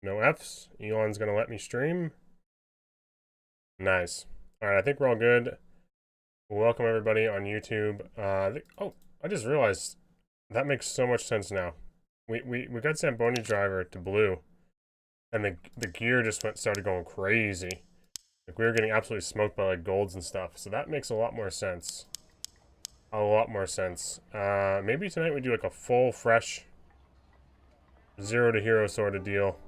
No Fs. Elon's gonna let me stream. Nice. Alright, I think we're all good. Welcome everybody on YouTube. Oh, I just realized that makes so much sense now. We got Zamboni driver to blue, and the gear just started going crazy. Like we were getting absolutely smoked by like golds and stuff. So that makes a lot more sense. A lot more sense. Maybe tonight we do like a full fresh 0 to hero sort of deal.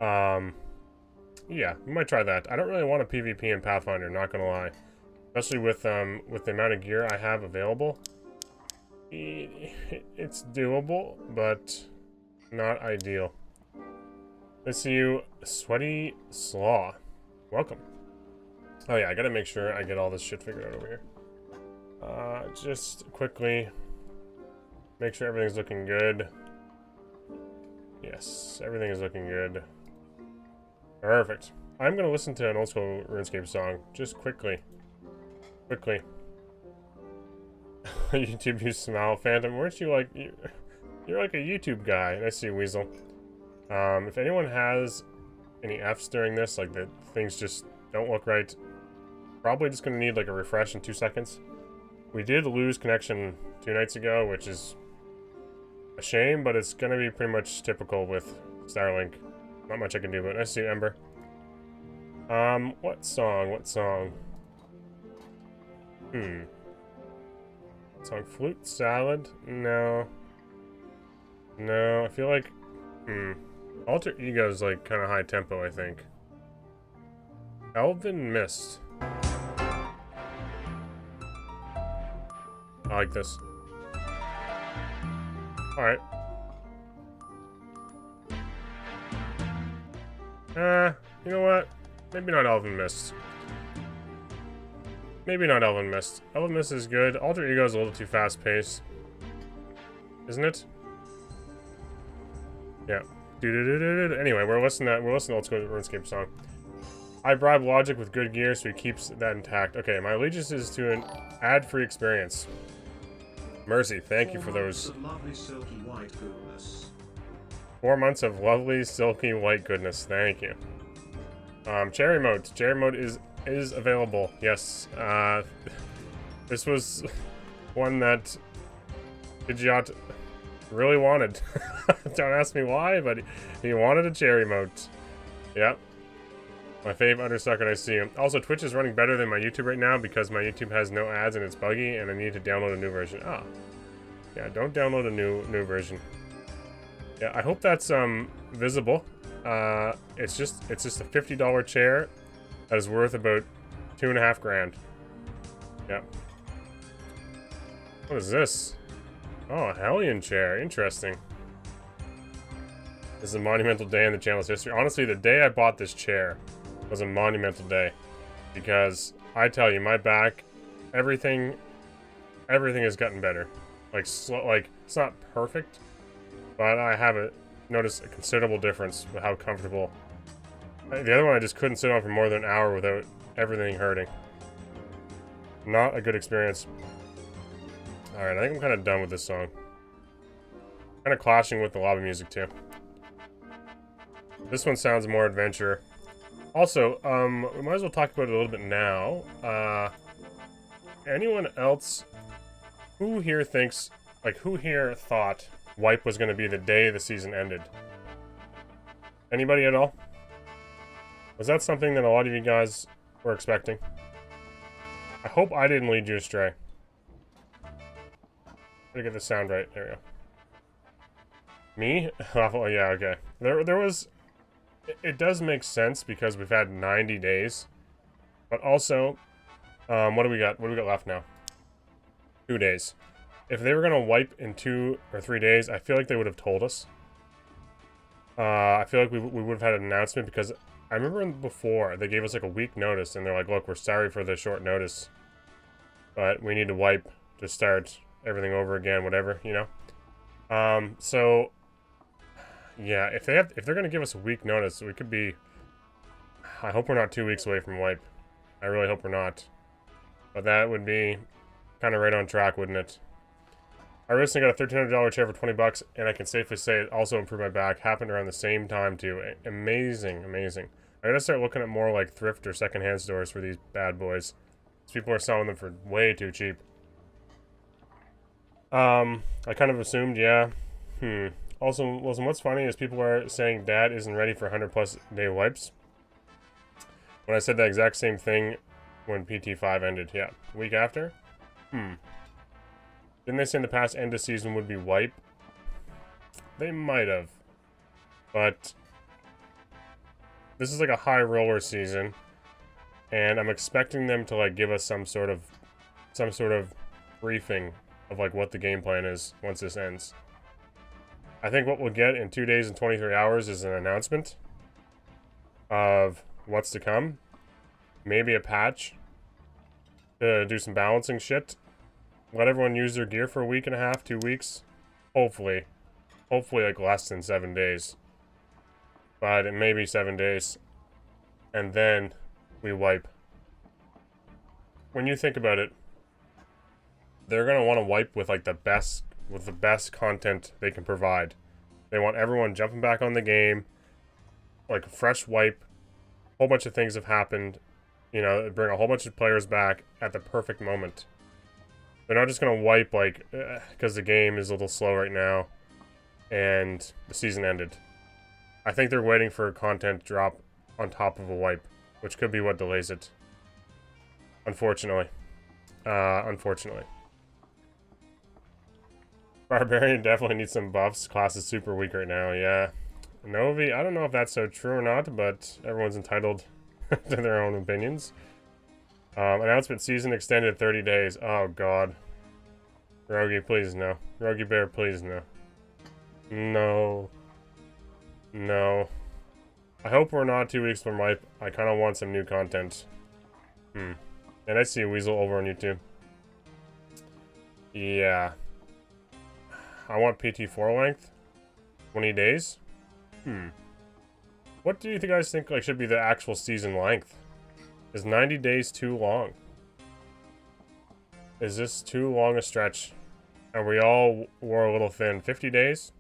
Yeah, we might try that. I don't really want a PvP in Pathfinder, not gonna lie. Especially with the amount of gear I have available. It's doable, but not ideal. Let's see you, Sweaty Slaw. Welcome. Oh yeah, I gotta make sure I get all this shit figured out over here. Just quickly make sure everything's looking good. Yes, everything is looking good. Perfect. I'm gonna listen to an old school RuneScape song, just quickly. Quickly. YouTube, you smile. Phantom, weren't you like... You're like a YouTube guy. I see, Weasel. If anyone has any Fs during this, like that things just don't look right, probably just gonna need like a refresh in 2 seconds. We did lose connection 2 nights ago, which is a shame, but it's gonna be pretty much typical with Starlink. Not much I can do, but nice to see you, Ember. What song? What song? Song Flute Salad? No. No, I feel like... Alter Ego's like kind of high tempo, I think. Elven Mist. I like this. Alright. You know what? Maybe not Elven Mist. Maybe not Elven Mist. Elven Mist is good. Alter Ego is a little too fast-paced. Isn't it? Yeah. Anyway, we're listening to old school RuneScape song. I bribe Logic with good gear so he keeps that intact. Okay, my allegiance is to an ad-free experience. Mercy, thank you for those. 4 months of lovely, silky white goodness. Thank you. Cherry mode. Cherry mode is available. Yes. This was one that Pidgeot really wanted. Don't ask me why, but he wanted a cherry mode. Yep. My fave undersucker, I see him. Also, Twitch is running better than my YouTube right now because my YouTube has no ads and it's buggy, and I need to download a new version. Ah. Yeah, don't download a new version. Yeah, I hope that's visible. It's just a $50 chair that is worth about 2.5 grand. Yep. What is this? Oh, a Hellion chair. Interesting. This is a monumental day in the channel's history. Honestly, the day I bought this chair was a monumental day. Because, I tell you, my back, everything has gotten better. Like, it's not perfect, but I have noticed a considerable difference with how comfortable. The other one I just couldn't sit on for more than an hour without everything hurting. Not a good experience. Alright, I think I'm kind of done with this song. Kind of clashing with the lobby music, too. This one sounds more adventure. Also, we might as well talk about it a little bit now. Anyone else... Who here thinks... Like, who here thought Wipe was going to be the day the season ended? Anybody at all? Was that something that a lot of you guys were expecting? I hope I didn't lead you astray. Gotta get the sound right. There we go. Me? Oh, yeah, okay. There was... It does make sense because we've had 90 days. But also, what do we got? What do we got left now? 2 days. If they were gonna wipe in 2 or 3 days, I feel like they would have told us. I feel like we would have had an announcement because I remember before they gave us like a week notice and they're like, look, we're sorry for the short notice, but we need to wipe to start everything over again, whatever, you know? So yeah, if they're gonna give us a week notice, we could be... I hope we're not 2 weeks away from wipe. I really hope we're not. But that would be kind of right on track, wouldn't it? I recently got a $1,300 chair for 20 bucks, and I can safely say it also improved my back. Happened around the same time, too. Amazing, amazing. I gotta start looking at more like thrift or secondhand stores for these bad boys. These people are selling them for way too cheap. I kind of assumed, yeah. Also, Wilson, what's funny is people are saying Dad isn't ready for 100+ day wipes. When I said the exact same thing when PT5 ended, yeah. Week after? Didn't they say in the past end of season would be wipe? They might have. But this is like a high roller season, and I'm expecting them to like give us some sort of briefing of like what the game plan is once this ends. I think what we'll get in 2 days and 23 hours is an announcement of what's to come. Maybe a patch to do some balancing shit. Let everyone use their gear for a week and a half, 2 weeks. Hopefully. Hopefully like less than 7 days. But it may be 7 days. And then we wipe. When you think about it, they're going to want to wipe with like the best content they can provide. They want everyone jumping back on the game. Like a fresh wipe. A whole bunch of things have happened. You know, bring a whole bunch of players back at the perfect moment. They're not just going to wipe, like, because the game is a little slow right now, and the season ended. I think they're waiting for a content drop on top of a wipe, which could be what delays it. Unfortunately. Unfortunately. Barbarian definitely needs some buffs. Class is super weak right now, yeah. Novi, I don't know if that's so true or not, but everyone's entitled to their own opinions. Announcement season extended 30 days. Oh, God. Rogi, please no. Rogi Bear, please no. No. No. I hope we're not 2 weeks from wipe. I kind of want some new content. And I see Weasel over on YouTube. Yeah. I want PT4 length. 20 days? What do you guys think like should be the actual season length? Is 90 days too long? Is this too long a stretch? And we all wore a little thin. 50 days?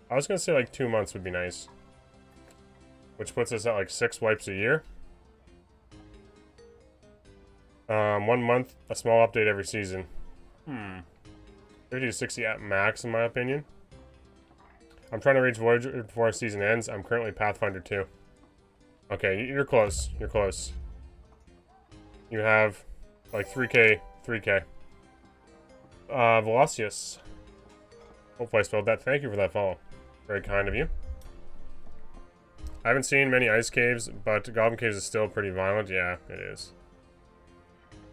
I was gonna say like 2 months would be nice. Which puts us at like 6 wipes a year. 1 month, a small update every season. 30 to 60 at max in my opinion. I'm trying to reach Voyager before our season ends. I'm currently Pathfinder 2. Okay, you're close. You're close. You have like 3K. Velocius. Hopefully I spelled that. Thank you for that follow. Very kind of you. I haven't seen many ice caves, but Goblin Caves is still pretty violent. Yeah, it is.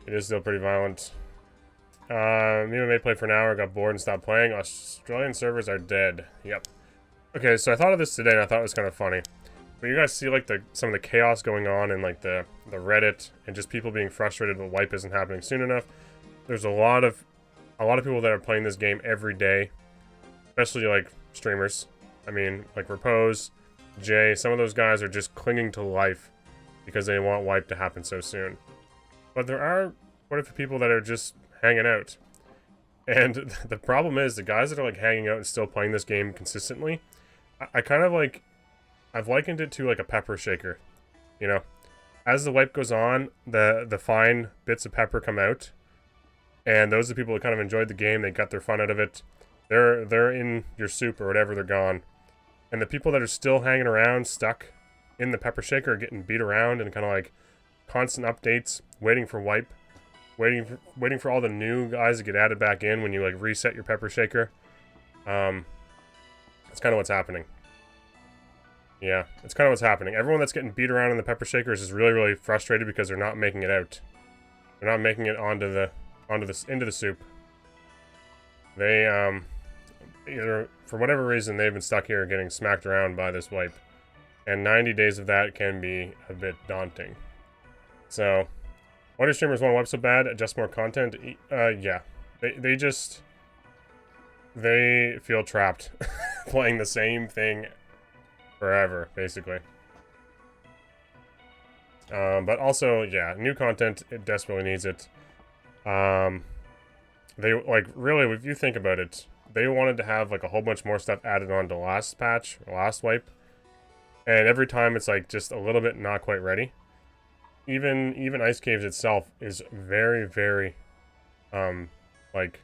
It is still pretty violent. Me and May played for an hour, got bored and stopped playing. Australian servers are dead. Yep. Okay, so I thought of this today and I thought it was kind of funny. But you guys see like some of the chaos going on in like the Reddit and just people being frustrated that wipe isn't happening soon enough. There's a lot of people that are playing this game every day, especially like streamers. I mean, like Repose, Jay, some of those guys are just clinging to life because they want wipe to happen so soon. But there are quite a few people that are just hanging out. And the problem is the guys that are like hanging out and still playing this game consistently, I kind of like, I've likened it to like a pepper shaker. You know, as the wipe goes on, the fine bits of pepper come out, and those are the people that kind of enjoyed the game. They got their fun out of it. They're in your soup or whatever they're gone, and the people that are still hanging around, stuck in the pepper shaker, are getting beat around and kind of like constant updates, waiting for wipe, waiting for all the new guys to get added back in when you like reset your pepper shaker. That's kind of what's happening. Yeah, it's kind of what's happening. Everyone that's getting beat around in the pepper shaker is just really, really frustrated because they're not making it out. They're not making it into the soup. They either for whatever reason they've been stuck here getting smacked around by this wipe, and 90 days of that can be a bit daunting. So, why do streamers want to wipe so bad? Adjust more content? Yeah, they feel trapped playing the same thing forever, basically. But also, yeah, new content, it desperately needs it. They, like, really, if you think about it, they wanted to have, like, a whole bunch more stuff added on to last patch, or last wipe. And every time it's, like, just a little bit not quite ready. Even Ice Caves itself is very, very, like,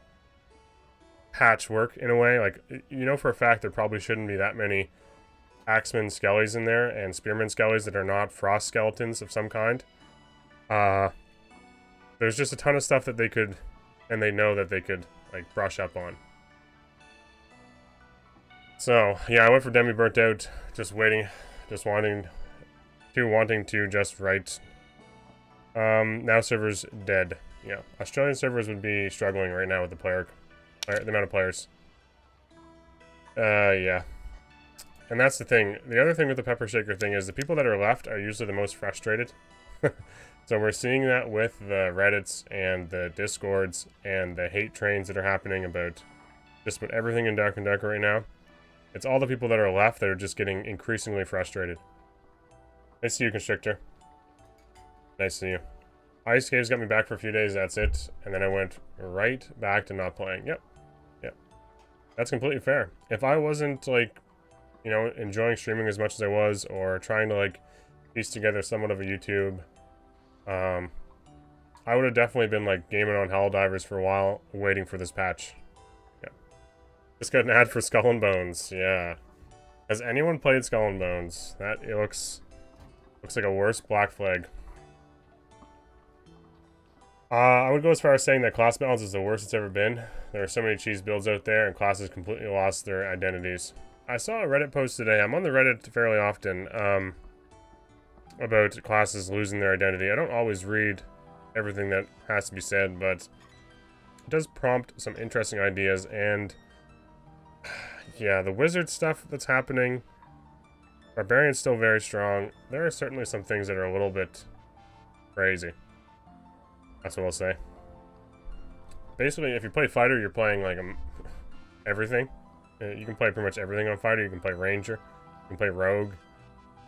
patchwork in a way. Like, you know for a fact there probably shouldn't be that many Axeman skellies in there and Spearman skellies that are not frost skeletons of some kind. There's just a ton of stuff that they could, and they know that they could, like, brush up on. So, yeah, I went for Demi Burnt Out, just waiting, just wanting to just write. Now servers dead. Yeah, Australian servers would be struggling right now with the amount of players. Yeah. And that's the thing. The other thing with the Pepper Shaker thing is the people that are left are usually the most frustrated. So we're seeing that with the Reddits and the Discords and the hate trains that are happening about just about everything in Dark and Darker right now. It's all the people that are left that are just getting increasingly frustrated. Nice to see you, Constrictor. Nice to see you. Ice Caves got me back for a few days, that's it. And then I went right back to not playing. Yep. Yep. That's completely fair. If I wasn't, like, you know, enjoying streaming as much as I was, or trying to, like, piece together somewhat of a YouTube, I would have definitely been, like, gaming on Helldivers for a while, waiting for this patch. Yeah. Just got an ad for Skull and Bones, yeah. Has anyone played Skull and Bones? It looks like a worse Black Flag. I would go as far as saying that class balance is the worst it's ever been. There are so many cheese builds out there, and classes completely lost their identities. I saw a Reddit post today. I'm on the Reddit fairly often, about classes losing their identity. I don't always read everything that has to be said, but it does prompt some interesting ideas, and yeah, the wizard stuff that's happening, Barbarian's still very strong. There are certainly some things that are a little bit crazy. That's what I'll say. Basically, if you play Fighter, you're playing, like, everything. You can play pretty much everything on Fighter. You can play Ranger. You can play Rogue.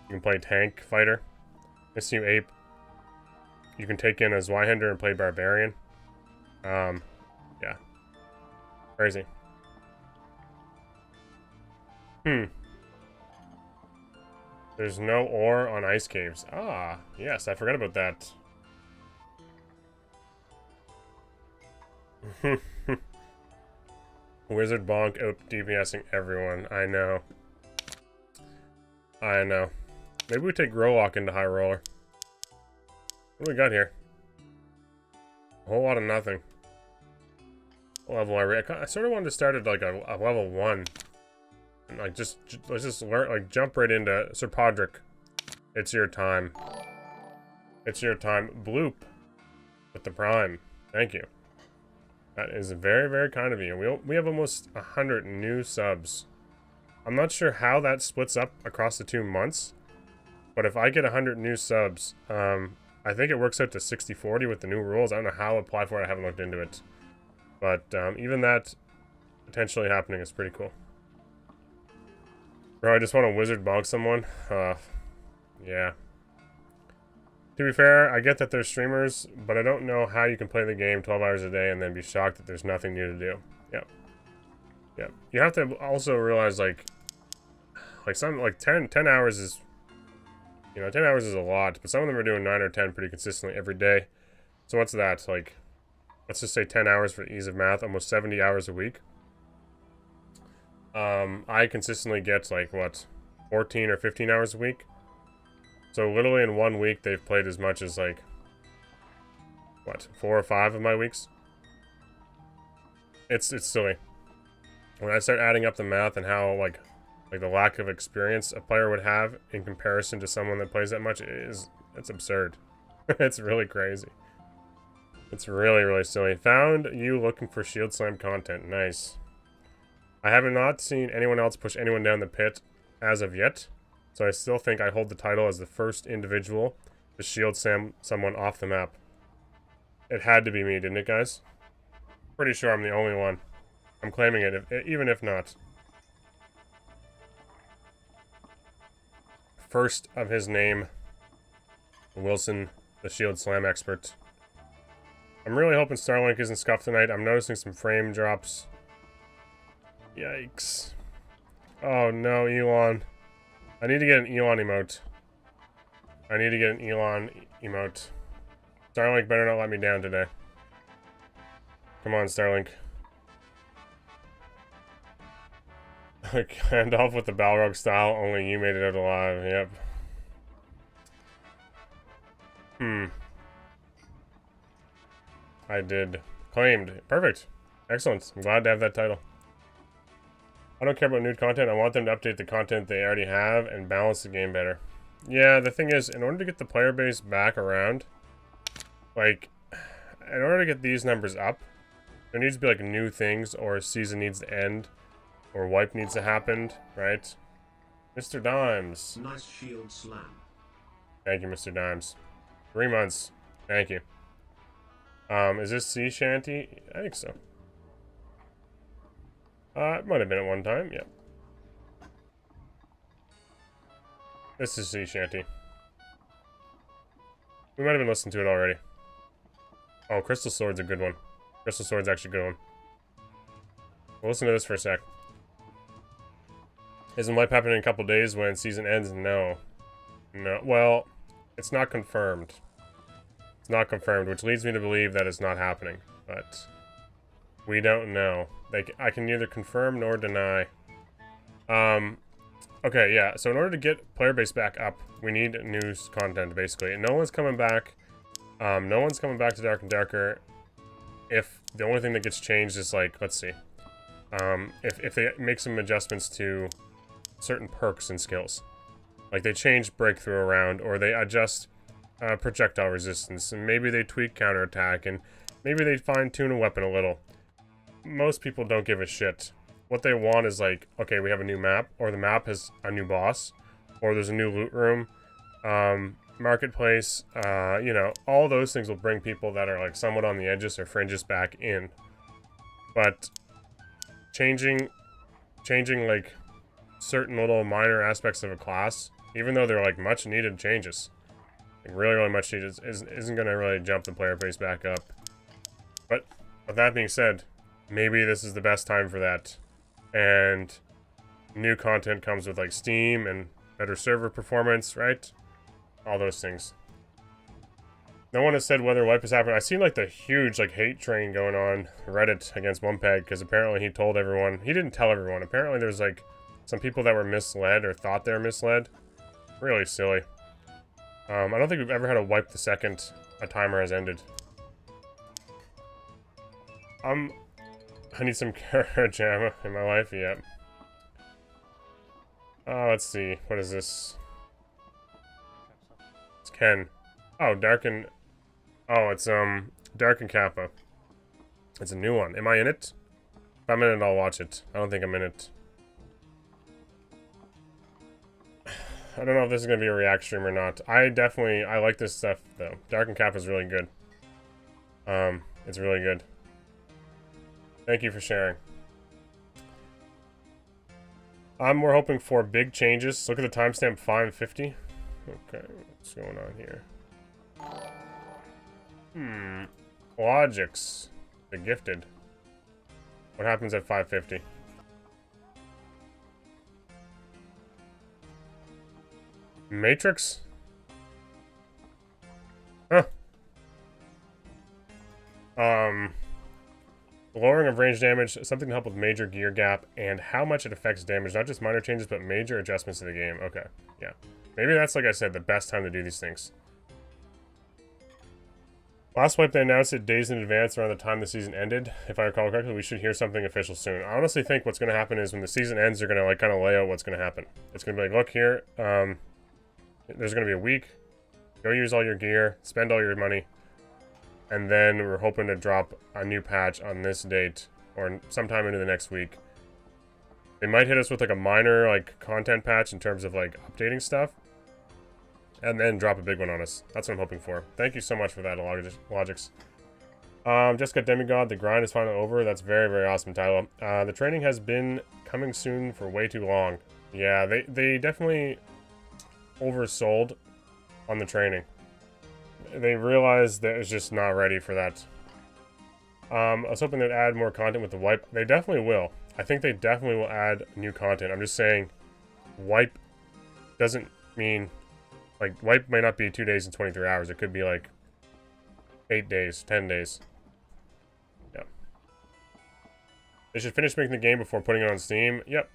You can play Tank Fighter. Miss you, Ape. You can take in a Zweihander and play Barbarian. Yeah. Crazy. There's no ore on Ice Caves. Ah, yes, I forgot about that. Wizard Bonk out DPSing everyone. I know. I know. Maybe we take Growlock into High Roller. What do we got here? A whole lot of nothing. Level I sort of wanted to start at like a level 1. And like let's just learn, like, jump right into Sir Podrick. It's your time. It's your time. Bloop with the Prime. Thank you. That is very, very kind of you. We have almost 100 new subs. I'm not sure how that splits up across the 2 months, but if I get 100 new subs, I think it works out to 60-40 with the new rules. I don't know how to apply for it. I haven't looked into it. But even that potentially happening is pretty cool. Bro, I just want to wizard bonk someone. Yeah. To be fair, I get that they're streamers, but I don't know how you can play the game 12 hours a day and then be shocked that there's nothing new to do. Yep. Yep. You have to also realize, like 10 hours is, you know, 10 hours is a lot, but some of them are doing 9 or 10 pretty consistently every day. So what's that? Like, let's just say 10 hours for ease of math, almost 70 hours a week. I consistently get, like, what, 14 or 15 hours a week? So literally in 1 week, they've played as much as, like, what, 4 or 5 of my weeks? It's silly. When I start adding up the math and how, like the lack of experience a player would have in comparison to someone that plays that much, it's absurd. It's really crazy. It's really, really silly. Found you looking for Shield Slam content. Nice. I have not seen anyone else push anyone down the pit as of yet, so I still think I hold the title as the first individual to Shield Slam someone off the map. It had to be me, didn't it, guys? Pretty sure I'm the only one. I'm claiming it, even if not. First of his name, Wilson, the Shield Slam expert. I'm really hoping Starlink isn't scuffed tonight. I'm noticing some frame drops. Yikes. Oh no, Elon. I need to get an Elon emote. I need to get an Elon emote. Starlink better not let me down today. Come on, Starlink. Gandalf with the Balrog style, only you made it out alive. Yep. I did. Claimed. Perfect. Excellent. I'm glad to have that title. I don't care about new content. I want them to update the content they already have and balance the game better. Yeah, the thing is, in order to get the player base back around, like, in order to get these numbers up, there needs to be, like, new things, or a season needs to end, or wipe needs to happen, right? Mr. Dimes. Nice shield slam. Thank you, Mr. Dimes. 3 months. Thank you. Is this sea shanty? I think so. It might have been at one time, yeah. This is sea shanty. We might have been listening to it already. Oh, Crystal Sword's a good one. Crystal Sword's actually a good one. We'll listen to this for a sec. Isn't wipe happening in a couple days when season ends? No. No. Well, it's not confirmed. It's not confirmed, which leads me to believe that it's not happening. But we don't know. I can neither confirm nor deny. Okay, yeah. So in order to get player base back up, we need news content, basically. And no one's coming back. No one's coming back to Dark and Darker. If the only thing that gets changed is, like, let's see. If they make some adjustments to certain perks and skills. Like, they change breakthrough around, or they adjust projectile resistance, and maybe they tweak counterattack, and maybe they fine-tune a weapon a little. Most people don't give a shit. What they want is, like, okay, we have a new map, or the map has a new boss, or there's a new loot room, marketplace, you know, all those things will bring people that are, like, somewhat on the edges or fringes back in. But changing, like, certain little minor aspects of a class, even though they're, like, much needed changes, like, really much needed, isn't going to really jump the player base back up. But with that being said, maybe this is the best time for that. And new content comes with, like, Steam and better server performance, right? All those things. No one has said whether wipe has happened. I've seen, like, the huge, like, hate train going on Reddit against Mumpeg, because apparently he told everyone. He didn't tell everyone. Apparently there's, like, some people that were misled or thought they were misled. Really silly. I don't think we've ever had a wipe the second a timer has ended. I need some Kara Jam in my life, yep. Let's see. What is this? It's Ken. Oh, Darken. Oh, it's, Darken Kappa. It's a new one. Am I in it? If I'm in it, I'll watch it. I don't think I'm in it. I don't know if this is going to be a react stream or not. I like this stuff, though. Darken Kappa is really good. It's really good. Thank you for sharing. We're hoping for big changes. Look at the timestamp 550. Okay, what's going on here? Logics. The Gifted. What happens at 550? Matrix? Huh. Lowering of range damage, something to help with major gear gap, and how much it affects damage. Not just minor changes, but major adjustments to the game. Okay, yeah. Maybe that's, like I said, the best time to do these things. Last wipe, they announced it days in advance around the time the season ended. If I recall correctly, we should hear something official soon. I honestly think what's going to happen is when the season ends, they're going to, like, kind of lay out what's going to happen. It's going to be like, look here, there's going to be a week. Go use all your gear, spend all your money. And then we're hoping to drop a new patch on this date, or sometime into the next week. They might hit us with, like, a minor, like, content patch in terms of, like, updating stuff. And then drop a big one on us. That's what I'm hoping for. Thank you so much for that, Logics. Jessica Demigod, the grind is finally over. That's very, very awesome, Tyler. The training has been coming soon for way too long. Yeah, they definitely oversold on the training. They realized that it was just not ready for that. I was hoping they'd add more content with the wipe. They definitely will. I think they definitely will add new content. I'm just saying, wipe doesn't mean, like, wipe might not be 2 days and 23 hours. It could be like 8 days, 10 days. Yeah. They should finish making the game before putting it on Steam. Yep.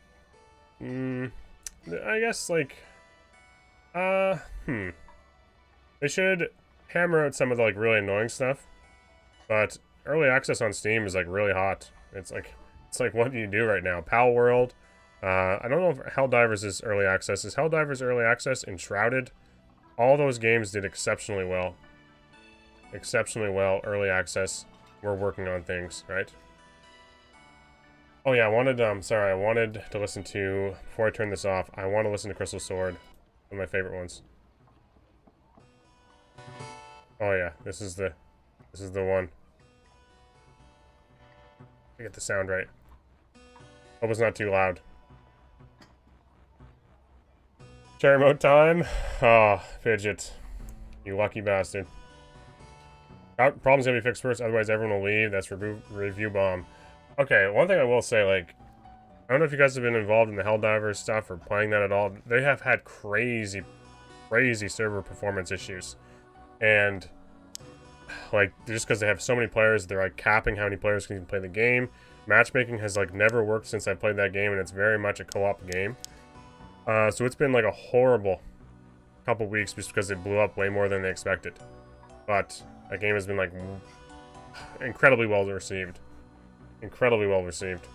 I guess, like, they should hammer out some of the, like, really annoying stuff. But early access on Steam is, like, really hot. It's like, what do you do right now? Pal World. I don't know if Helldivers is early access. Is Helldivers early access? Enshrouded? All those games did exceptionally well. Exceptionally well, early access. We're working on things, right? Oh yeah, I wanted to listen to, before I turn this off, I want to listen to Crystal Sword. One of my favorite ones. Oh yeah, this is the one. I get the sound right. Hope it's not too loud. Cherry mode time. Oh, Fidget. You lucky bastard. Problem's gonna be fixed first, otherwise everyone will leave. That's review bomb. Okay, one thing I will say, like, I don't know if you guys have been involved in the Helldivers stuff or playing that at all. They have had crazy server performance issues. And, like, just because they have so many players, they're, like, capping how many players can play the game. Matchmaking has, like, never worked since I played that game, and it's very much a co-op game. So it's been, like, a horrible couple weeks just because it blew up way more than they expected. But that game has been, like, incredibly well received. Incredibly well received.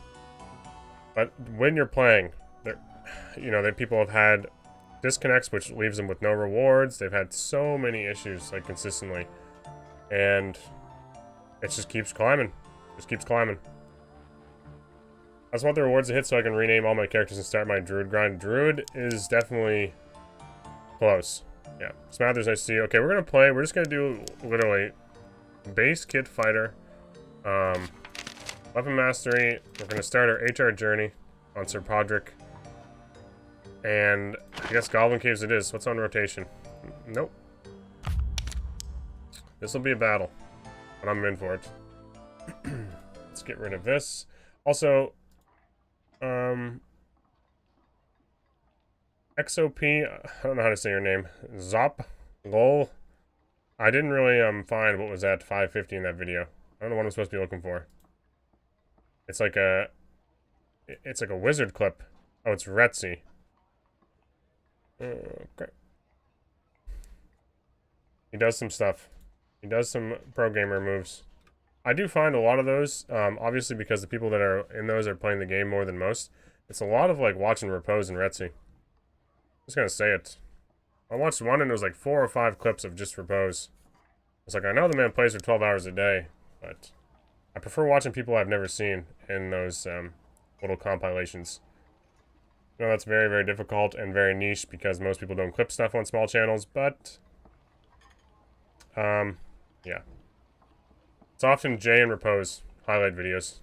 But when you're playing, you know, people have had disconnects, which leaves them with no rewards. They've had so many issues, like, consistently. And it just keeps climbing. Just keeps climbing. I just want the rewards to hit so I can rename all my characters and start my Druid grind. Druid is definitely close. Yeah. Smather's nice to see you. Okay, we're gonna play. We're just gonna do, literally, base kit fighter. Weapon mastery. We're gonna start our HR journey on Sir Podrick. And I guess Goblin Caves it is. What's on rotation? Nope. This will be a battle, but I'm in for it. Let's get rid of this. Also, XOP, I don't know how to say your name. Zop? Lol. I didn't really find what was at 550 in that video. I don't know what I'm supposed to be looking for. It's like a wizard clip. Oh, it's Retsy. Okay. He does some stuff. He does some pro gamer moves. I do find a lot of those, obviously because the people that are in those are playing the game more than most. It's a lot of, like, watching Repose and Retsy. I'm just gonna say it. I watched one and it was like 4 or 5 clips of just Repose. It's like, I know the man plays for 12 hours a day, but I prefer watching people I've never seen in those little compilations. I know that's very, very difficult and very niche because most people don't clip stuff on small channels, but yeah. It's often Jay and Repose highlight videos.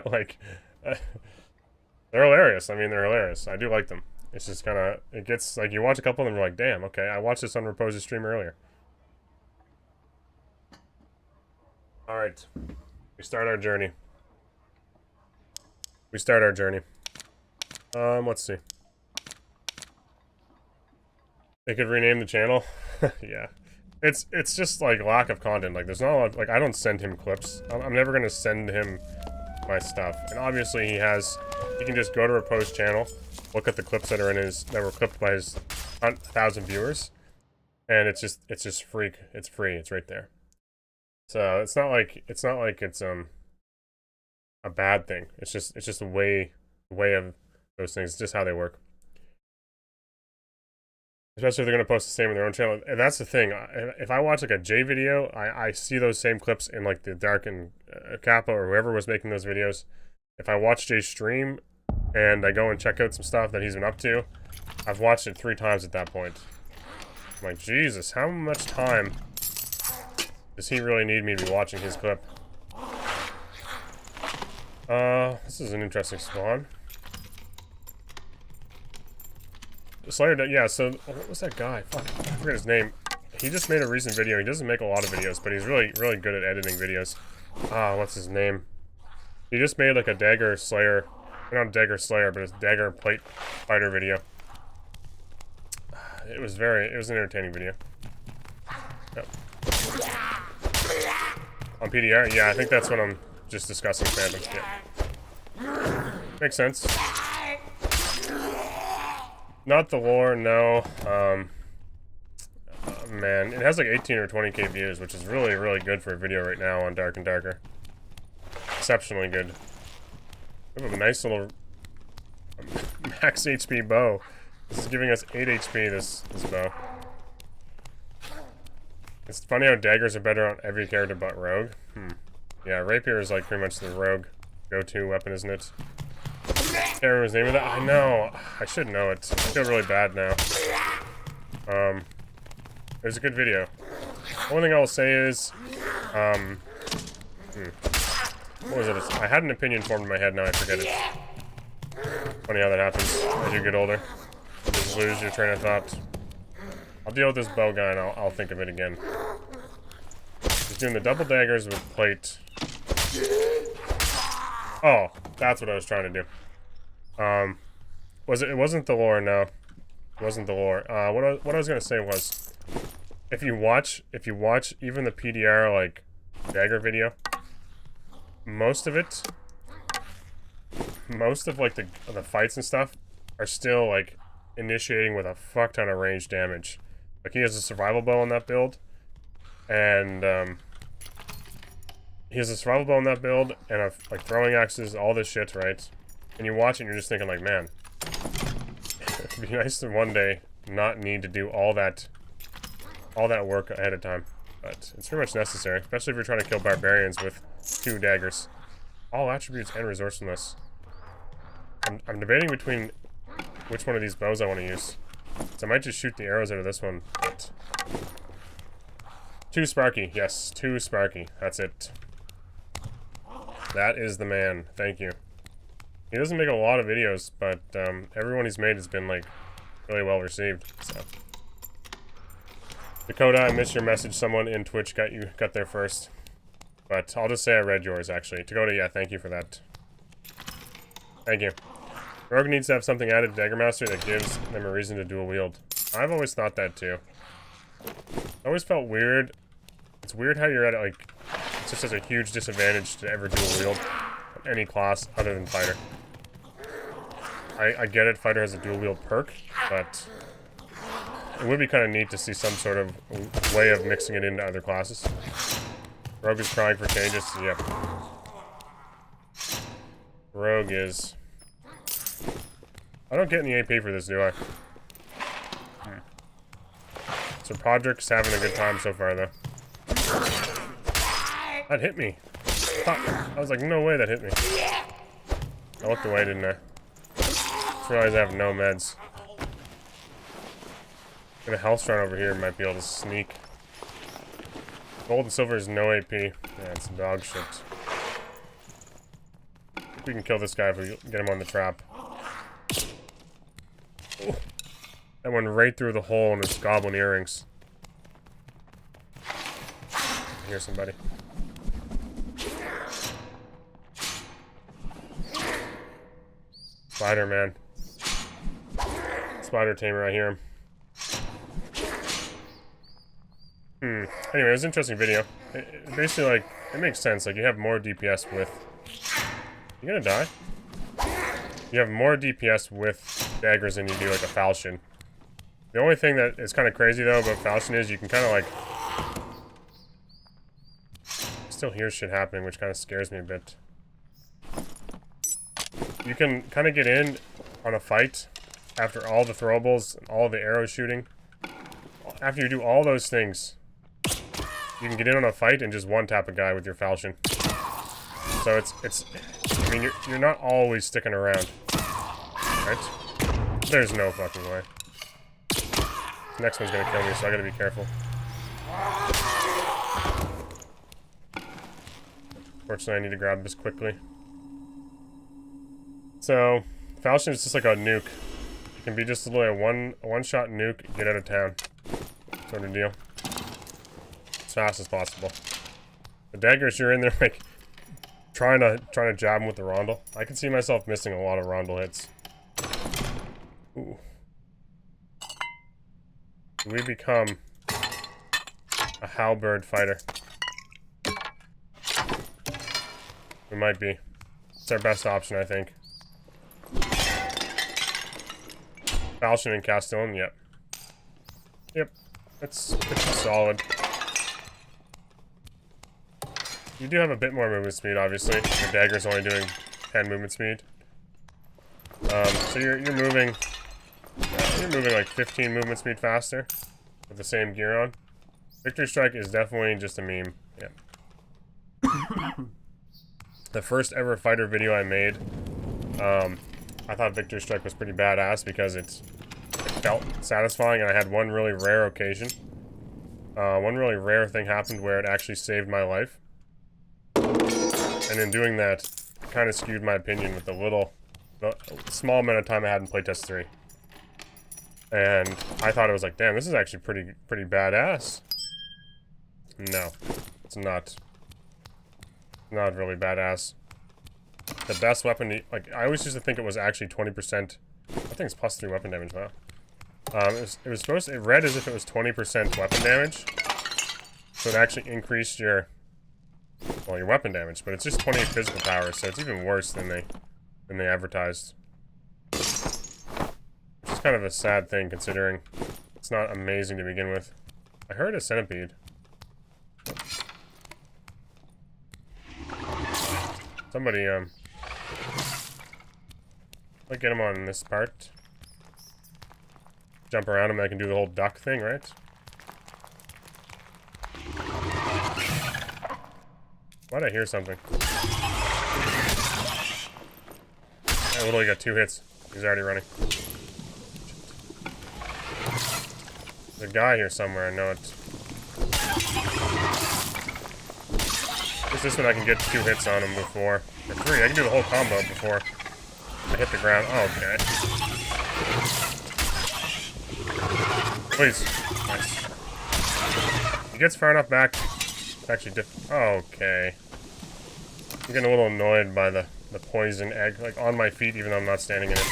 Like, they're hilarious. I mean, they're hilarious. I do like them. It's just kind of, it gets, like, you watch a couple of them and you're like, damn, okay, I watched this on Repose's stream earlier. Alright. We start our journey. Let's see. They could rename the channel. Yeah. It's just, like, lack of content. Like, there's not a lot, like, I don't send him clips. I'm never gonna send him my stuff. And obviously he can just go to Repose channel, look at the clips that are in his, that were clipped by his 1,000 viewers, and it's just free. It's free. It's right there. So it's not like it's a bad thing. It's just a way of those things. It's just how they work. Especially if they're going to post the same on their own channel. And that's the thing. If I watch, like, a J video, I see those same clips in, like, the Dark and Kappa or whoever was making those videos. If I watch Jay's stream and I go and check out some stuff that he's been up to, I've watched it 3 times at that point. I'm like, Jesus, how much time does he really need me to be watching his clip? This is an interesting spawn. Slayer, yeah, so, what was that guy? Fuck, I forget his name. He just made a recent video. He doesn't make a lot of videos, but he's really, really good at editing videos. what's his name? He just made like a Dagger Slayer, not a Dagger Slayer, but it's Dagger Plate Fighter video. It was an entertaining video. Yep. On PDR? Yeah, I think that's what I'm just discussing fandoms. Yeah. Makes sense. Not the lore, no. Man, it has like 18 or 20k views, which is really, really good for a video right now on Dark and Darker. Exceptionally good. We have a nice little max HP bow. This is giving us 8 HP, this bow. It's funny how daggers are better on every character but Rogue. Yeah, Rapier is like pretty much the Rogue go-to weapon, isn't it? Can't remember his name of that. I know. I should know it. I feel really bad now. It was a good video. One thing I will say is, what was it? I had an opinion formed in my head, now I forget it. Funny how that happens as you get older. You just lose your train of thought. I'll deal with this bow guy and I'll think of it again. He's doing the double daggers with plate. Oh, that's what I was trying to do. It wasn't the lore, no. It wasn't the lore. What I was gonna say was, if you watch even the PDR like dagger video, most of like the fights and stuff are still like initiating with a fuck ton of range damage. Like he has a survival bow on that build, and he has a survival bow on that build, and like throwing axes, all this shit, right? And you watch it and you're just thinking like, man, it'd be nice to one day not need to do all that work ahead of time. But it's pretty much necessary, especially if you're trying to kill barbarians with 2 daggers. All attributes and resourcefulness. I'm debating between which one of these bows I want to use. So I might just shoot the arrows out of this one. But 2 Sparky, yes, 2 Sparky. That's it. That is the man. Thank you. He doesn't make a lot of videos, but everyone he's made has been like really well received. So Dakota, I missed your message. Someone in Twitch got there first. But I'll just say I read yours actually. Dakota, yeah, thank you for that. Thank you. Rogue needs to have something added to Dagger Master that gives them a reason to dual wield. I've always thought that too. I always felt weird. It's weird how you're at like, it's just such a huge disadvantage to ever dual wield on any class other than fighter. I get it, fighter has a dual wield perk, but it would be kind of neat to see some sort of way of mixing it into other classes. Rogue is crying for changes. Yep. Rogue is. I don't get any AP for this, do I? So Podrick's having a good time so far, though. That hit me. I was like, no way that hit me. I looked away, didn't I? Just realized I have no meds. Get a health shrine over here, might be able to sneak. Gold and silver is no AP. Yeah, it's dog shit. We can kill this guy if we get him on the trap. Ooh. That went right through the hole in his goblin earrings. I hear somebody. Spider, man. Spider tamer, I hear him. Anyway, it was an interesting video. It basically, like, it makes sense. Like, you have more DPS with... You gonna die? You have more DPS with daggers than you do, like, a falchion. The only thing that is kind of crazy, though, about falchion is you can kind of, like... Still hear shit happening, which kind of scares me a bit. You can kind of get in on a fight after all the throwables and all the arrow shooting. After you do all those things, you can get in on a fight and just one-tap a guy with your falchion. So it's I mean, you're not always sticking around, right? There's no fucking way. The next one's gonna kill me, so I gotta be careful. Fortunately, I need to grab this quickly. So, falchion is just like a nuke. It can be just literally a one-shot nuke, get out of town sort of deal. As fast as possible. The daggers, you're in there like trying to jab him with the rondel. I can see myself missing a lot of rondel hits. Ooh. Do we become a halberd fighter? We might be. It's our best option, I think. Falchion and Castellan, yep. Yep. It's solid. You do have a bit more movement speed, obviously. Your dagger's only doing 10 movement speed. So you're moving like 15 movement speed faster with the same gear on. Victory Strike is definitely just a meme. Yeah. The first ever fighter video I made, I thought Victory Strike was pretty badass because it felt satisfying, and I had one really rare occasion. One really rare thing happened where it actually saved my life. And in doing that, it kind of skewed my opinion with the small amount of time I had in playtest 3. And I thought it was like, damn, this is actually pretty badass. No, it's not. Not really badass. The best weapon, like, I always used to think it was actually 20%. I think it's plus 3 weapon damage now. It was supposed to, it read as if it was 20% weapon damage. So it actually increased your weapon damage, but it's just 20 physical power, so it's even worse than they advertised. Which is kind of a sad thing, considering it's not amazing to begin with. I heard a centipede. Somebody, might get him on this part. Jump around him, I can do the whole duck thing, right? Why'd I hear something? I literally got 2 hits. He's already running. There's a guy here somewhere, I know it. Is this one I can get 2 hits on him before? Or 3, I can do the whole combo before I hit the ground. Oh, okay. Please. Nice. He gets far enough back. It's actually okay. I'm getting a little annoyed by the poison egg, like, on my feet, even though I'm not standing in it.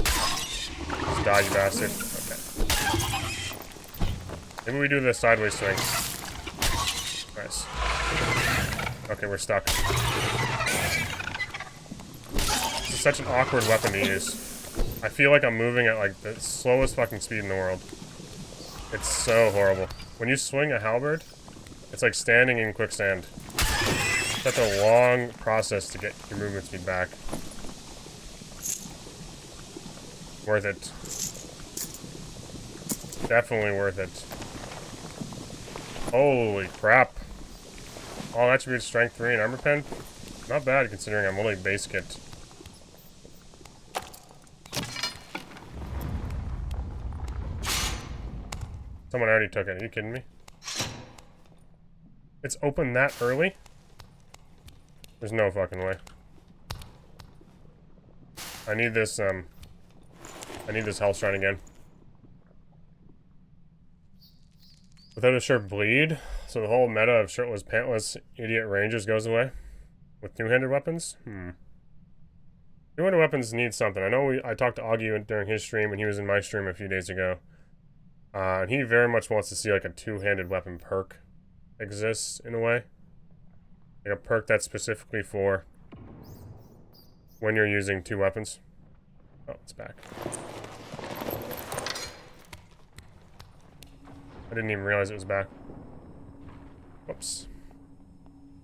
Just die, you bastard. Okay. Maybe we do the sideways swing. Nice. Okay, we're stuck. This is such an awkward weapon to use. I feel like I'm moving at, like, the slowest fucking speed in the world. It's so horrible. When you swing a halberd, it's like standing in quicksand. Such a long process to get your movement speed back. Worth it. Definitely worth it. Holy crap. All attributes, strength 3 and armor pen. Not bad considering I'm only base kit. Someone already took it. Are you kidding me? It's open that early? There's no fucking way. I need this health shrine again. Without a shirt bleed, so the whole meta of shirtless, pantless, idiot rangers goes away? With two-handed weapons? Two-handed weapons need something. I know I talked to Augie during his stream, and he was in my stream a few days ago. And he very much wants to see, like, a two-handed weapon perk exists, in a way. Like a perk that's specifically for when you're using 2 weapons. Oh, it's back. I didn't even realize it was back. Whoops.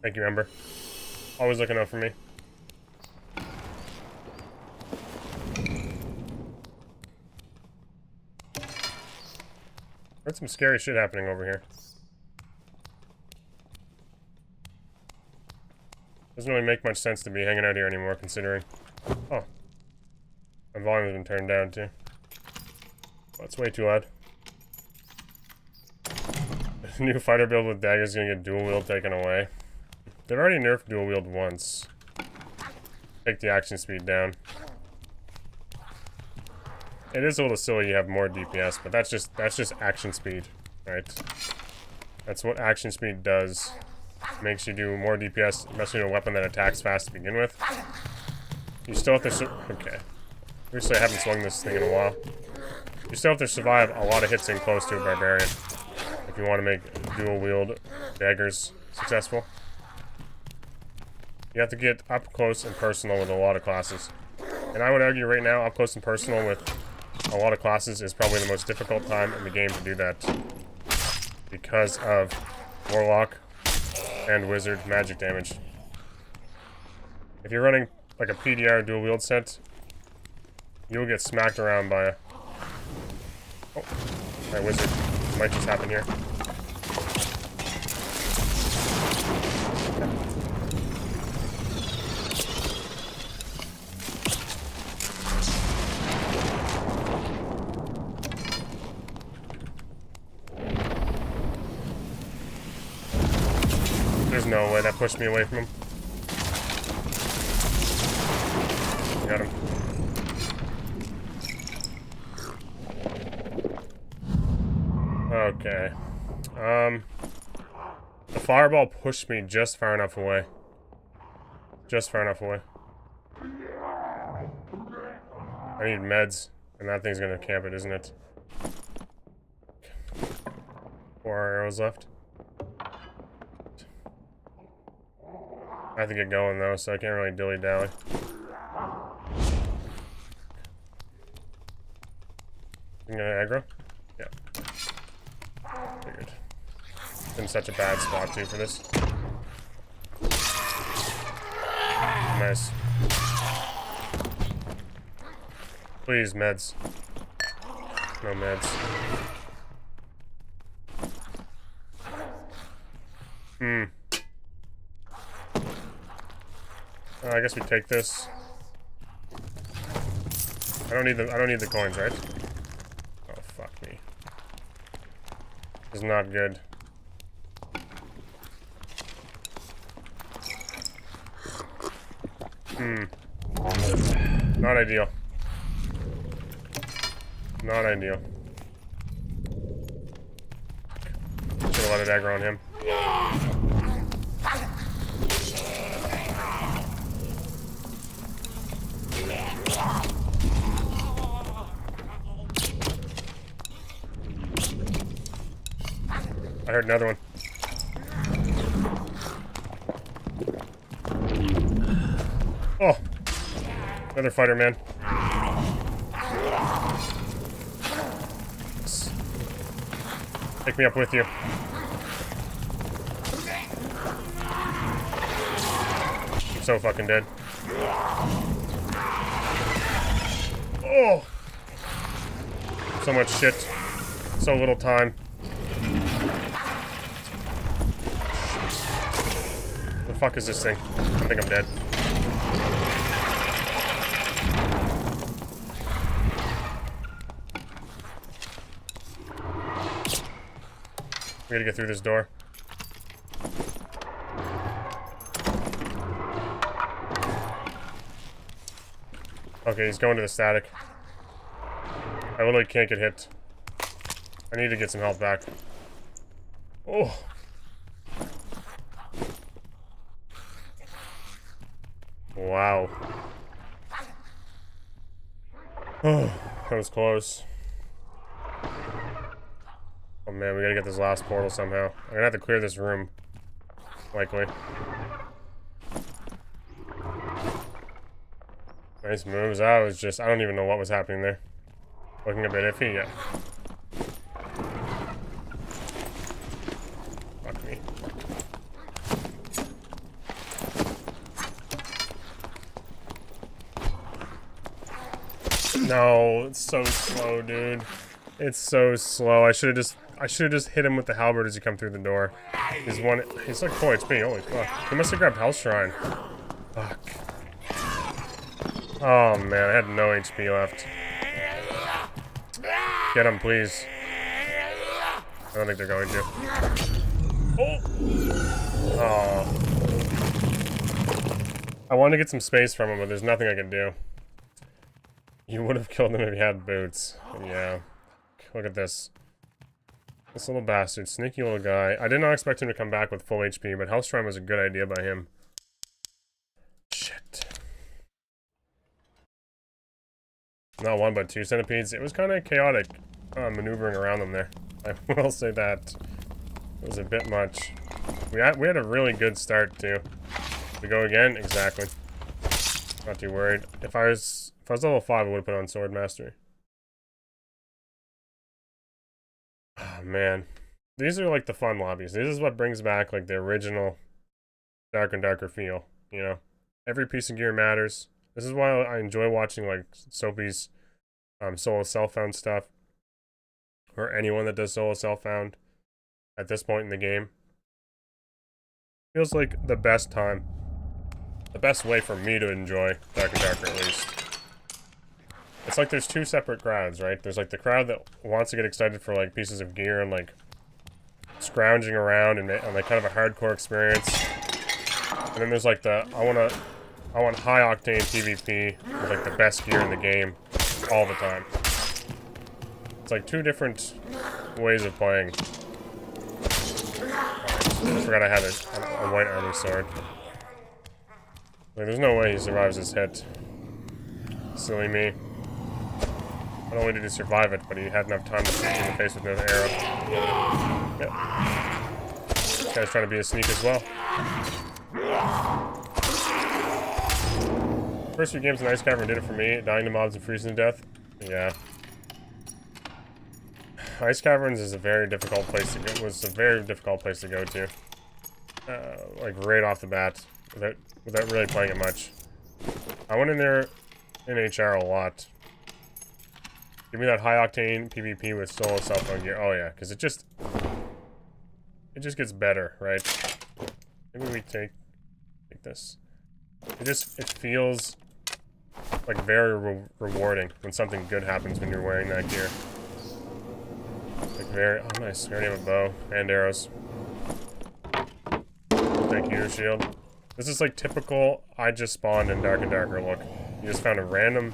Thank you, Ember. Always looking out for me. There's some scary shit happening over here. Doesn't really make much sense to be hanging out here anymore, considering... Oh. My volume has been turned down, too. Oh, it's way too loud. New fighter build with daggers is gonna get dual wield taken away. They've already nerfed dual wield once. Take the action speed down. It is a little silly you have more DPS, but that's just action speed, right? That's what action speed does. Makes you do more DPS, especially in a weapon that attacks fast to begin with. You still have to okay. Obviously, I haven't swung this thing in a while. You still have to survive a lot of hits in close to a barbarian if you want to make dual wield daggers successful. You have to get up close and personal with a lot of classes. And I would argue right now, up close and personal with a lot of classes is probably the most difficult time in the game to do that. Because of Warlock and Wizard magic damage. If you're running like a PDR dual wield set, you'll get smacked around by a... Oh, my Wizard. It might just happen here. There's no way that pushed me away from him. Got him. Okay. The fireball pushed me just far enough away. Just far enough away. I need meds, and that thing's gonna camp it, isn't it? 4 arrows left. I have to get going though, so I can't really dilly-dally. You gonna aggro? Yeah. Figured. In such a bad spot too for this. Nice. Please, meds. No meds. I guess we take this. I don't need the coins, right? Oh fuck me. This is not good. Not ideal. Not ideal. Should've let it aggro on him. I heard another one. Oh! Another fighter, man. Pick me up with you. I'm so fucking dead. Oh! So much shit. So little time. The fuck is this thing? I think I'm dead. We gotta get through this door. Okay, he's going to the static. I literally can't get hit. I need to get some health back. Oh! Wow. Oh, that was close. Oh man, we gotta get this last portal somehow. I'm gonna have to clear this room. Likely. Nice moves. I don't even know what was happening there. Looking a bit iffy, yeah. Fuck me. No, it's so slow, dude. It's so slow. I should have just hit him with the halberd as he come through the door. He's like full HP. Holy fuck. He must have grabbed Hell Shrine. Fuck. Oh man, I had no HP left. Get him, please. I don't think they're going to. Oh. Oh. I wanted to get some space from him, but there's nothing I can do. You would have killed him if you had boots. Yeah. Look at this. This little bastard. Sneaky little guy. I did not expect him to come back with full HP, but Health Shrine was a good idea by him. Shit. Not one, but two centipedes. It was kind of chaotic maneuvering around them there. I will say that. It was a bit much. We had a really good start, too. We go again? Exactly. Not too worried. If I was level 5, I would have put on Sword Mastery. Oh, man. These are like the fun lobbies. This is what brings back like the original Dark and Darker feel, you know? Every piece of gear matters. This is why I enjoy watching like Soapy's solo self-found stuff. Or anyone that does solo self-found at this point in the game. Feels like the best time. The best way for me to enjoy Dark and Darker, at least. It's like there's two separate crowds, right? There's like the crowd that wants to get excited for like pieces of gear and like scrounging around and like kind of a hardcore experience. And then there's like the I want high octane PvP with like the best gear in the game all the time. It's like two different ways of playing. I forgot I had a white army sword. Like, there's no way he survives this hit. Silly me. Not only did he survive it, but he had enough time to shoot you in the face with another arrow. Yep. This guy's trying to be a sneak as well. First few games in Ice Cavern did it for me. Dying to mobs and freezing to death. Yeah. Ice Caverns is a very difficult place to go. Was a very difficult place to go to. Like right off the bat, without really playing it much. I went in there in HR a lot. Give me that high octane PvP with solo self-found gear. Oh yeah, because it just gets better, right? Maybe we take this. It feels like very rewarding when something good happens when you're wearing that gear. Like oh nice, I already have a bow and arrows. Thank you, shield. This is like typical I just spawned in Dark and Darker look. You just found a random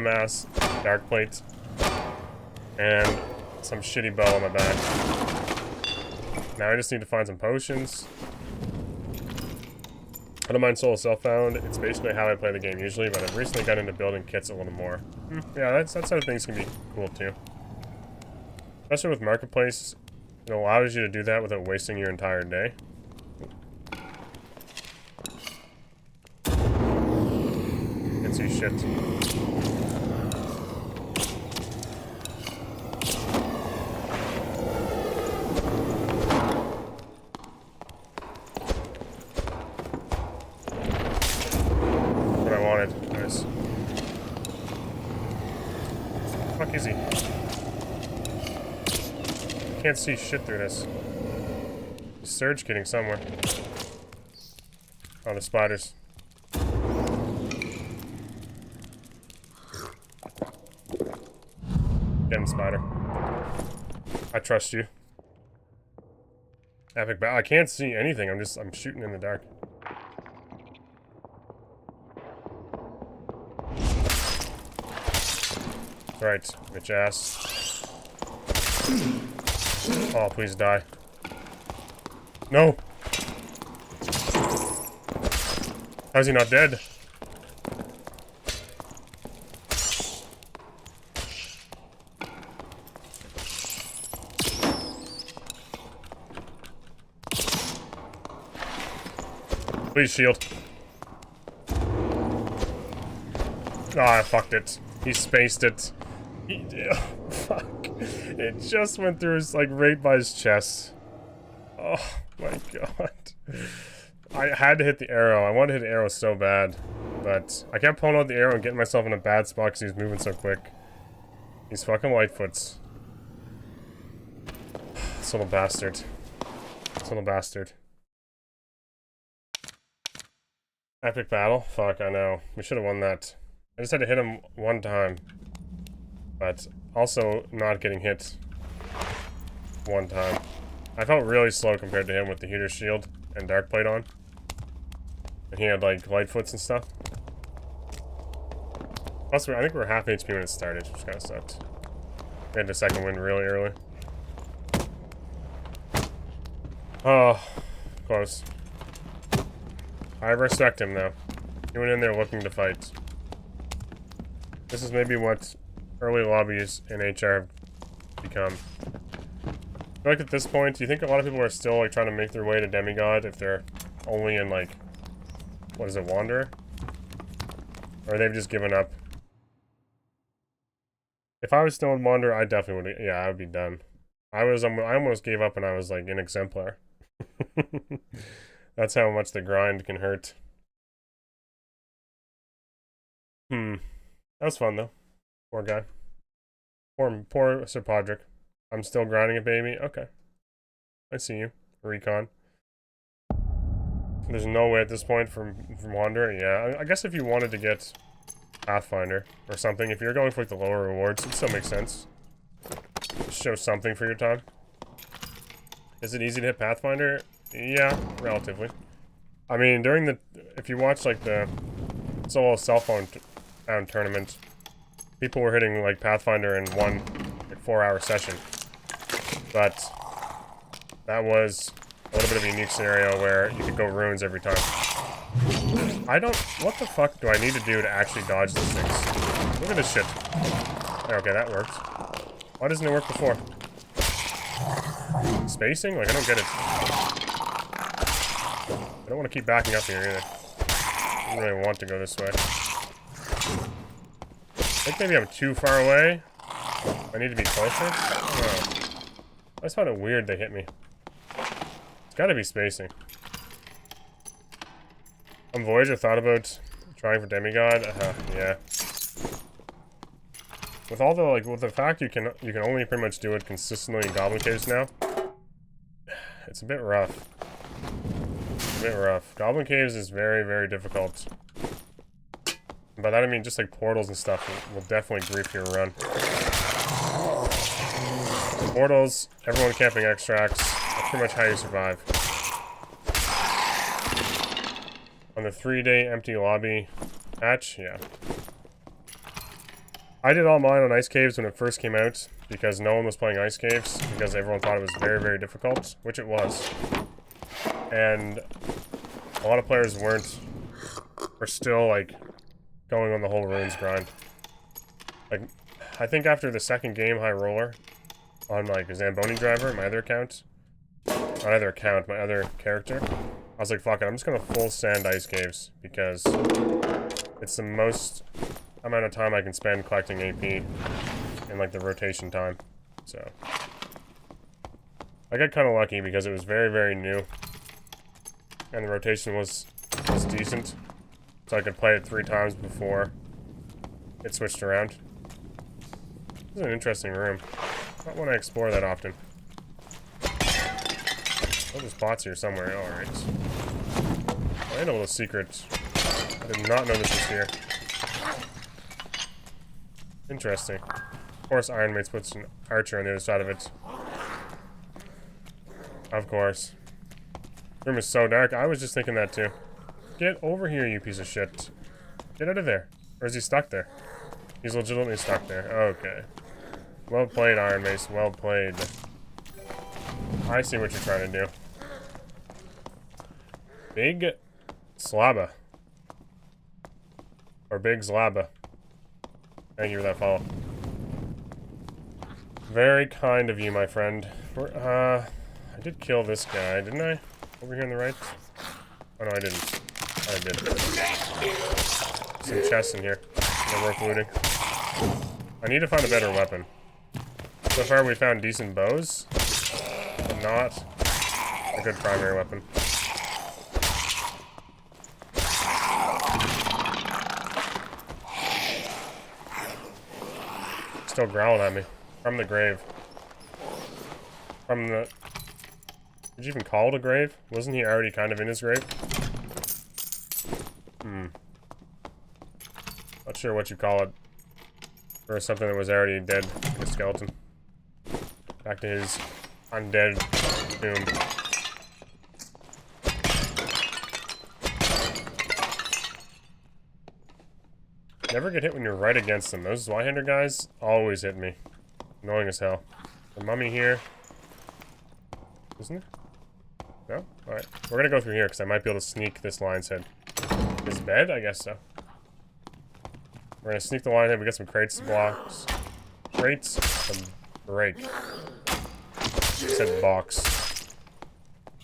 ass dark plate and some shitty bow on my back. Now I just need to find some potions. I don't mind solo self-found. It's basically how I play the game usually, but I've recently gotten into building kits a little more. Yeah, that side of things can be cool too. Especially with Marketplace, it allows you to do that without wasting your entire day. Can't see shit. What I wanted. Nice. Fuck is he? Can't see shit through this. Surge getting somewhere. Oh, the spiders. Get him, spider. I trust you. Epic battle. I can't see anything. I'm shooting in the dark. Right, bitch ass. Oh, please die. No! How's he not dead? Please shield. Oh, I fucked it. He spaced it. Oh, fuck. It just went through his, like, right by his chest. Oh, my God. I had to hit the arrow. I wanted to hit the arrow so bad. But I kept pulling out the arrow and getting myself in a bad spot because he was moving so quick. He's fucking Lightfoots. This little bastard. This little bastard. Epic battle? Fuck, I know. We should have won that. I just had to hit him one time. But also not getting hit one time. I felt really slow compared to him with the heater shield and dark plate on. And he had like Lightfoots and stuff. Also, I think we were half HP when it started, which kind of sucked. We had the second win really early. Oh, close. I respect him, though. He went in there looking to fight. This is maybe what early lobbies in HR have become. I feel like at this point, do you think a lot of people are still, like, trying to make their way to Demigod if they're only in, like, what is it, Wanderer? Or they've just given up? If I was still in Wanderer, I definitely would, yeah, I would be done. I almost gave up and I was, like, in Exemplar. That's how much the grind can hurt. That was fun, though. Poor guy. Poor Sir Podrick. I'm still grinding it, baby. Okay. I see you. Recon. There's no way at this point from Wanderer. Yeah, I guess if you wanted to get Pathfinder or something, if you're going for like the lower rewards, it still makes sense. Just show something for your time. Is it easy to hit Pathfinder? Yeah, relatively. I mean, if you watch like the solo cell phone tournament, people were hitting like Pathfinder in one like 4-hour session. But that was a little bit of a unique scenario where you could go runes every time. What the fuck do I need to do to actually dodge these things? Look at this shit. Okay, that worked. Why doesn't it work before? Spacing? Like, I don't get it. I don't want to keep backing up here either. I don't really want to go this way. I think maybe I'm too far away. I need to be closer. Oh. I just found it weird they hit me. It's gotta be spacing. Voyager thought about trying for Demigod. Yeah. With all the with the fact you can only pretty much do it consistently in Goblin Caves now, it's a bit rough. It's a bit rough. Goblin Caves is very, very difficult. By that I mean just like portals and stuff will definitely grief your run. Portals, everyone camping extracts, that's pretty much how you survive. On the 3-day empty lobby patch, yeah. I did all mine on Ice Caves when it first came out, because no one was playing Ice Caves, because everyone thought it was very, very difficult, which it was. And a lot of players were still, like, going on the whole runes grind. Like, I think after the second game, High Roller, on, like, Zamboni Driver, my other account, my other character, I was like, fuck it, I'm just gonna full send Ice Caves, because it's the most amount of time I can spend collecting AP in, like, the rotation time. So I got kind of lucky because it was very, very new, and the rotation was decent, so I could play it 3 times before it switched around. This is an interesting room. Not one I explore that often. Oh, there's bots here somewhere. Alright. I had a little secret. I did not know this was here. Interesting. Of course, Iron Mates puts an archer on the other side of it. Of course. The room is so dark. I was just thinking that too. Get over here, you piece of shit. Get out of there. Or is he stuck there? He's legitimately stuck there. Okay. Well played, Iron Mace. Well played. I see what you're trying to do. Big Slabba. Or Big Slabba. Thank you for that follow. Very kind of you, my friend. I did kill this guy, didn't I? Over here on the right? Oh no, I didn't. I did. Some chests in here. They're worth looting. I need to find a better weapon. So far we found decent bows, but not a good primary weapon. Still growling at me. From the grave. From the... Did you even call it a grave? Wasn't he already kind of in his grave? Not sure what you call it. Or something that was already dead, like a skeleton. Back to his undead tomb. Never get hit when you're right against them. Those Zweihander guys always hit me. Annoying as hell. The mummy here. Isn't it? No? Alright. We're gonna go through here, because I might be able to sneak this lion's head. His bed? I guess so. We're gonna sneak the lion's head. We got some crates to blocks. Crates to break. I said box.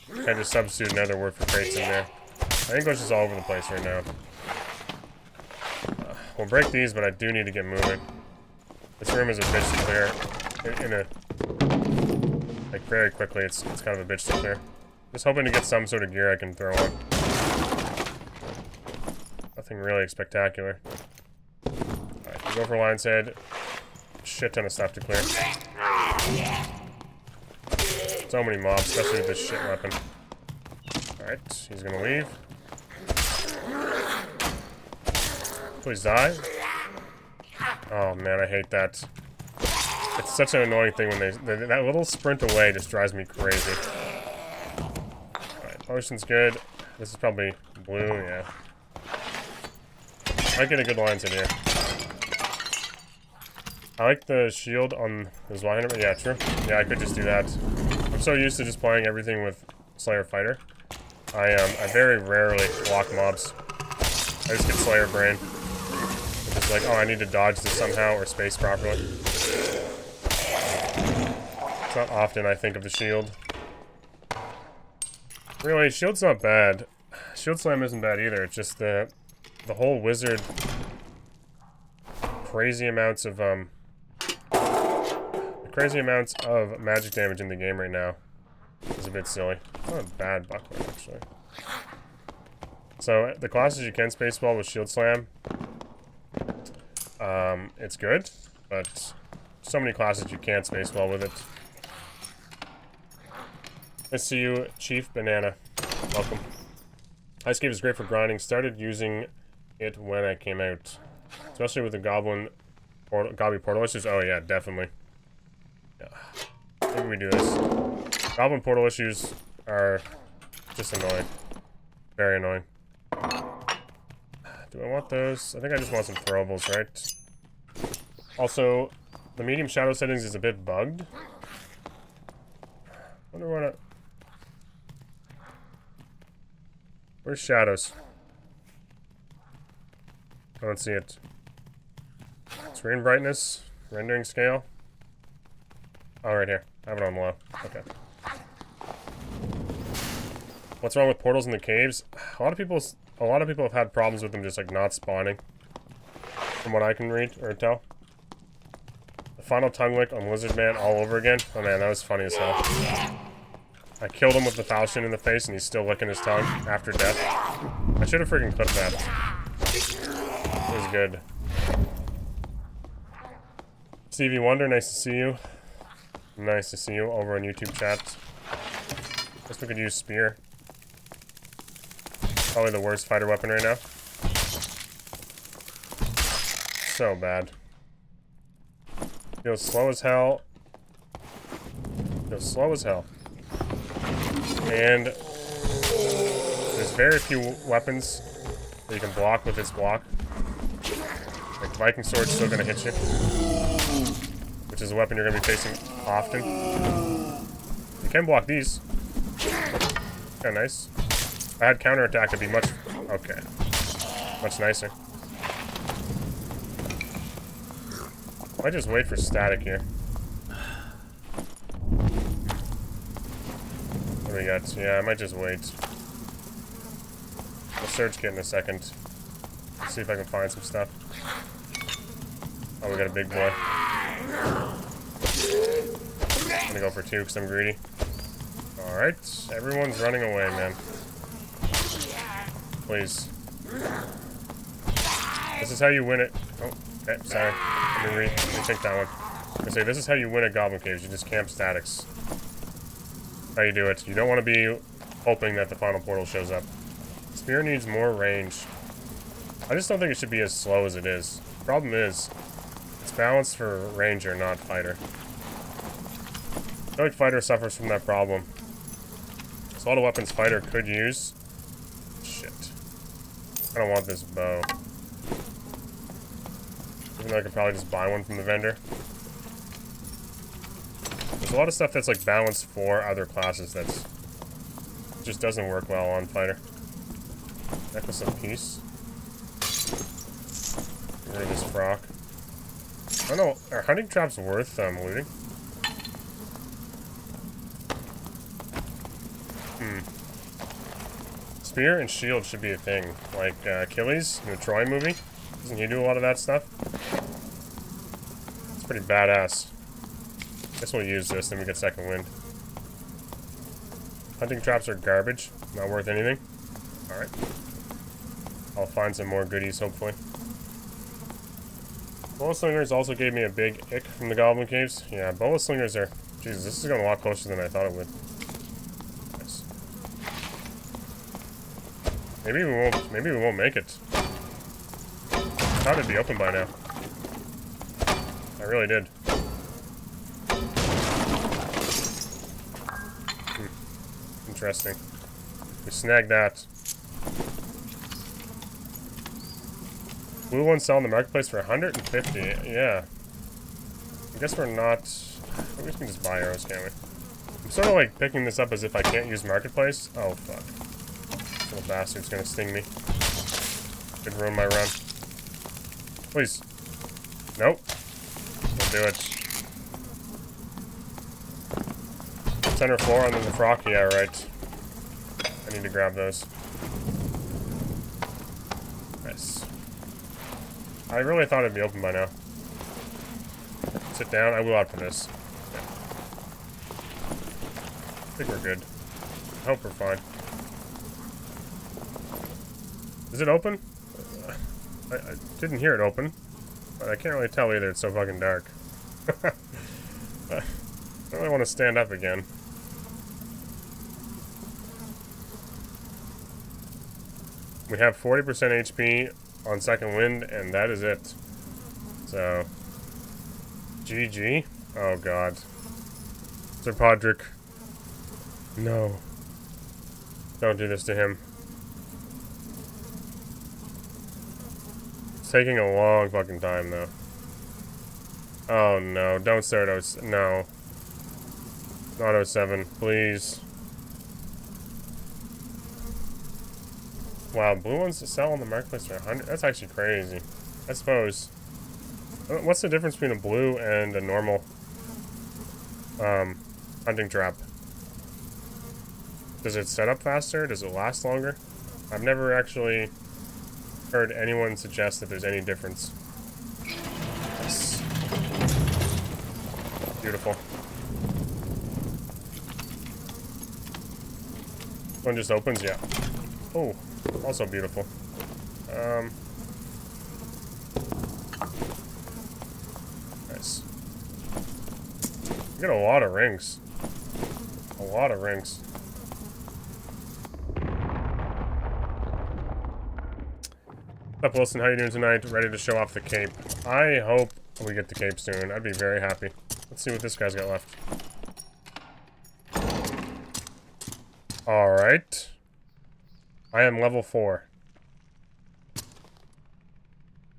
Kind of just substitute another word for crates in there. I think it's just all over the place right now. We'll break these, but I do need to get moving. This room is a bitch to clear. Like, very quickly, it's kind of a bitch to clear. Just hoping to get some sort of gear I can throw on. Nothing really spectacular. Alright, we go for lion's head. Shit ton of stuff to clear. So many mobs, especially with this shit weapon. Alright, he's gonna leave. Please die. Oh man, I hate that. It's such an annoying thing when that little sprint away just drives me crazy. Alright, potion's good. This is probably blue, yeah. Might get a good lines in here. I like the shield on his Y-Hunter. Yeah, true. Yeah, I could just do that. I'm so used to just playing everything with Slayer Fighter. I very rarely block mobs. I just get Slayer Brain. It's like, oh, I need to dodge this somehow or space properly. It's not often I think of the shield. Really, shield's not bad. Shield Slam isn't bad either. It's just the whole wizard crazy amounts of magic damage in the game right now is a bit silly. Not a bad buckler, actually. So, the classes you can spaceball with Shield Slam, it's good, but so many classes you can't spaceball with it. I see you, Chief Banana. Welcome. Ice Cave is great for grinding. Started using it when I came out. Especially with the Gobby Portal issues. Oh yeah, definitely. Yeah. Maybe we do this. Goblin Portal issues are just annoying. Very annoying. Do I want those? I think I just want some throwables, right? Also, the medium shadow settings is a bit bugged. Wonder what where's shadows? I don't see it. Screen brightness, rendering scale. Oh, right here. I have it on low. Okay. What's wrong with portals in the caves? A lot of people have had problems with them just like not spawning. From what I can read or tell. The final tongue lick on Lizard Man all over again. Oh man, that was funny as hell. I killed him with the falchion in the face and he's still licking his tongue after death. I should have freaking clipped that. It was good. Stevie Wonder, nice to see you. Nice to see you over on YouTube chat. Guess we could use Spear. Probably the worst fighter weapon right now. So bad. Feels slow as hell. Feels slow as hell. And there's very few weapons that you can block with this block. Like Viking Sword's still gonna hit you. Which is a weapon you're gonna be facing often. You can block these. Kinda nice. If I had counterattack, it'd be much... okay. Much nicer. Might just wait for static here. What do we got? Yeah, I might just wait. We'll search kit in a second. Let's see if I can find some stuff. Oh, we got a big boy. I'm gonna go for 2 because I'm greedy. Alright, everyone's running away, man. Please. This is how you win it. Oh, okay, sorry. Let me take that one. I'm gonna say, this is how you win at Goblin Caves. You just camp statics. How you do it. You don't want to be hoping that the final portal shows up. Spear needs more range. I just don't think it should be as slow as it is. The problem is, it's balanced for ranger, not fighter. I feel like fighter suffers from that problem. There's a lot of weapons fighter could use. Shit. I don't want this bow. Even though I could probably just buy one from the vendor. There's a lot of stuff that's like balanced for other classes that's just doesn't work well on fighter. Necklace of Peace. Get rid of this frock. I don't know, are hunting traps worth looting? Spear and shield should be a thing. Like Achilles in the Troy movie. Doesn't he do a lot of that stuff? It's pretty badass. Guess we'll use this, then we get second wind. Hunting traps are garbage. Not worth anything. Alright. I'll find some more goodies, hopefully. Boa slingers also gave me a big ick from the Goblin Caves. Yeah, boa slingers are... Jesus, this is going a lot closer than I thought it would. Nice. Maybe we won't make it. I thought it'd be open by now. I really did. Interesting. We snagged that. Blue ones sell in the marketplace for 150. Yeah. I guess we're not... I guess we can just buy arrows, can't we? I'm sort of like picking this up as if I can't use marketplace. Oh, fuck. This little bastard's gonna sting me. Could ruin my run. Please. Nope. Don't do it. Center floor and then the frock. Yeah, right. I need to grab those. Nice. I really thought it'd be open by now. Sit down. I will after this. Yeah. I think we're good. I hope we're fine. Is it open? I didn't hear it open, but I can't really tell either. It's so fucking dark. I don't really want to stand up again. We have 40% HP on second wind, and that is it. So, GG. Oh god. Sir Podrick. No. Don't do this to him. It's taking a long fucking time, though. Oh no, don't start no. Not 07, please. Wow, blue ones to sell on the marketplace for 100? That's actually crazy. I suppose. What's the difference between a blue and a normal hunting trap? Does it set up faster? Does it last longer? I've never actually heard anyone suggest that there's any difference. Yes. Beautiful. One just opens, yeah. Oh, also beautiful. Nice. We get a lot of rings. A lot of rings. What's up, Wilson? How you doing tonight? Ready to show off the cape. I hope we get the cape soon. I'd be very happy. Let's see what this guy's got left. Alright. I am level 4.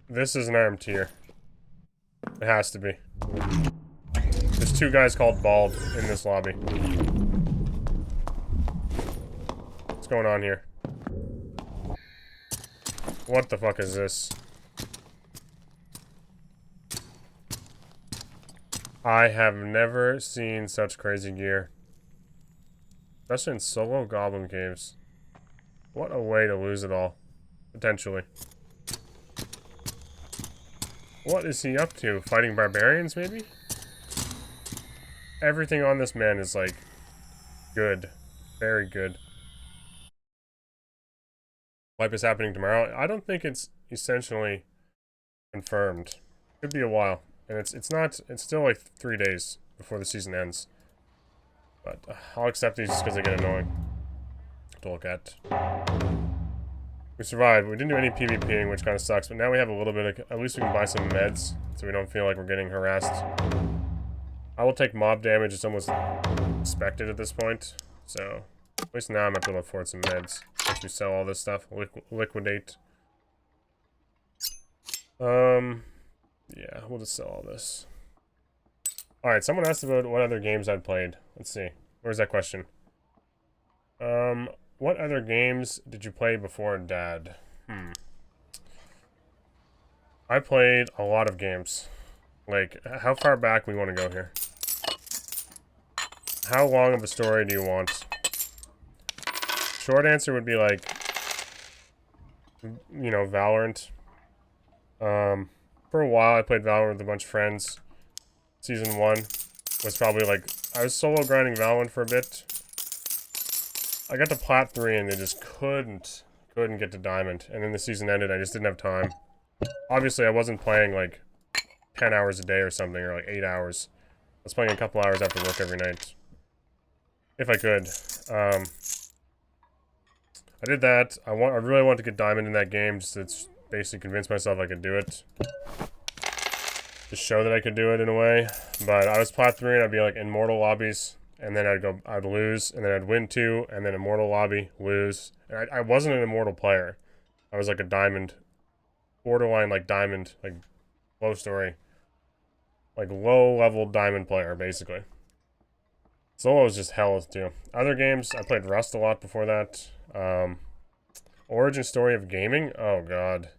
This is an arm tier. It has to be. There's 2 guys called Bald in this lobby. What's going on here? What the fuck is this? I have never seen such crazy gear. Especially in solo goblin caves. What a way to lose it all. Potentially. What is he up to? Fighting barbarians, maybe? Everything on this man is, like, good. Very good. Wipe is happening tomorrow. I don't think it's essentially confirmed. Could be a while. And it's still like 3 days before the season ends. But I'll accept these just because they get annoying to look at. We survived. We didn't do any PvPing, which kind of sucks, but now we have a little bit of... At least we can buy some meds, so we don't feel like we're getting harassed. I will take mob damage. It's almost expected at this point, so... At least now I'm going to look forward to some meds. Once we sell all this stuff. Liquidate. Yeah, we'll just sell all this. Alright, someone asked about what other games I'd played. Let's see. Where's that question? What other games did you play before Dad? I played a lot of games. Like, how far back we want to go here? How long of a story do you want? Short answer would be like, you know, Valorant. For a while I played Valorant with a bunch of friends. Season 1 was probably like, I was solo grinding Valorant for a bit. I got to Plat 3 and they just couldn't get to Diamond. And then the season ended, I just didn't have time. Obviously I wasn't playing like 10 hours a day or something, or like 8 hours. I was playing a couple hours after work every night. If I could. I did that. I really wanted to get Diamond in that game, just to basically convince myself I could do it. Just show that I could do it in a way. But I was Plat 3 and I'd be like in mortal lobbies, and then I'd lose, and then I'd win 2, and then immortal lobby, lose. And I wasn't an immortal player. I was like a Diamond, borderline like Diamond, like low story. Like low level Diamond player, basically. Solo was just hell to do. Other games, I played Rust a lot before that. Origin story of gaming? Oh god.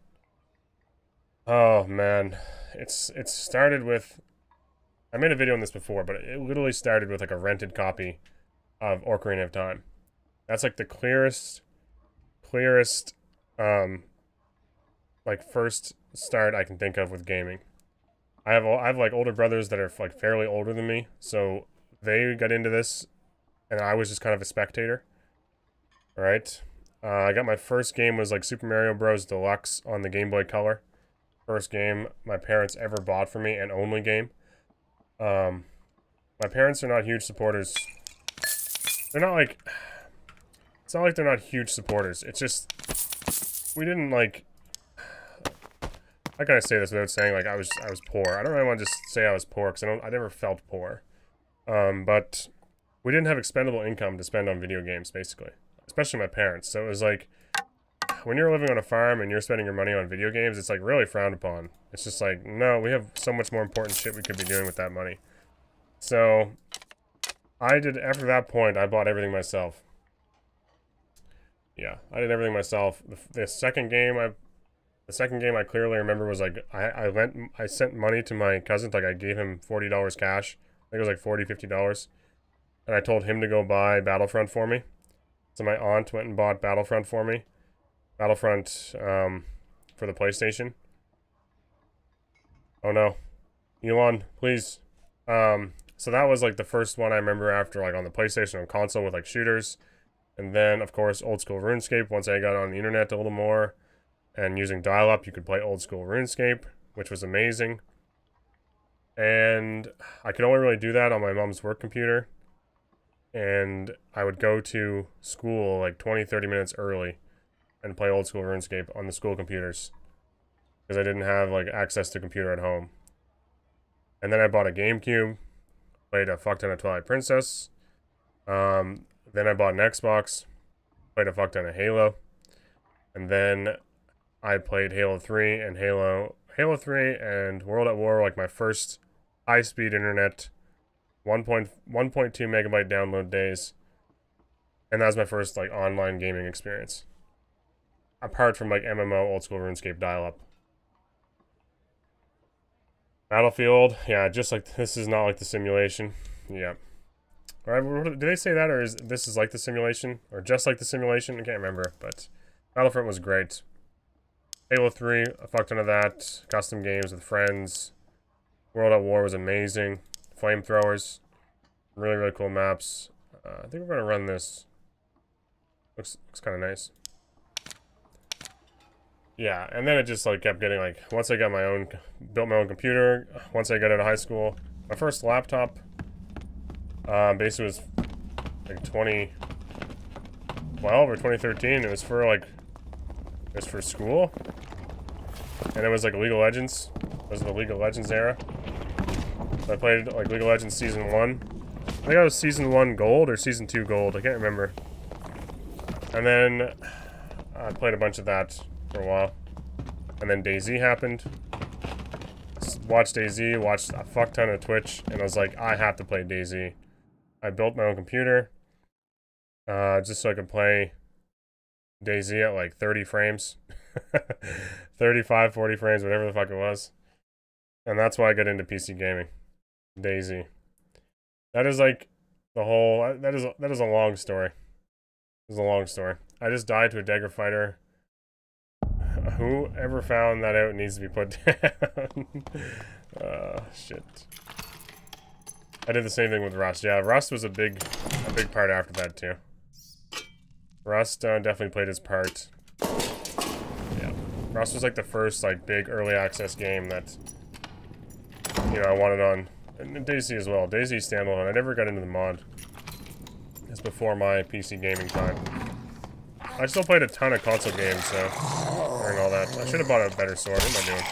Oh man. It started with, I made a video on this before, but it literally started with like a rented copy of Ocarina of Time. That's like the clearest, like first start I can think of with gaming. I have like older brothers that are like fairly older than me, so they got into this, and I was just kind of a spectator. All right. I got my first game was like Super Mario Bros. Deluxe on the Game Boy Color. First game my parents ever bought for me, and only game. My parents are not huge supporters. They're not like, it's not like they're not huge supporters. It's just, we didn't like, how can I say this without saying like I was poor? I don't really want to just say I was poor, because I never felt poor. But we didn't have expendable income to spend on video games, basically. Especially my parents. So it was like, when you're living on a farm and you're spending your money on video games, it's like really frowned upon. It's just like, no, we have so much more important shit we could be doing with that money. So after that point, I bought everything myself. Yeah, I did everything myself. The second game I clearly remember was like, I sent money to my cousin, like I gave him $40 cash. I think it was like $40, $50. And I told him to go buy Battlefront for me. So my aunt went and bought Battlefront for me. Battlefront, for the PlayStation. Oh no. Elon, please. So that was like the first one I remember after like on the PlayStation on console with like shooters. And then, of course, old school RuneScape once I got on the internet a little more. And using dial-up, you could play old school RuneScape, which was amazing. And I could only really do that on my mom's work computer. And I would go to school like 20-30 minutes early and play old school RuneScape on the school computers, because I didn't have like access to computer at home. And then I bought a GameCube, played a fuck ton of Twilight Princess. Then I bought an Xbox, played a fuck ton of Halo. And then I played Halo 3 and Halo 3 and World at War, like my first high-speed internet, 1.2 megabyte download days. And that was my first like online gaming experience. Apart from like MMO, old school RuneScape dial-up. Battlefield, yeah, just like, this is not like the simulation. Yeah. Alright, did they say that, or is this is like the simulation? Or just like the simulation? I can't remember, but Battlefront was great. Halo 3, a fuck ton of that. Custom games with friends. World at War was amazing. Flamethrowers. Really, really cool maps. I think we're going to run this. Looks kind of nice. Yeah, and then it just like kept getting like, once I got built my own computer, once I got out of high school, my first laptop, basically was like 2012 or 2013. It was for school, and it was like League of Legends. It was the League of Legends era. So I played like League of Legends Season 1. I think I was Season 1 Gold or Season 2 Gold, I can't remember. And then I played a bunch of that for a while. And then DayZ happened. Watched DayZ, watched a fuck ton of Twitch, and I was like, I have to play DayZ. I built my own computer. just so I could play DayZ at like 30 frames. 35, 40 frames, whatever the fuck it was. And that's why I got into PC gaming. DayZ. That is like the whole, that is a long story. It's a long story. I just died to a dagger fighter. Whoever found that out needs to be put down. Shit. I did the same thing with Rust. Yeah, Rust was a big part after that too. Rust definitely played his part. Yeah, Rust was like the first like big early access game that, you know, I wanted on. And DayZ as well. DayZ standalone. I never got into the mod. It's before my PC gaming time. I still played a ton of console games, so during all that. I should have bought a better sword. What am I doing?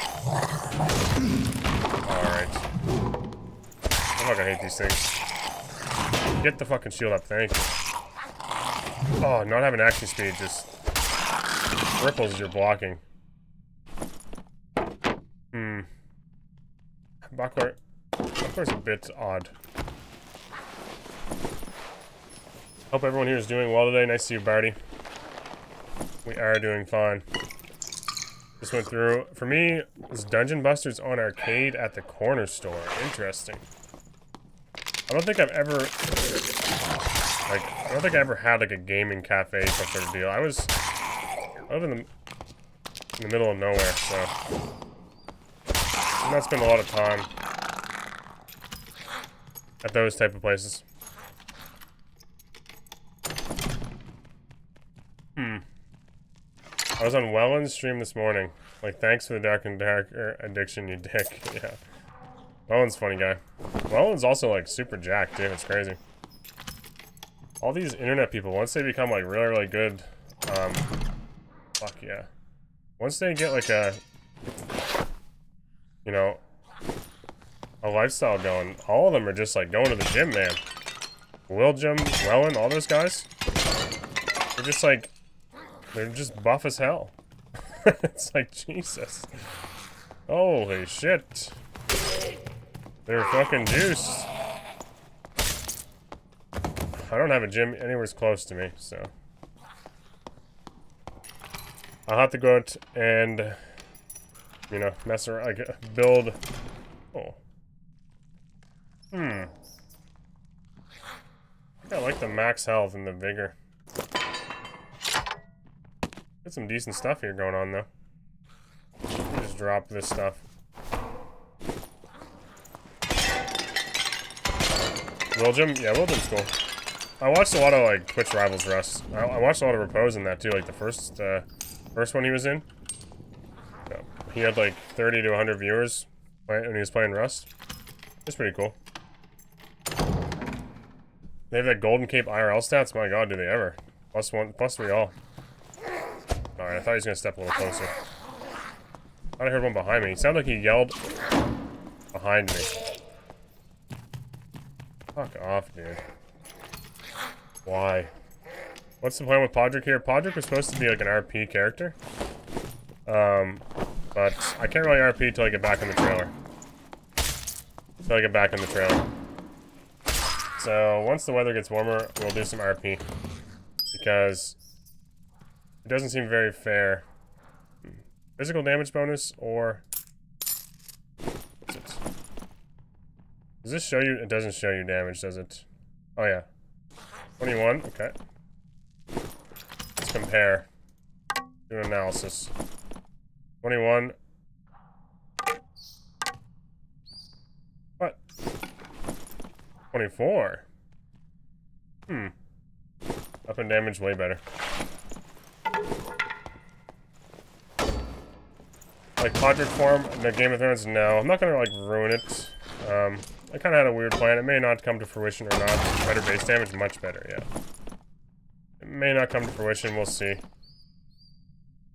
Alright. I fucking hate these things. Get the fucking shield up, thank you. Oh, not having action speed just ripples as you're blocking. Backwards a bit odd. Hope everyone here is doing well today. Nice to see you, Barty. We are doing fine. Just went through. For me, this Dungeon Busters on arcade at the corner store. Interesting. I don't think I've ever had like a gaming cafe sort of deal. I live in the middle of nowhere, so I'm not spending a lot of time at those type of places. I was on Welland's stream this morning. Like, thanks for the dark and darker addiction, you dick. Yeah. Welland's a funny guy. Welland's also, like, super jacked, too. It's crazy. All these internet people, once they become, like, really, really good, fuck yeah. Once they get, like, a, you know, a lifestyle going, all of them are just, like, going to the gym, man. Willjum, Welland, all those guys. They're just, like, they're just buff as hell. It's like, Jesus. Holy shit. They're fucking juiced. I don't have a gym anywhere close to me, so I'll have to go out and, you know, mess around, like, build. Oh. I think I like the max health and the vigor. Got some decent stuff here going on, though. Just drop this stuff. Willjum? Yeah, Willjum's cool. I watched a lot of, like, Twitch Rivals Rust. I watched a lot of Repose in that, too, like, the first one he was in. So, he had, like, 30 to 100 viewers when he was playing Rust. It's pretty cool. They have that Golden Cape IRL stats? My god, do they ever. +1, +3 all. Alright, I thought he was gonna step a little closer. I thought I heard one behind me. It sounded like he yelled behind me. Fuck off, dude. Why? What's the plan with Podrick here? Podrick was supposed to be like an RP character. But I can't really RP till I get back in the trailer. So once the weather gets warmer, we'll do some RP. Because it doesn't seem very fair. Physical damage bonus or... what's it? Does this show you? It doesn't show you damage, does it? Oh yeah. 21, okay. Let's compare. Do an analysis. 21. What? 24. Up in damage, way better. Like Podrick form, the Game of Thrones, no. I'm not gonna like ruin it. I kinda had a weird plan. It may not come to fruition or not. Better base damage, much better, yeah. It may not come to fruition, we'll see.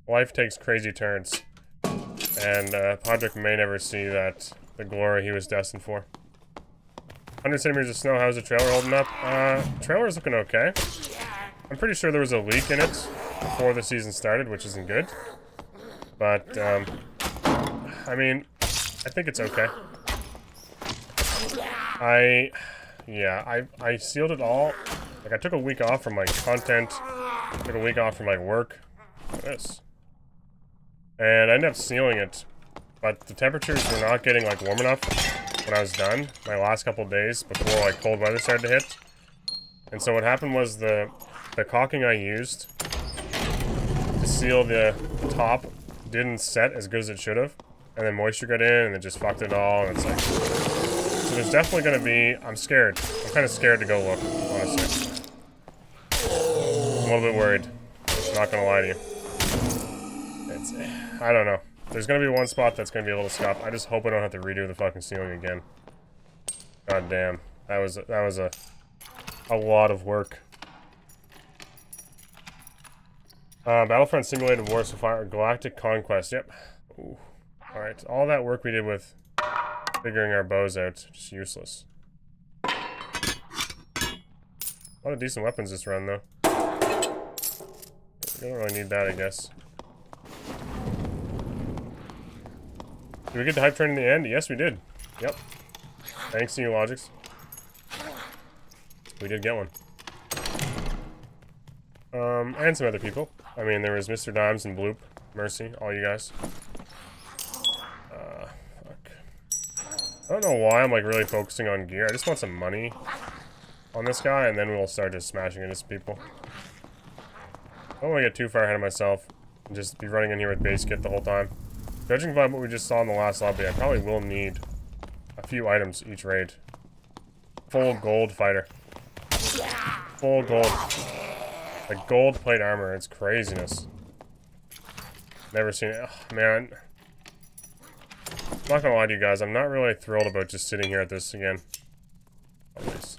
Life takes crazy turns. And Podrick may never see the glory he was destined for. 100 centimeters of snow, how's the trailer holding up? Trailer's looking okay. I'm pretty sure there was a leak in it before the season started, which isn't good. But, I mean, I think it's okay. Yeah, I sealed it all. Like, I took a week off from, like, content. Took a week off from, like, work. Look at this. And I ended up sealing it. But the temperatures were not getting, like, warm enough when I was done. My last couple of days before, like, cold weather started to hit. And so what happened was the caulking I used to seal the top didn't set as good as it should have. And then moisture got in and it just fucked it all. And it's like... So there's definitely going to be... I'm scared. I'm kind of scared to go look, honestly. I'm a little bit worried. Not going to lie to you. It's... I don't know. There's going to be one spot that's going to be a little scuffed. I just hope I don't have to redo the fucking ceiling again. God damn. That was a lot of work. Battlefront Simulated Wars of Fire, Galactic Conquest. Yep. Alright, all that work we did with figuring our bows out, just useless. A lot of decent weapons this run, though. We don't really need that, I guess. Did we get the hype train in the end? Yes, we did. Yep. Thanks to you, Logics. We did get one. And some other people. I mean, there was Mr. Dimes and Bloop. Mercy, all you guys. Fuck. I don't know why I'm, like, really focusing on gear. I just want some money on this guy, and then we'll start just smashing into some people. I don't want to get too far ahead of myself and just be running in here with base kit the whole time. Judging by what we just saw in the last lobby, I probably will need a few items each raid. Full gold fighter. Full gold. Like gold plate armor, it's craziness. Never seen it. Ugh, man. I'm not gonna lie to you guys, I'm not really thrilled about just sitting here at this again. Always.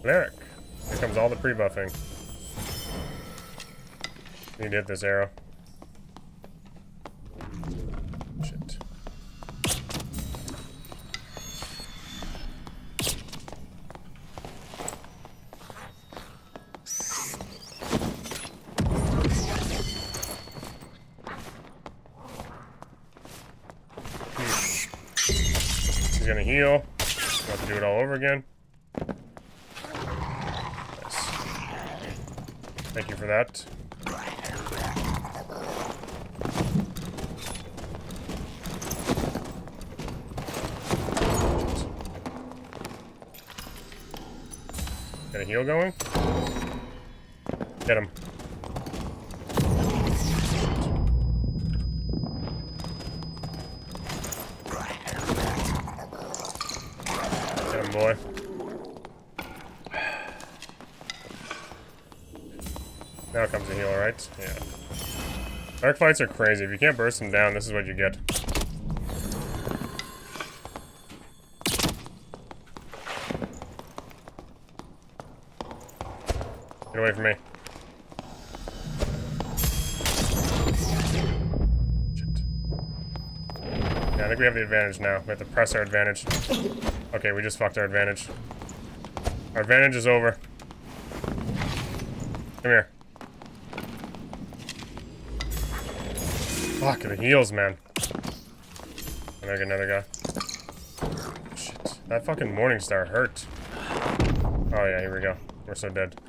Lyric. Here comes all the pre-buffing. Need to hit this arrow. Shit. He's gonna heal. Have to do it all over again. Thank you for that. Got a heal going? Get him. Get him, boy. Now comes the heal, right? Yeah. Dark fights are crazy. If you can't burst them down, this is what you get. Get away from me. Shit. Yeah, I think we have the advantage now. We have to press our advantage. Okay, we just fucked our advantage. Our advantage is over. Come here. Fuck, the heals, man. And I get another guy. Shit. That fucking Morningstar hurt. Oh yeah, here we go. We're so dead.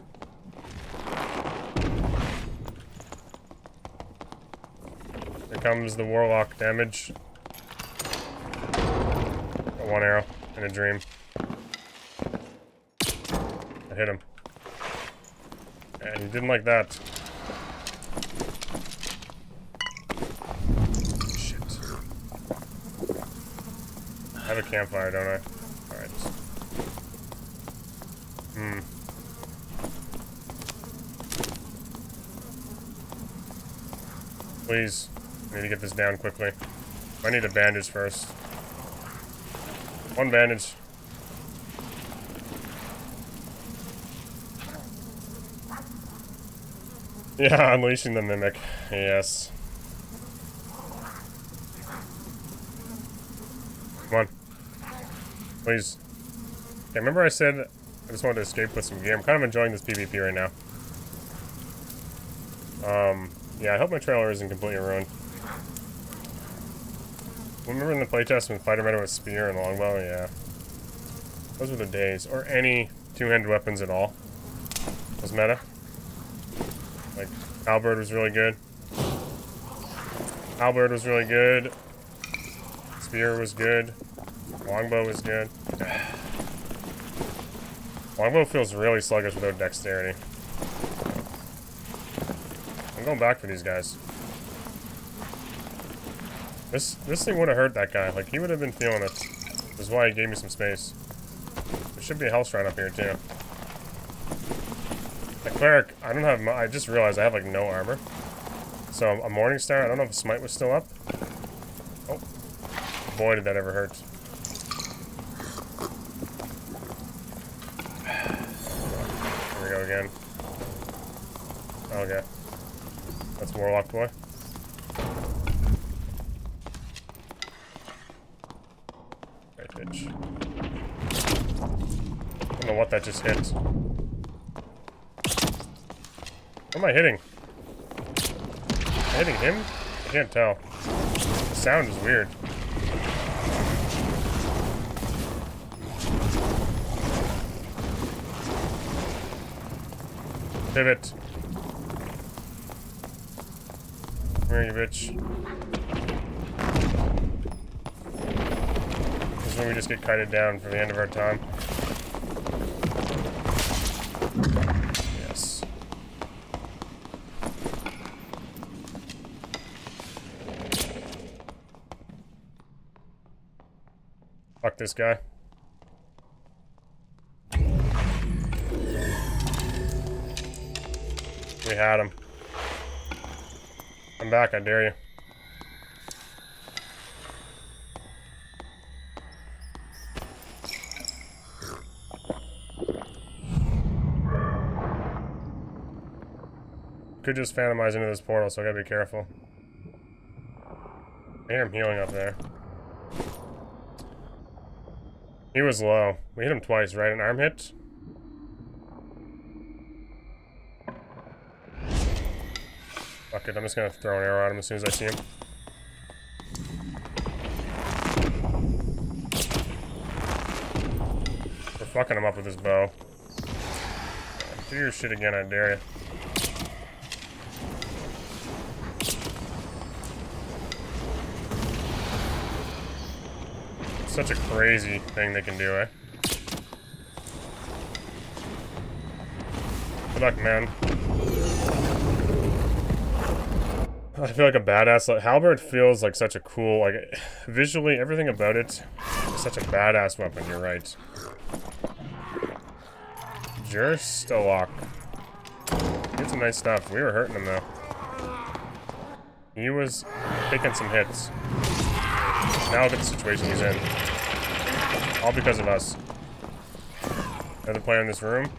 Here comes the Warlock damage. Got one arrow in a dream. I hit him. Yeah, he didn't like that. I have a campfire, don't I? Alright. Please. I need to get this down quickly. I need a bandage first. One bandage. Yeah, unleashing the mimic. Yes. Come on. Please. Okay, remember I said I just wanted to escape with some gear. I'm kind of enjoying this PvP right now. Yeah, I hope my trailer isn't completely ruined. Remember in the playtest when fighter meta with spear and longbow? Yeah. Those were the days. Or any two-handed weapons at all. Was meta. Like, halberd was really good. Halberd was really good. Spear was good. Longbow was good. Longbow feels really sluggish without dexterity. I'm going back for these guys. This thing would have hurt that guy. Like, he would have been feeling it. This is why he gave me some space. There should be a health shrine up here, too. The cleric, I don't have... I just realized I have, like, no armor. So, a Morning Star, I don't know if Smite was still up. Oh. Boy, did that ever hurt. Here we go again. Okay. That's Warlock Boy. Right, bitch. I don't know what that just hit. What am I hitting? Am I hitting him? I can't tell. The sound is weird. Pivot. Come here, you bitch. This is when we just get kited down for the end of our time. Yes. Fuck this guy. We had him. Come back, I dare you. Could just phantomize into this portal, so I gotta be careful. I hear him healing up there. He was low. We hit him twice, right? An arm hit? Fuck it, I'm just gonna throw an arrow at him as soon as I see him. We're fucking him up with his bow. Do your shit again, I dare you. Such a crazy thing they can do, eh? Good luck, man. I feel like a badass. Like, halberd feels like such a cool, like, visually, everything about it is such a badass weapon, you're right. Jurstalok. He had some nice stuff. We were hurting him, though. He was taking some hits. Now look at the situation he's in. All because of us. Another player in this room.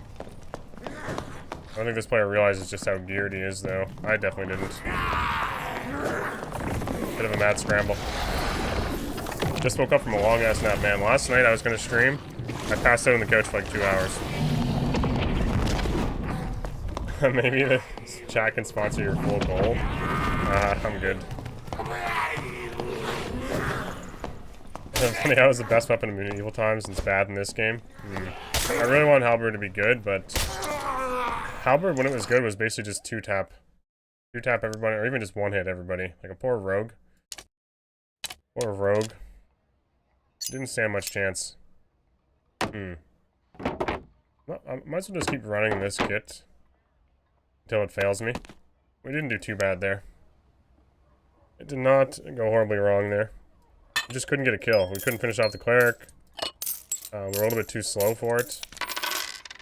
I don't think this player realizes just how geared he is, though. I definitely didn't. Bit of a mad scramble. Just woke up from a long-ass nap, man. Last night I was going to stream. I passed out on the couch for like 2 hours. Maybe the chat can sponsor your full goal. I'm good. Funny how it was the best weapon in medieval times and it's bad in this game. I really want halberd to be good, but halberd, when it was good, was basically just two-tap. Two-tap everybody, or even just one-hit everybody. Like a poor rogue. Poor rogue. Didn't stand much chance. Well, I might as well just keep running this kit until it fails me. We didn't do too bad there. It did not go horribly wrong there. We just couldn't get a kill. We couldn't finish off the cleric. We're a little bit too slow for it.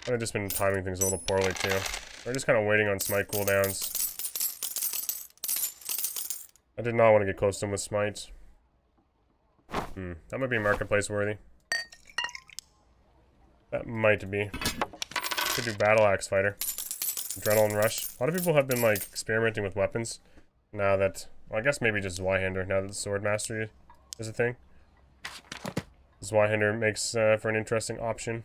I've just been timing things a little poorly too. We're just kind of waiting on smite cooldowns. I did not want to get close to him with smite. That might be marketplace worthy. That might be. Could do battle axe fighter. Adrenaline rush. A lot of people have been like experimenting with weapons now that, well, I guess maybe just Zweihander now that the sword mastery is a thing. Zweihander makes for an interesting option.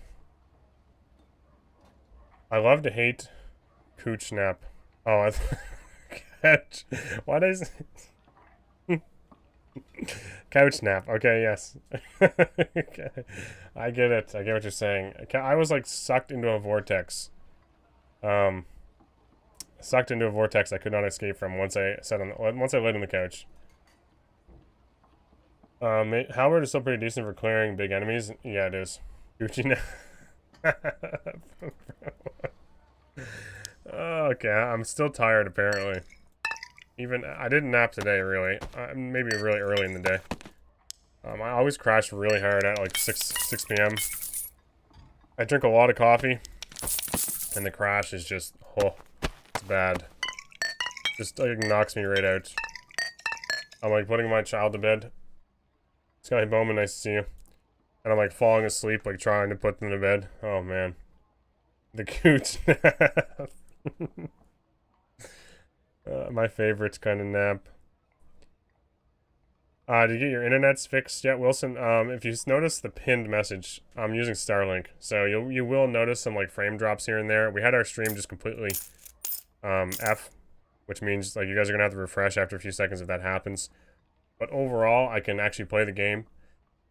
I love to hate cooch nap. Oh, I catch. Why does couch nap? Okay, yes. Okay. I get it. I get what you're saying. I was like sucked into a vortex. Sucked into a vortex I could not escape from once I laid on the couch. Halberd is still pretty decent for clearing big enemies. Yeah, it is. Gucci nap. Okay, I'm still tired apparently. Even I didn't nap today, really. Maybe really early in the day. I always crash really hard at like 6 p.m. I drink a lot of coffee, and the crash is just, oh, it's bad. Just like knocks me right out. I'm like putting my child to bed. Sky Bowman, nice to see you. And I'm like falling asleep, like trying to put them to bed. Oh man, the cooch. My favorite kind of nap. Did you get your internets fixed yet, Wilson? If you notice the pinned message, I'm using Starlink, so you will notice some like frame drops here and there. We had our stream just completely F, which means like you guys are gonna have to refresh after a few seconds if that happens. But overall, I can actually play the game.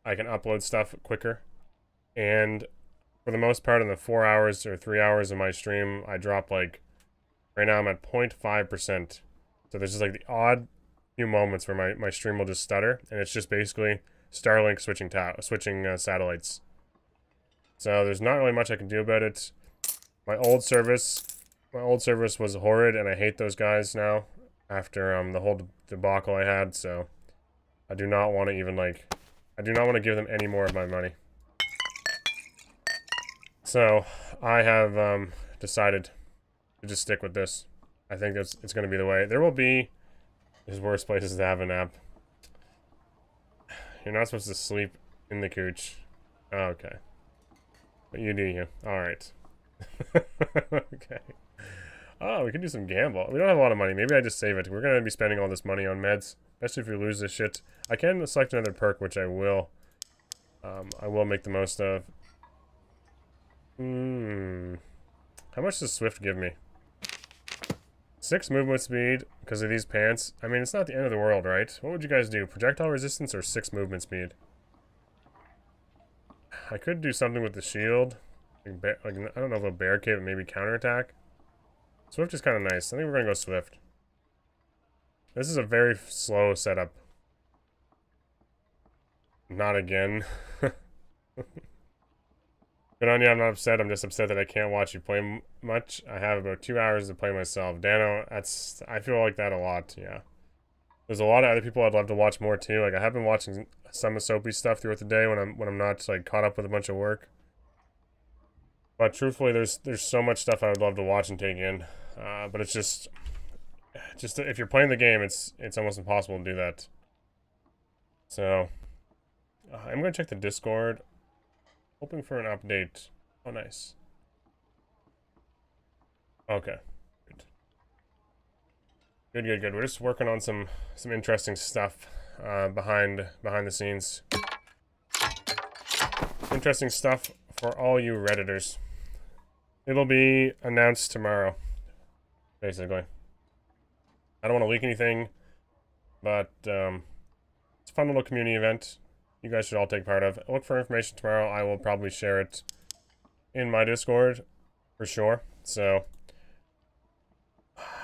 I can upload stuff quicker, and for the most part, in the 4 hours or 3 hours of my stream, I drop like right now I'm at 0.5%. So there's just like the odd few moments where my stream will just stutter, and it's just basically Starlink switching satellites. So there's not really much I can do about it. My old service was horrid, and I hate those guys now after the whole debacle I had. So I do not want to even I do not want to give them any more of my money. So I have decided to just stick with this. I think it's going to be the way. There will be there's worse places to have a nap. You're not supposed to sleep in the cooch. Oh, okay. But you do you. Alright. Okay. Oh, we can do some gamble. We don't have a lot of money. Maybe I just save it. We're going to be spending all this money on meds. Especially if we lose this shit. I can select another perk, which I will. I will make the most of. How much does Swift give me? 6 movement speed because of these pants. I mean, it's not the end of the world, right? What would you guys do? Projectile resistance or 6 movement speed? I could do something with the shield. Like I don't know if a barricade, but maybe counterattack. Swift is kind of nice. I think we're going to go Swift. This is a very slow setup. Not again. Good on you, I'm not upset. I'm just upset that I can't watch you play much. I have about 2 hours to play myself. Dano, I feel like that a lot, yeah. There's a lot of other people I'd love to watch more too. Like I have been watching some of Soapy's stuff throughout the day when I'm not like caught up with a bunch of work. But truthfully, there's so much stuff I would love to watch and take in. But it's just if you're playing the game, it's almost impossible to do that. So I'm gonna check the Discord. Hoping for an update. Oh, nice. Okay. Good. We're just working on some interesting stuff behind the scenes. Interesting stuff for all you Redditors. It'll be announced tomorrow, basically. I don't want to leak anything, but it's a fun little community event. You guys should all take part of. Look for information tomorrow. I will probably share it in my Discord for sure. So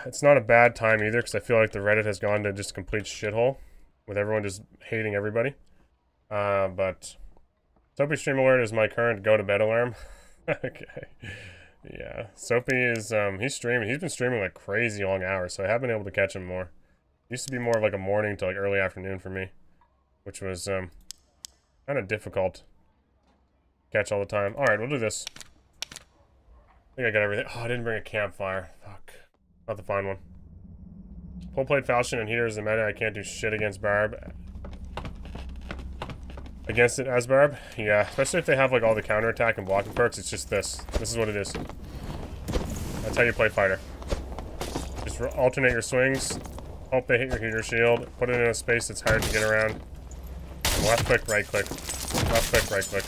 it's not a bad time either because I feel like the Reddit has gone to just a complete shithole with everyone just hating everybody. But Soapy Stream Alert is my current go-to-bed alarm. Okay. Yeah. Soapy is, he's streaming. He's been streaming like crazy long hours, so I have been able to catch him more. Used to be more of like a morning to like early afternoon for me, which was, kind of difficult to catch all the time. Alright, we'll do this. I think I got everything. Oh, I didn't bring a campfire. Fuck. Not the fine one. Full plate falchion and heater is the meta. I can't do shit against Barb. Against it as Barb? Yeah, especially if they have like all the counterattack and blocking perks. It's just this. This is what it is. That's how you play fighter. Just alternate your swings. Hope they hit your heater shield. Put it in a space that's hard to get around. Left click, right click. Left click, right click.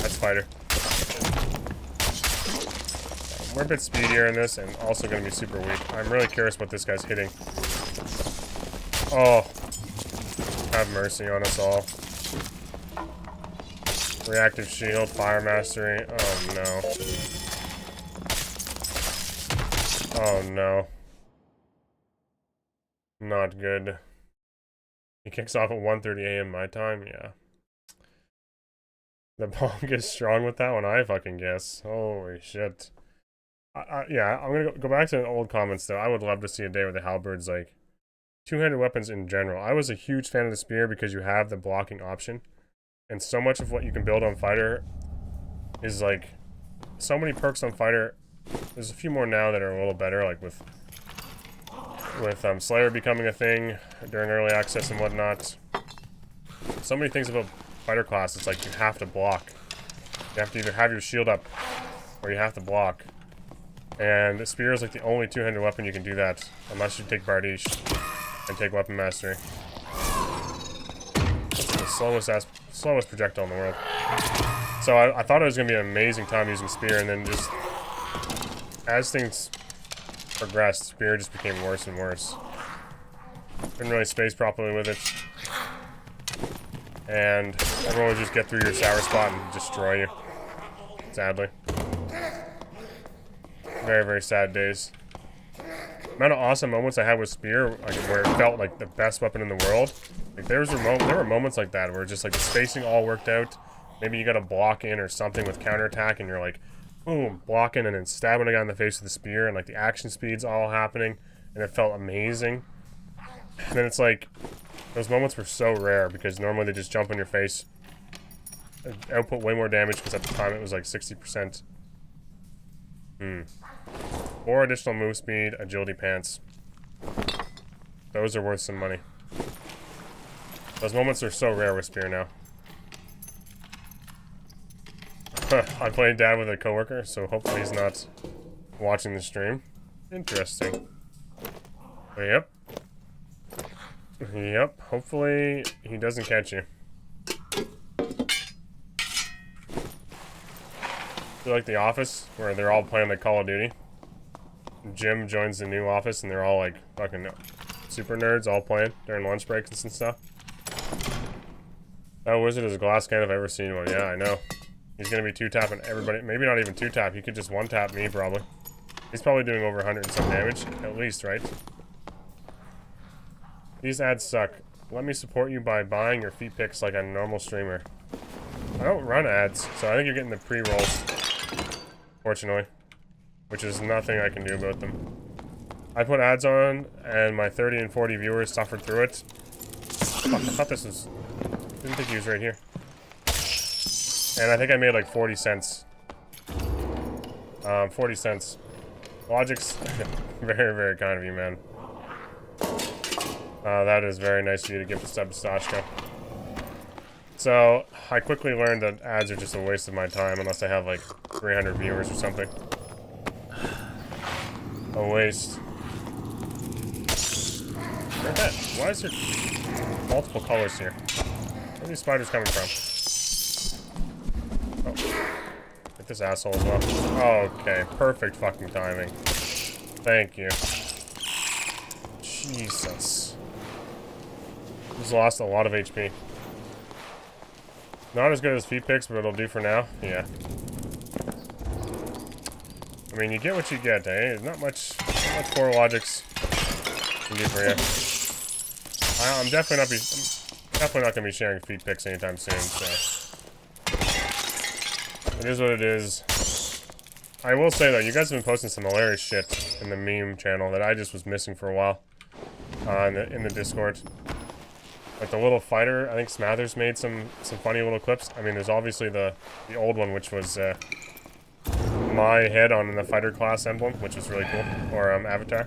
That's fighter. we're a bit speedier in this and also going to be super weak. I'm really curious what this guy's hitting. Oh. Have mercy on us all. Reactive shield, fire mastery. Oh no. Oh no. Not good. He kicks off at 1:30 a.m. my time? Yeah. The bonk is strong with that one, I fucking guess. Holy shit. Yeah, I'm gonna go back to the old comments though. I would love to see a day where the halberd's like two-handed weapons in general. I was a huge fan of the spear because you have the blocking option. And so much of what you can build on fighter is like so many perks on fighter. There's a few more now that are a little better, like with Slayer becoming a thing during early access and whatnot. So many things about fighter class, it's like you have to block. You have to either have your shield up or you have to block. And the spear is like the only two-handed weapon you can do that, unless you take Bardiche and take Weapon Mastery. It's the slowest projectile in the world. So I thought it was going to be an amazing time using spear, and then just as things progressed, spear just became worse and worse. Couldn't really space properly with it. And everyone would just get through your sour spot and destroy you. Sadly. Very, very sad days. The amount of awesome moments I had with spear, like where it felt like the best weapon in the world. Like there were moments like that where just like the spacing all worked out. Maybe you got a block in or something with counterattack and you're like, boom, blocking and then stabbing a guy in the face with the spear, and like the action speed's all happening and it felt amazing. And then it's like, those moments were so rare because normally they just jump on your face, output way more damage because at the time it was like 60%. 4 additional move speed, agility pants. Those are worth some money. Those moments are so rare with spear now. I played dad with a coworker, so hopefully he's not watching the stream. Interesting. Yep. Yep, hopefully he doesn't catch you. I feel like The Office, where they're all playing like Call of Duty. Jim joins the new office and they're all like fucking super nerds all playing during lunch breaks and stuff. That wizard is the glass cannon if I've ever seen one. Yeah, I know. He's gonna be two-tapping everybody. Maybe not even two-tap. He could just one-tap me, probably. He's probably doing over 100 and some damage, at least, right? These ads suck. Let me support you by buying your feet pics like a normal streamer. I don't run ads, so I think you're getting the pre-rolls. Fortunately. Which is nothing I can do about them. I put ads on, and my 30 and 40 viewers suffered through it. Fuck, I thought this was... Didn't think he was right here. And I think I made like 40 cents. 40 cents. Logic's very, very kind of you, man. That is very nice of you to give the sub to Stashka. So, I quickly learned that ads are just a waste of my time unless I have like 300 viewers or something. A waste. Why is there multiple colors here? Where are these spiders coming from? Oh. Get this asshole as well. Okay, perfect fucking timing. Thank you. Jesus. He's lost a lot of HP. Not as good as feet picks, but it'll do for now. Yeah. I mean, you get what you get, eh? There's not much core logics can do for you. I'm definitely not gonna be sharing feet picks anytime soon, so it is what it is. I will say though, you guys have been posting some hilarious shit in the meme channel that I just was missing for a while in the Discord. Like the little fighter, I think Smathers made some funny little clips. I mean, there's obviously the old one, which was my head on the fighter class emblem, which was really cool, or avatar.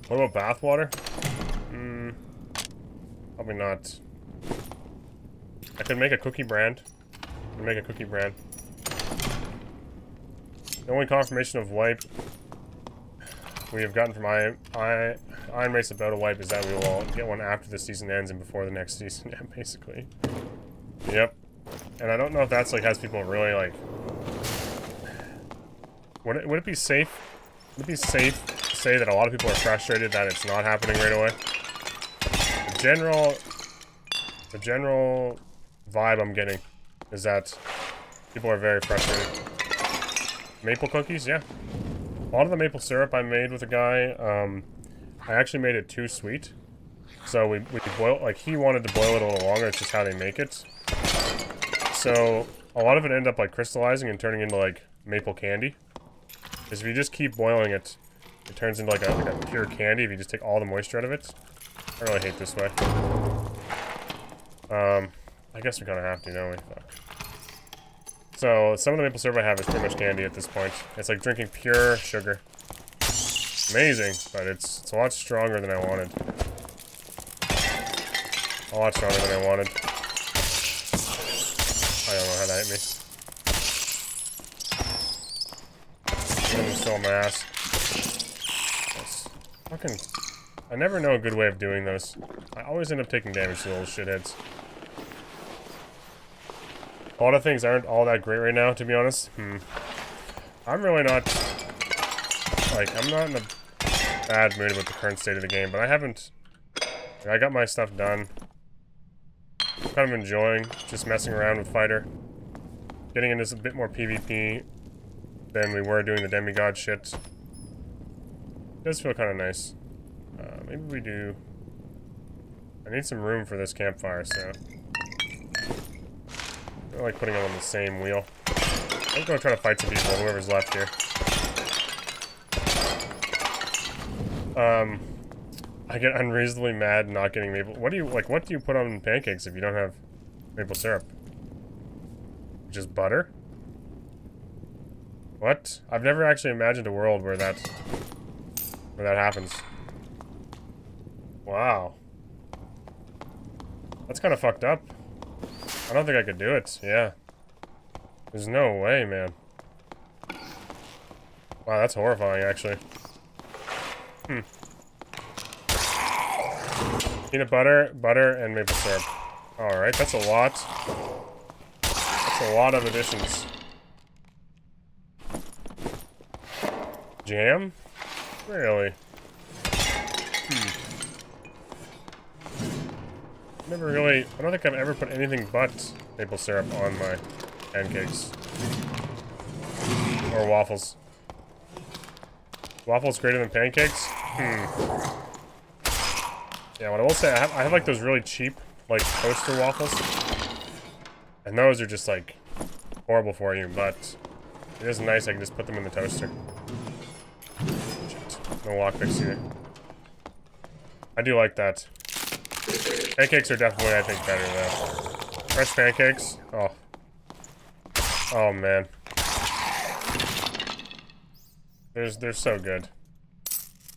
What about bathwater? Probably not. I could make a cookie brand. The only confirmation of wipe we have gotten from Iron Race about a wipe is that we will get one after the season ends and before the next season. Yeah, basically. Yep. And I don't know if that's like has people really like Would it be safe? Would it be safe to say that a lot of people are frustrated that it's not happening right away? The general vibe I'm getting is that people are very frustrated. Maple cookies, yeah. A lot of the maple syrup I made with a guy, I actually made it too sweet. So we boiled, like, he wanted to boil it a little longer, it's just how they make it. So a lot of it ended up like crystallizing and turning into like maple candy. Because if you just keep boiling it, it turns into like a pure candy if you just take all the moisture out of it. I really hate this way. I guess we kind of have to, don't we? Fuck. So some of the maple syrup I have is pretty much candy at this point. It's like drinking pure sugar. Amazing, but it's a lot stronger than I wanted. A lot stronger than I wanted. I don't know how that hit me. I'm still on my ass. That's fucking... I never know a good way of doing those. I always end up taking damage to those shitheads. A lot of things aren't all that great right now, to be honest. I'm really not... Like, I'm not in a bad mood with the current state of the game, but I haven't... I got my stuff done. I'm kind of enjoying just messing around with Fighter. Getting into a bit more PvP than we were doing the demigod shit. It does feel kind of nice. Maybe we do... I need some room for this campfire, so... I like putting it on the same wheel. I'm going to try to fight some people, whoever's left here. I get unreasonably mad not getting maple... What do you put on pancakes if you don't have maple syrup? Just butter? What? I've never actually imagined a world where that happens. Wow. That's kind of fucked up. I don't think I could do it. Yeah. There's no way, man. Wow, that's horrifying, actually. Peanut butter, and maple syrup. Alright, that's a lot. That's a lot of additions. Jam? Really? Never really... I don't think I've ever put anything but maple syrup on my pancakes. Or waffles. Waffles greater than pancakes? Yeah, what I will say, I have like those really cheap, like, toaster waffles. And those are just, like, horrible for you, but it is nice I can just put them in the toaster. Shit. No lockpicks either. I do like that. Pancakes are definitely, I think, better, though. Fresh pancakes? Oh. Oh, man. They're so good.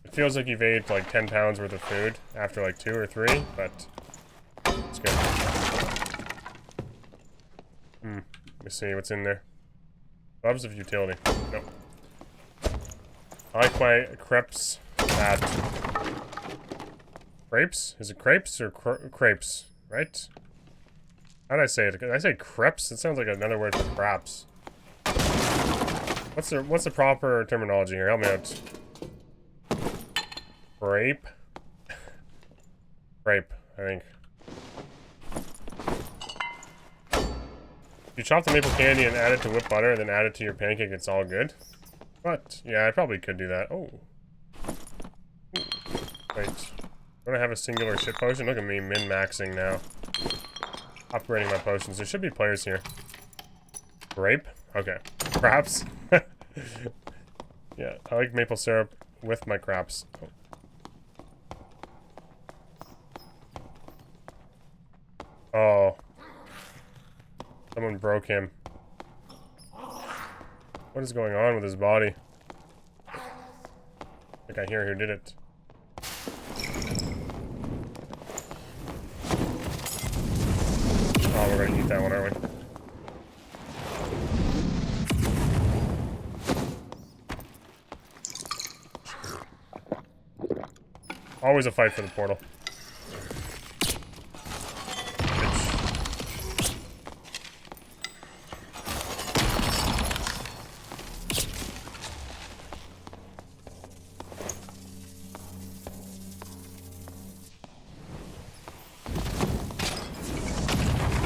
It feels like you've ate like 10 pounds worth of food after like 2 or 3, but it's good. Let me see what's in there. Gloves of utility. Nope. I like my crepes at... Crepes? Is it crepes or crepes? Right? How did I say it? Did I say crepes? It sounds like another word for craps. What's the proper terminology here? Help me out. Grape? Grape, I think. If you chop the maple candy and add it to whipped butter and then add it to your pancake, it's all good. But, yeah, I probably could do that. Oh. Ooh. Wait. Don't I have a singular shit potion? Look at me min-maxing now. Operating my potions. There should be players here. Grape? Okay. Craps? Yeah, I like maple syrup with my craps. Oh. Someone broke him. What is going on with his body? I think I hear who did it. Oh, we're gonna eat that one, aren't we? Always a fight for the portal.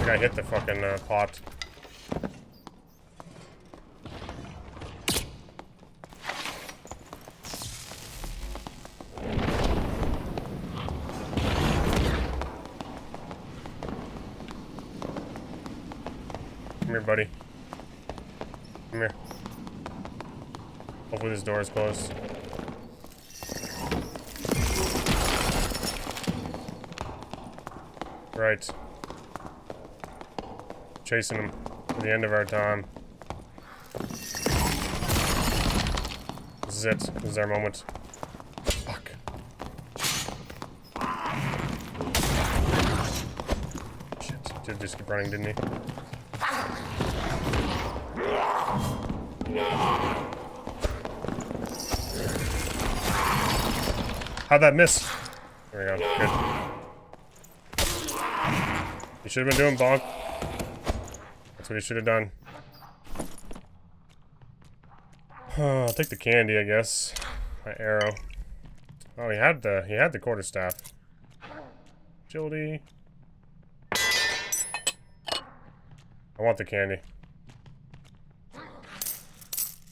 guy hit the fucking pot. Come here, buddy. Come here. Hopefully this door is closed. Right. Chasing him to the end of our time. This is it. This is our moment. Fuck. Shit. Did just keep running, didn't he? How'd that miss? There we go. Good. You should have been doing bonk. That's what you should have done. I'll take the candy, I guess. My arrow. Oh, he had the quarterstaff. Agility. I want the candy.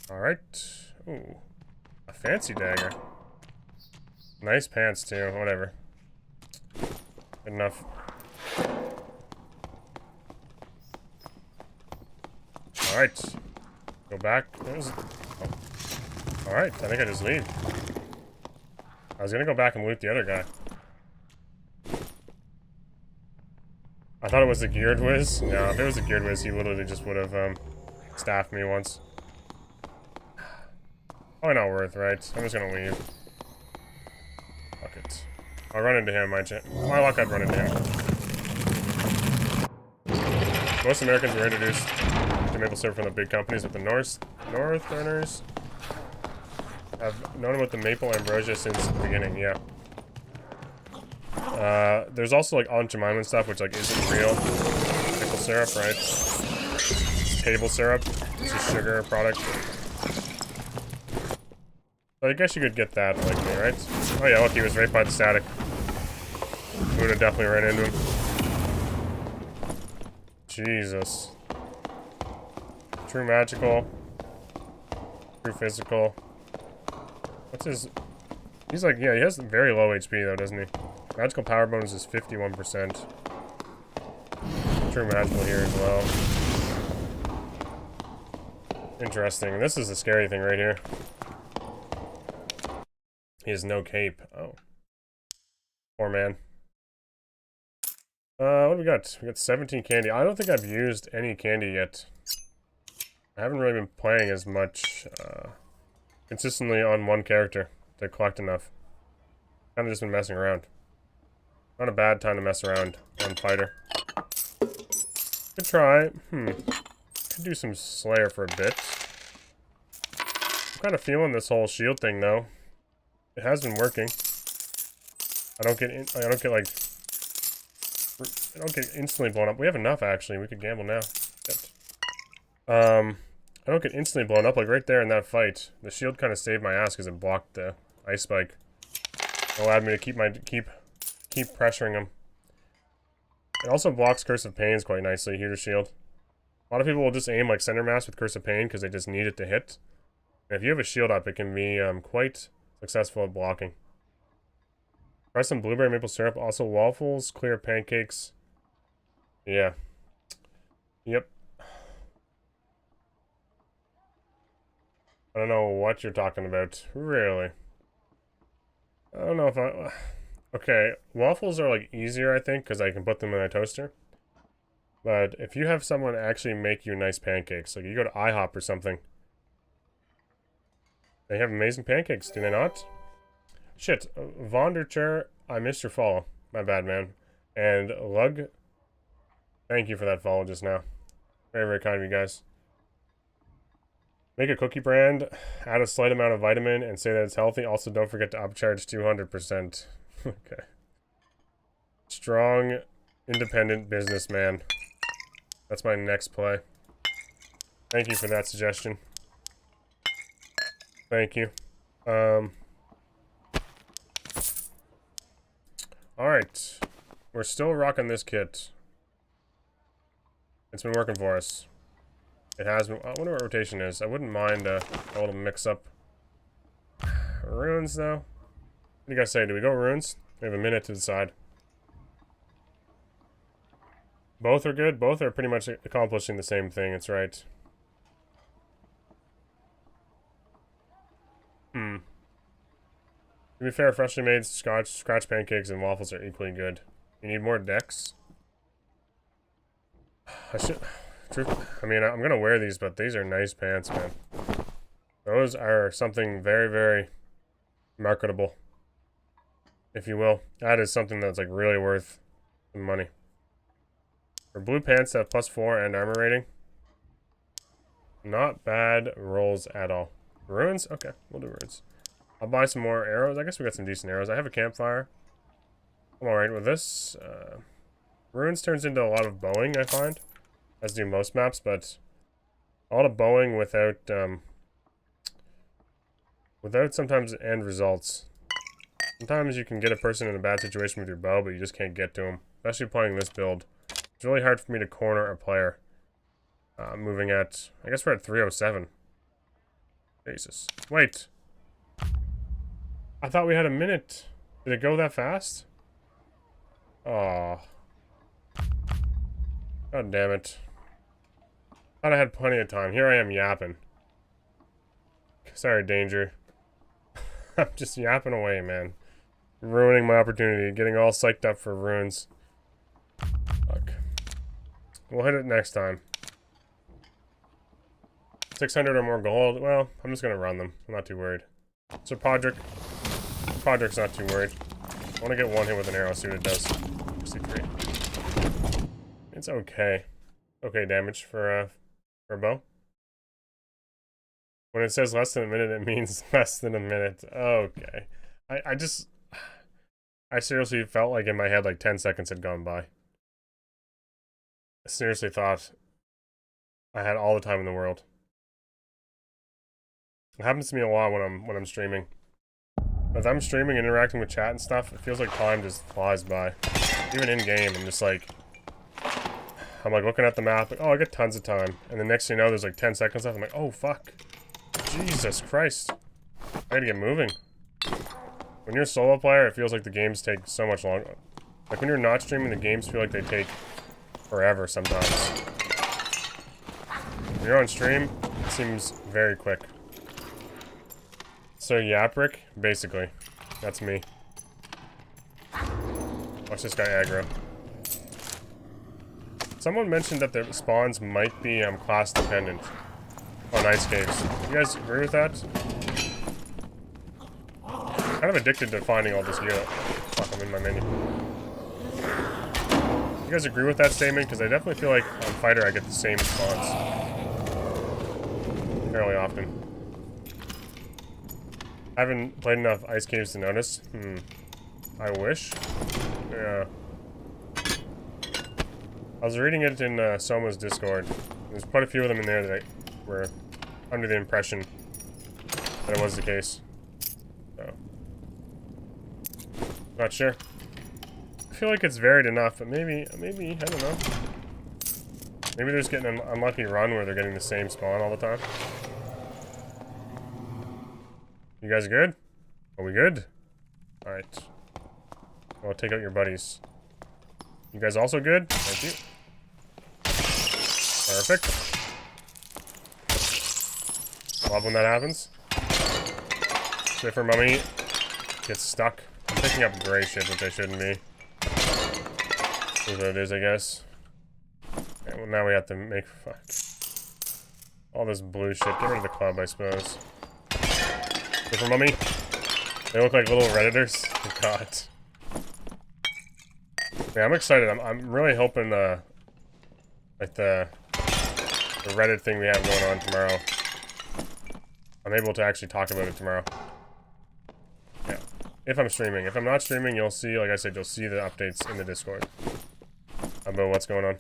Alright. Ooh. A fancy dagger. Nice pants, too. Whatever. Good enough. Alright. Go back. There's... Oh. Alright, I think I just leave. I was gonna go back and loot the other guy. I thought it was a geared whiz. No, if it was a geared whiz, he literally just would have staffed me once. Probably not worth, right? I'm just gonna leave. Fuck it. I'll run into him, my luck, I'd run into him. Most Americans were introduced to maple syrup from the big companies, but the Northerners have known about the maple ambrosia since the beginning, yeah. There's also like Aunt Jemima and stuff, which like isn't real maple syrup, right? It's table syrup. It's a sugar product. So I guess you could get that like me, right? Oh yeah, look, he was right by the static. We would have definitely ran into him. Jesus. True magical. True physical. What's his... He's like, yeah, he has very low HP though, doesn't he? Magical power bonus is 51%. True magical here as well. Interesting. This is the scary thing right here. He has no cape. Oh. Poor man. What do we got? We got 17 candy. I don't think I've used any candy yet. I haven't really been playing as much consistently on one character to collect enough. Kind of just been messing around. Not a bad time to mess around on fighter. Could try. Could do some Slayer for a bit. I'm kind of feeling this whole shield thing though. It has been working. I don't get instantly blown up. We have enough actually. We could gamble now. Yep. I don't get instantly blown up like right there in that fight. The shield kind of saved my ass because it blocked the ice spike. It allowed me to keep pressuring him. It also blocks Curse of Pains quite nicely. Heater shield. A lot of people will just aim like center mass with Curse of Pain because they just need it to hit. And if you have a shield up, it can be quite successful at blocking. Try some blueberry maple syrup. Also waffles, clear pancakes. Yeah. Yep. I don't know what you're talking about. Really. I don't know if I... Okay, waffles are like easier, I think, because I can put them in a toaster. But if you have someone actually make you nice pancakes, like you go to IHOP or something, they have amazing pancakes, do they not? Shit, Vondercher, I missed your follow. My bad, man. And Lug, thank you for that follow just now. Very, very kind of you guys. Make a cookie brand, add a slight amount of vitamin, and say that it's healthy. Also, don't forget to upcharge 200%. Okay. Strong, independent businessman. That's my next play. Thank you for that suggestion. Thank you. Alright. We're still rocking this kit. It's been working for us. It has been. I wonder what rotation is. I wouldn't mind a little mix-up. Runes, though? What do you guys say? Do we go runes? We have a minute to decide. Both are good. Both are pretty much accomplishing the same thing. That's right. To be fair, freshly made scratch pancakes and waffles are equally good. You need more decks? I mean, I'm gonna wear these, but these are nice pants, man. Those are something very, very marketable, if you will. That is something that's like really worth the money. For blue pants that have +4 and armor rating, not bad rolls at all. Ruins? Okay, we'll do ruins. I'll buy some more arrows. I guess we got some decent arrows. I have a campfire. I'm alright with this. Ruins turns into a lot of bowing, I find. As do most maps, but a lot of bowing without sometimes end results. Sometimes you can get a person in a bad situation with your bow, but you just can't get to them. Especially playing this build. It's really hard for me to corner a player. Moving at... I guess we're at 307. Jesus. Wait. I thought we had a minute. Did it go that fast? Aw. God damn it. Thought I had plenty of time. Here I am yapping. Sorry, Danger. I'm just yapping away, man. Ruining my opportunity. Getting all psyched up for ruins. Fuck. We'll hit it next time. 600 or more gold. Well, I'm just gonna run them. I'm not too worried. So Podrick's not too worried. I want to get one hit with an arrow, see what it does. 63. It's okay. Okay damage for a bow. When it says less than a minute, it means less than a minute. Okay. I seriously felt like in my head like 10 seconds had gone by. I seriously thought I had all the time in the world. It happens to me a lot when I'm streaming. If I'm streaming and interacting with chat and stuff, it feels like time just flies by. Even in game, I'm just like, I'm like looking at the map, like, oh, I got tons of time. And the next thing you know, there's like 10 seconds left. I'm like, oh, fuck. Jesus Christ. I gotta get moving. When you're a solo player, it feels like the games take so much longer. Like when you're not streaming, the games feel like they take forever sometimes. When you're on stream, it seems very quick. So Yaprick, basically. That's me. Watch this guy aggro. Someone mentioned that the spawns might be class dependent on ice caves. You guys agree with that? Kind of addicted to finding all this gear. Fuck, I'm in my menu. You guys agree with that statement? Because I definitely feel like on Fighter I get the same spawns fairly often. I haven't played enough ice caves to notice. I wish. Yeah. I was reading it in Soma's Discord. There's quite a few of them in there that were under the impression that it was the case. So. Not sure. I feel like it's varied enough, but maybe, I don't know. Maybe they're just getting an unlucky run where they're getting the same spawn all the time. You guys good? Are we good? Alright. I'll take out your buddies. You guys also good? Thank you. Perfect. Love when that happens. Different mummy gets stuck. I'm picking up gray shit, which I shouldn't be. Is what it is, I guess. Okay, well, now we have to make... Fuck. All this blue shit. Get rid of the club, I suppose. Different mummy. They look like little Redditors. Oh, God. Yeah, I'm excited. I'm really hoping like the Reddit thing we have going on tomorrow, I'm able to actually talk about it tomorrow. Yeah. If I'm streaming. If I'm not streaming, you'll see, like I said, you'll see the updates in the Discord about what's going on.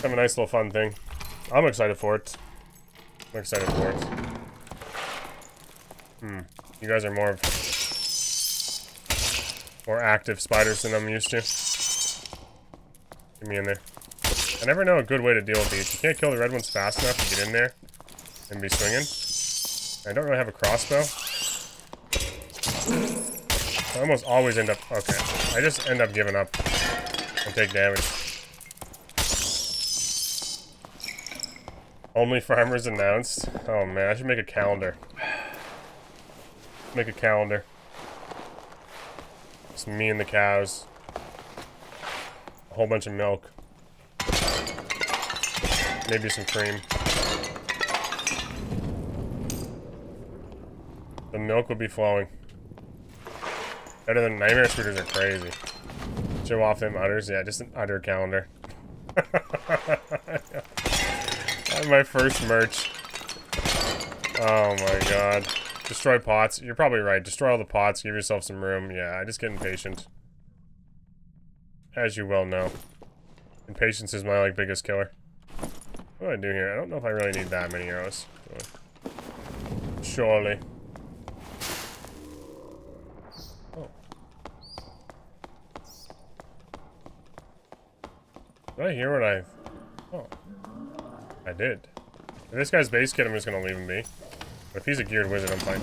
Have a nice little fun thing. I'm excited for it. I'm excited for it. You guys are more active spiders than I'm used to. Get me in there. I never know a good way to deal with these. You can't kill the red ones fast enough to get in there and be swinging. I don't really have a crossbow. I almost always end up... Okay. I just end up giving up and take damage. Only farmers announced. Oh man, I should make a calendar. Make a calendar. Just me and the cows. A whole bunch of milk. Maybe some cream. The milk will be flowing. Better than nightmare scooters are crazy. Show off them udders. Yeah, just an udder calendar. My first merch. Oh my god. Destroy pots. You're probably right. Destroy all the pots. Give yourself some room. Yeah, I just get impatient. As you well know. Impatience is my, like, biggest killer. What do I do here? I don't know if I really need that many arrows. Surely. Oh. Did I hear what I... Oh. I did. If this guy's base kit, I'm just gonna leave him be. But if he's a geared wizard, I'm fine.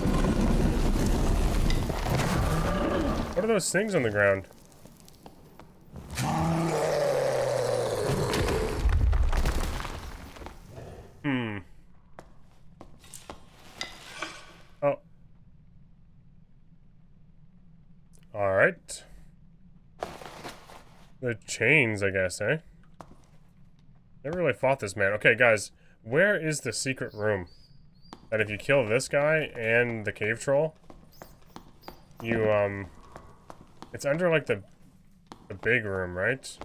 What are those things on the ground? Oh. Alright. The chains, I guess, eh? Never really fought this man. Okay, guys. Where is the secret room? That if you kill this guy and the cave troll, you, it's under, like, the big room, right?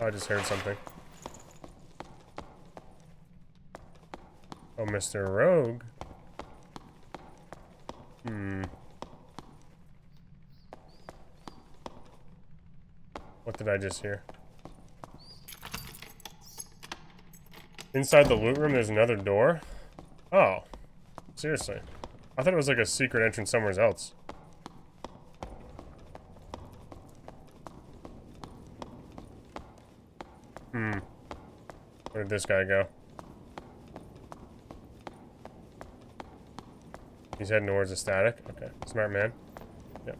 Oh, I just heard something. Oh, Mr. Rogue. What did I just hear? Inside the loot room, there's another door? Oh. Seriously. I thought it was like a secret entrance somewhere else. Where did this guy go? He's heading towards the static. Okay. Smart man. Yep.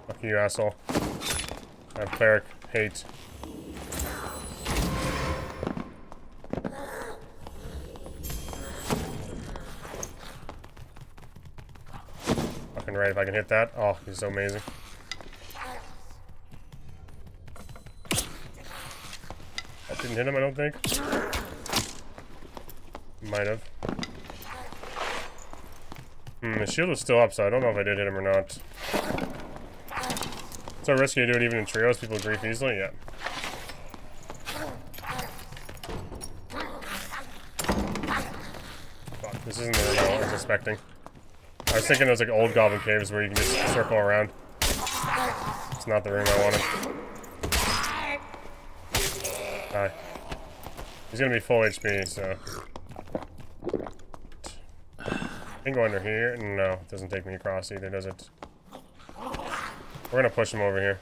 Fuck you, asshole. I have cleric hate. Fucking right, if I can hit that. Oh, he's so amazing. That didn't hit him, I don't think. Might have. The shield was still up, so I don't know if I did hit him or not. It's so risky to do it even in trios. People grief easily. Yeah. Fuck, this isn't the room I was expecting. I was thinking it was like old goblin caves where you can just circle around. It's not the room I wanted. Hi. He's gonna be full HP, so... I can go under here. No, it doesn't take me across either, does it? We're gonna push him over here.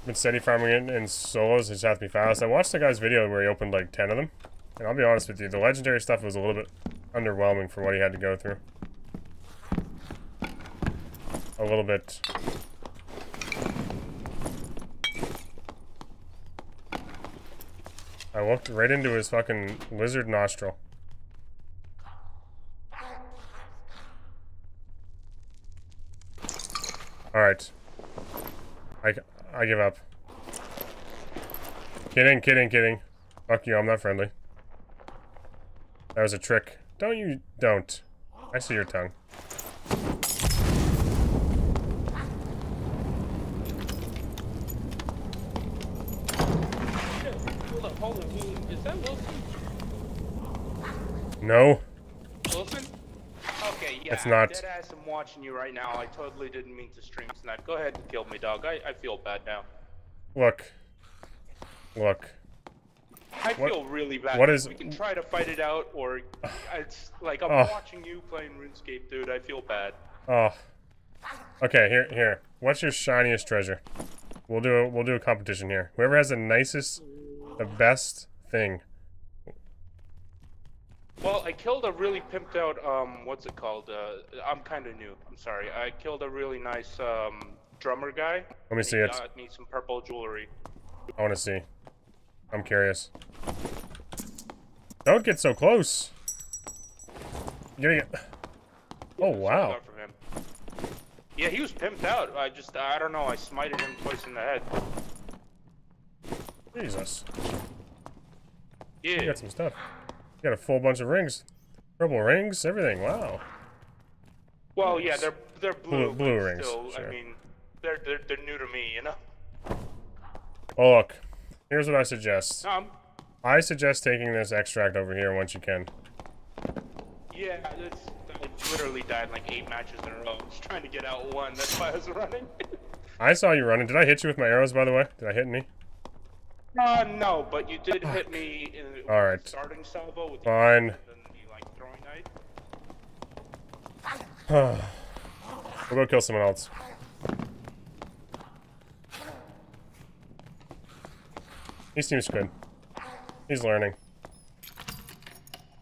Been steady farming it in solos, it just has to be fast. I watched the guy's video where he opened like 10 of them. And I'll be honest with you, the legendary stuff was a little bit underwhelming for what he had to go through. A little bit. I walked right into his fucking lizard nostril. Alright. I give up. Kidding, kidding, kidding. Fuck you, I'm not friendly. That was a trick. Don't. I see your tongue. Hold on. Is that Wilson? No. Wilson? Okay, yeah. It's not. Deadass, I'm watching you right now. I totally didn't mean to stream snipe. Go ahead and kill me, dog. I feel bad now. Look. I feel really bad. What is? We can try to fight it out, or it's like I'm watching you playing RuneScape, dude. I feel bad. Oh. Okay, here. What's your shiniest treasure? We'll do a competition here. Whoever has the nicest, the best thing. Well, I killed a really pimped out, what's it called? I'm kind of new. I'm sorry. I killed a really nice, drummer guy. Let me see it. Got me some purple jewelry. I want to see. I'm curious. Don't get so close. You're gonna get... Oh, wow. From him. Yeah, he was pimped out. I don't know. I smited him twice in the head. Jesus. Yeah. You got some stuff. You got a full bunch of rings. Purple rings, everything. Wow. Well, yeah, they're blue. Blue rings. Still, sure. I mean, they're new to me, you know. Well, look. Here's what I suggest. Um. I suggest taking this extract over here once you can. Yeah, I literally died like 8 matches in a row. I was trying to get out one. That's why I was running. I saw you running. Did I hit you with my arrows, by the way? Did I hit any? No, but you did hit me in All right. the starting salvo with Fine. the like throwing knife. We'll go kill someone else. He seems good. He's learning.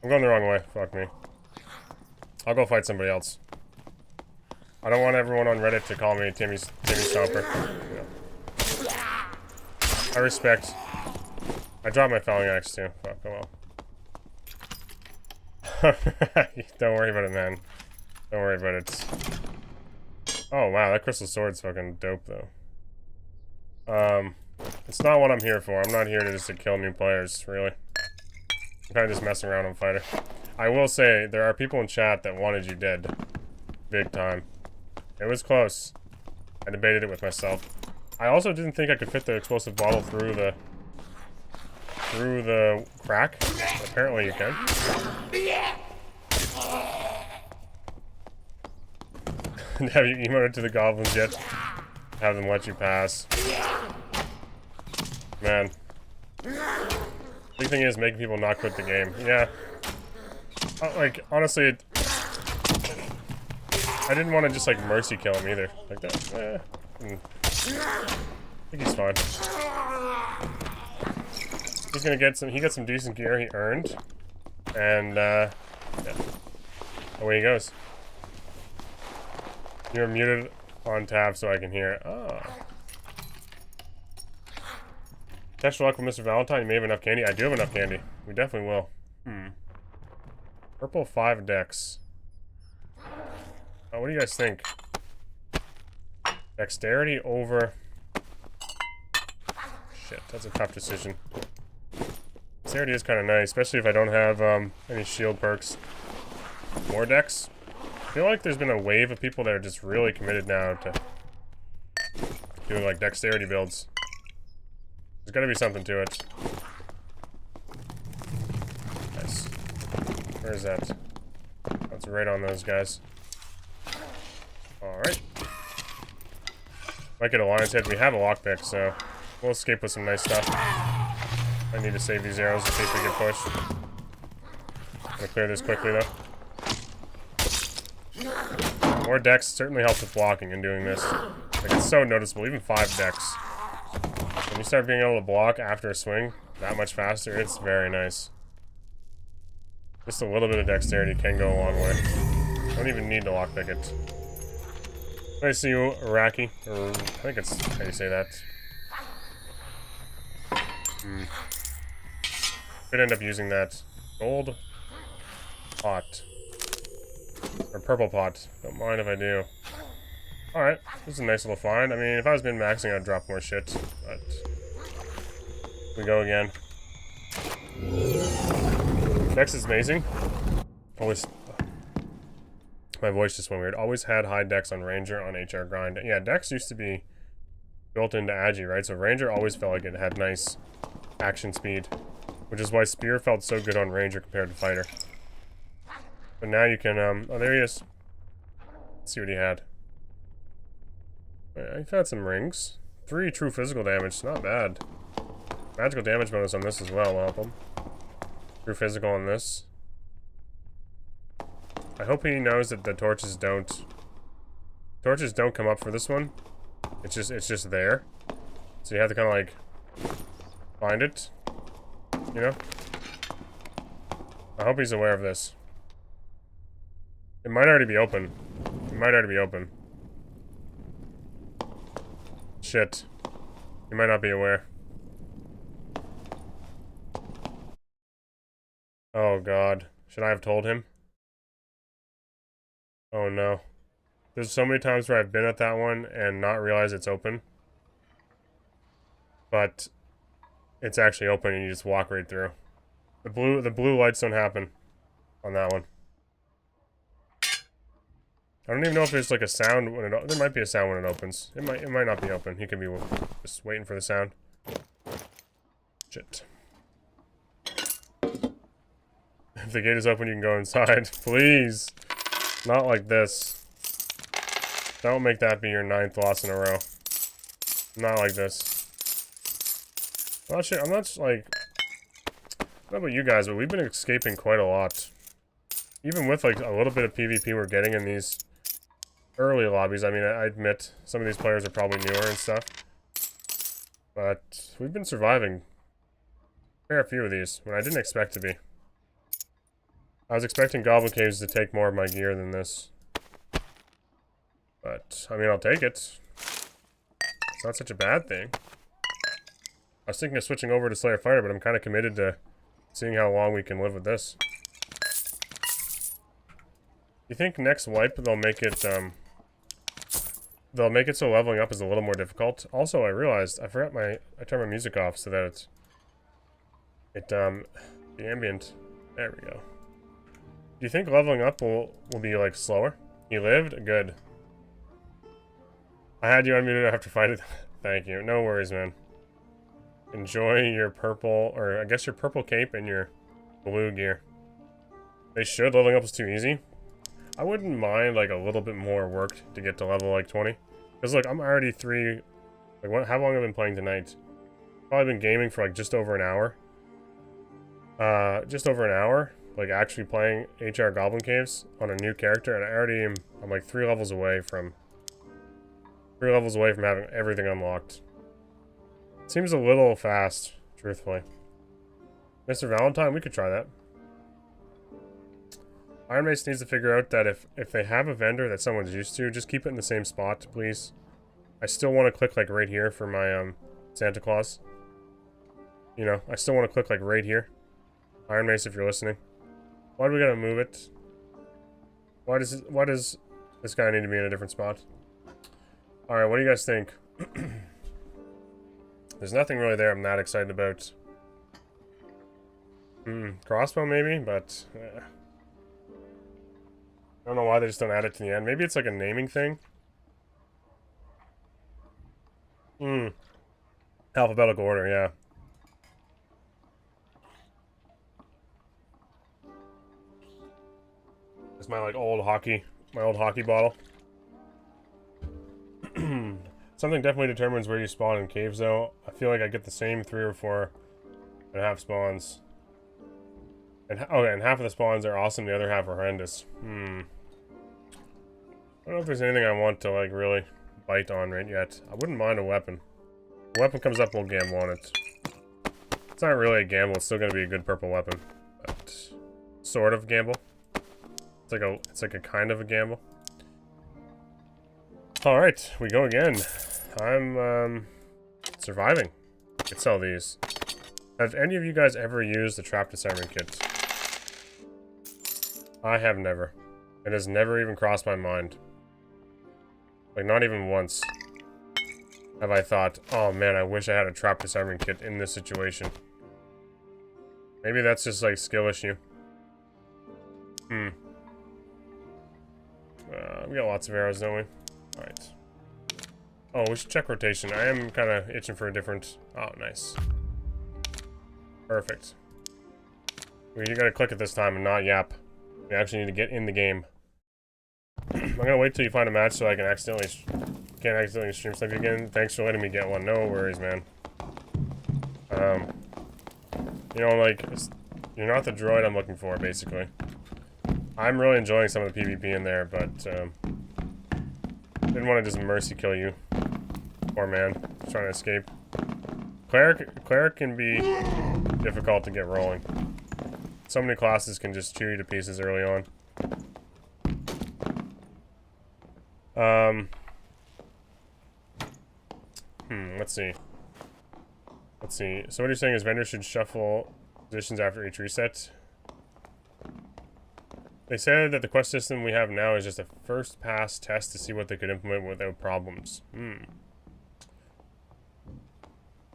I'm going the wrong way. Fuck me. I'll go fight somebody else. I don't want everyone on Reddit to call me Timmy Stomper. Yeah. I respect. I dropped my fouling axe too. Fuck, oh well. Don't worry about it, man. Don't worry about it. Oh wow, that crystal sword's fucking dope though. It's not what I'm here for. I'm not here to just to kill new players, really. I'm kind of just messing around on Fighter. I will say, there are people in chat that wanted you dead. Big time. It was close. I debated it with myself. I also didn't think I could fit the explosive bottle through the crack. Apparently you can. Have you emoted to the goblins yet? Have them let you pass. Man. Big thing is making people not quit the game. Yeah. Like, honestly, I didn't want to just, like, mercy kill him either. Like that. I think he's fine. He's gonna get some, he got some decent gear he earned. And, yeah. Away he goes. You're muted on tab so I can hear it. Oh. Extra luck with Mr. Valentine. You may have enough candy. I do have enough candy. We definitely will. Purple 5 decks. Oh, what do you guys think? Dexterity over... Shit, that's a tough decision. Dexterity is kind of nice, especially if I don't have any shield perks. More decks? I feel like there's been a wave of people that are just really committed now to doing like dexterity builds. There's gotta be something to it. Nice. Where is that? That's right on those guys. Alright. Might get a lion's head. We have a lockpick, so we'll escape with some nice stuff. I need to save these arrows in case we get pushed. I'm gonna clear this quickly though. More decks certainly helps with blocking and doing this. Like, it's so noticeable, even 5 decks. When you start being able to block after a swing that much faster, it's very nice. Just a little bit of dexterity can go a long way. Don't even need to lockpick it. Nice to see you, Iraqi. Or, I think it's how you say that. Could end up using that gold pot. Or purple pot. Don't mind if I do. Alright, this is a nice little find. I mean, if I was min-maxing, I'd drop more shit. But we go again. Dex is amazing. Always... My voice just went weird. Always had high Dex on Ranger on HR grind. Yeah, Dex used to be built into Agi, right? So Ranger always felt like it had nice action speed. Which is why Spear felt so good on Ranger compared to Fighter. But now you can, oh, there he is. Let's see what he had. Yeah, he had some rings. 3 true physical damage, not bad. Magical damage bonus on this as well will help him. True physical on this. I hope he knows that the torches don't come up for this one. It's just there. So you have to kind of like find it. You know? I hope he's aware of this. It might already be open. It might already be open. Shit. He might not be aware. Oh god. Should I have told him? Oh no. There's so many times where I've been at that one and not realized it's open. But it's actually open and you just walk right through. The blue lights don't happen on that one. I don't even know if there's like a sound when it there might be a sound when it opens. It might not be open. He could be just waiting for the sound. Shit. If the gate is open, you can go inside. Please. Not like this. Don't make that be your 9th loss in a row. Not like this. I'm not sure. I'm not like... I don't know about you guys, but we've been escaping quite a lot. Even with like a little bit of PvP we're getting in these early lobbies. I mean, I admit some of these players are probably newer and stuff. But we've been surviving a fair few of these when I didn't expect to be. I was expecting Goblin Caves to take more of my gear than this. But, I mean, I'll take it. It's not such a bad thing. I was thinking of switching over to Slayer Fighter, but I'm kind of committed to seeing how long we can live with this. You think next wipe they'll make it so leveling up is a little more difficult? Also, I realized I turned my music off so that the ambient. There we go. Do you think leveling up will be like slower? You lived? Good. I had you unmuted after fighting. Thank you. No worries, man. Enjoy your purple, or I guess your purple cape and your blue gear. They should. Leveling up is too easy. I wouldn't mind like a little bit more work to get to level like 20. Because look, I'm already 3... Like, how long have I been playing tonight? Probably been gaming for like just over an hour. Just over an hour. Like actually playing HR Goblin Caves on a new character. And I already am... I'm like 3 levels away from... 3 levels away from having everything unlocked. Seems a little fast, truthfully. Mr. Valentine, we could try that. Iron Mace needs to figure out that if they have a vendor that someone's used to, just keep it in the same spot, please. I still want to click like right here for my Santa Claus. You know, I still want to click like right here. Iron Mace, if you're listening. Why do we gotta move it? Why does this guy need to be in a different spot? Alright, what do you guys think? There's nothing really there I'm not excited about. Crossbow maybe, but... I don't know why they just don't add it to the end. Maybe it's like a naming thing. Alphabetical order, yeah. It's my like old hockey bottle. Something definitely determines where you spawn in caves though. I feel like I get the same 3 or 4.5 spawns. And okay, and half of the spawns are awesome, the other half are horrendous. I don't know if there's anything I want to, like, really bite on right yet. I wouldn't mind a weapon. If a weapon comes up, we'll gamble on it. It's not really a gamble, it's still gonna be a good purple weapon. But... sort of gamble. It's like a kind of a gamble. Alright, we go again. I'm, surviving. Let's sell these. Have any of you guys ever used the Trap Disarmament Kit? I have never. It has never even crossed my mind. Like, not even once have I thought, oh man, I wish I had a Trap Disarmament Kit in this situation. Maybe that's just, like, skill issue. We got lots of arrows, don't we? Alright. Oh, we should check rotation. I am kind of itching for a different... Oh, nice. Perfect. You gotta click it this time and not yap. We actually need to get in the game. I'm gonna wait till you find a match so I can't accidentally stream stuff again. Thanks for letting me get one. No worries, man. You know, like, you're not the droid I'm looking for, basically. I'm really enjoying some of the PvP in there, but, didn't want to just mercy kill you. Poor man. Just trying to escape. Cleric can be difficult to get rolling. So many classes can just chew you to pieces early on. Let's see. So what you're saying is vendors should shuffle positions after each reset? They said that the quest system we have now is just a first pass test to see what they could implement without problems.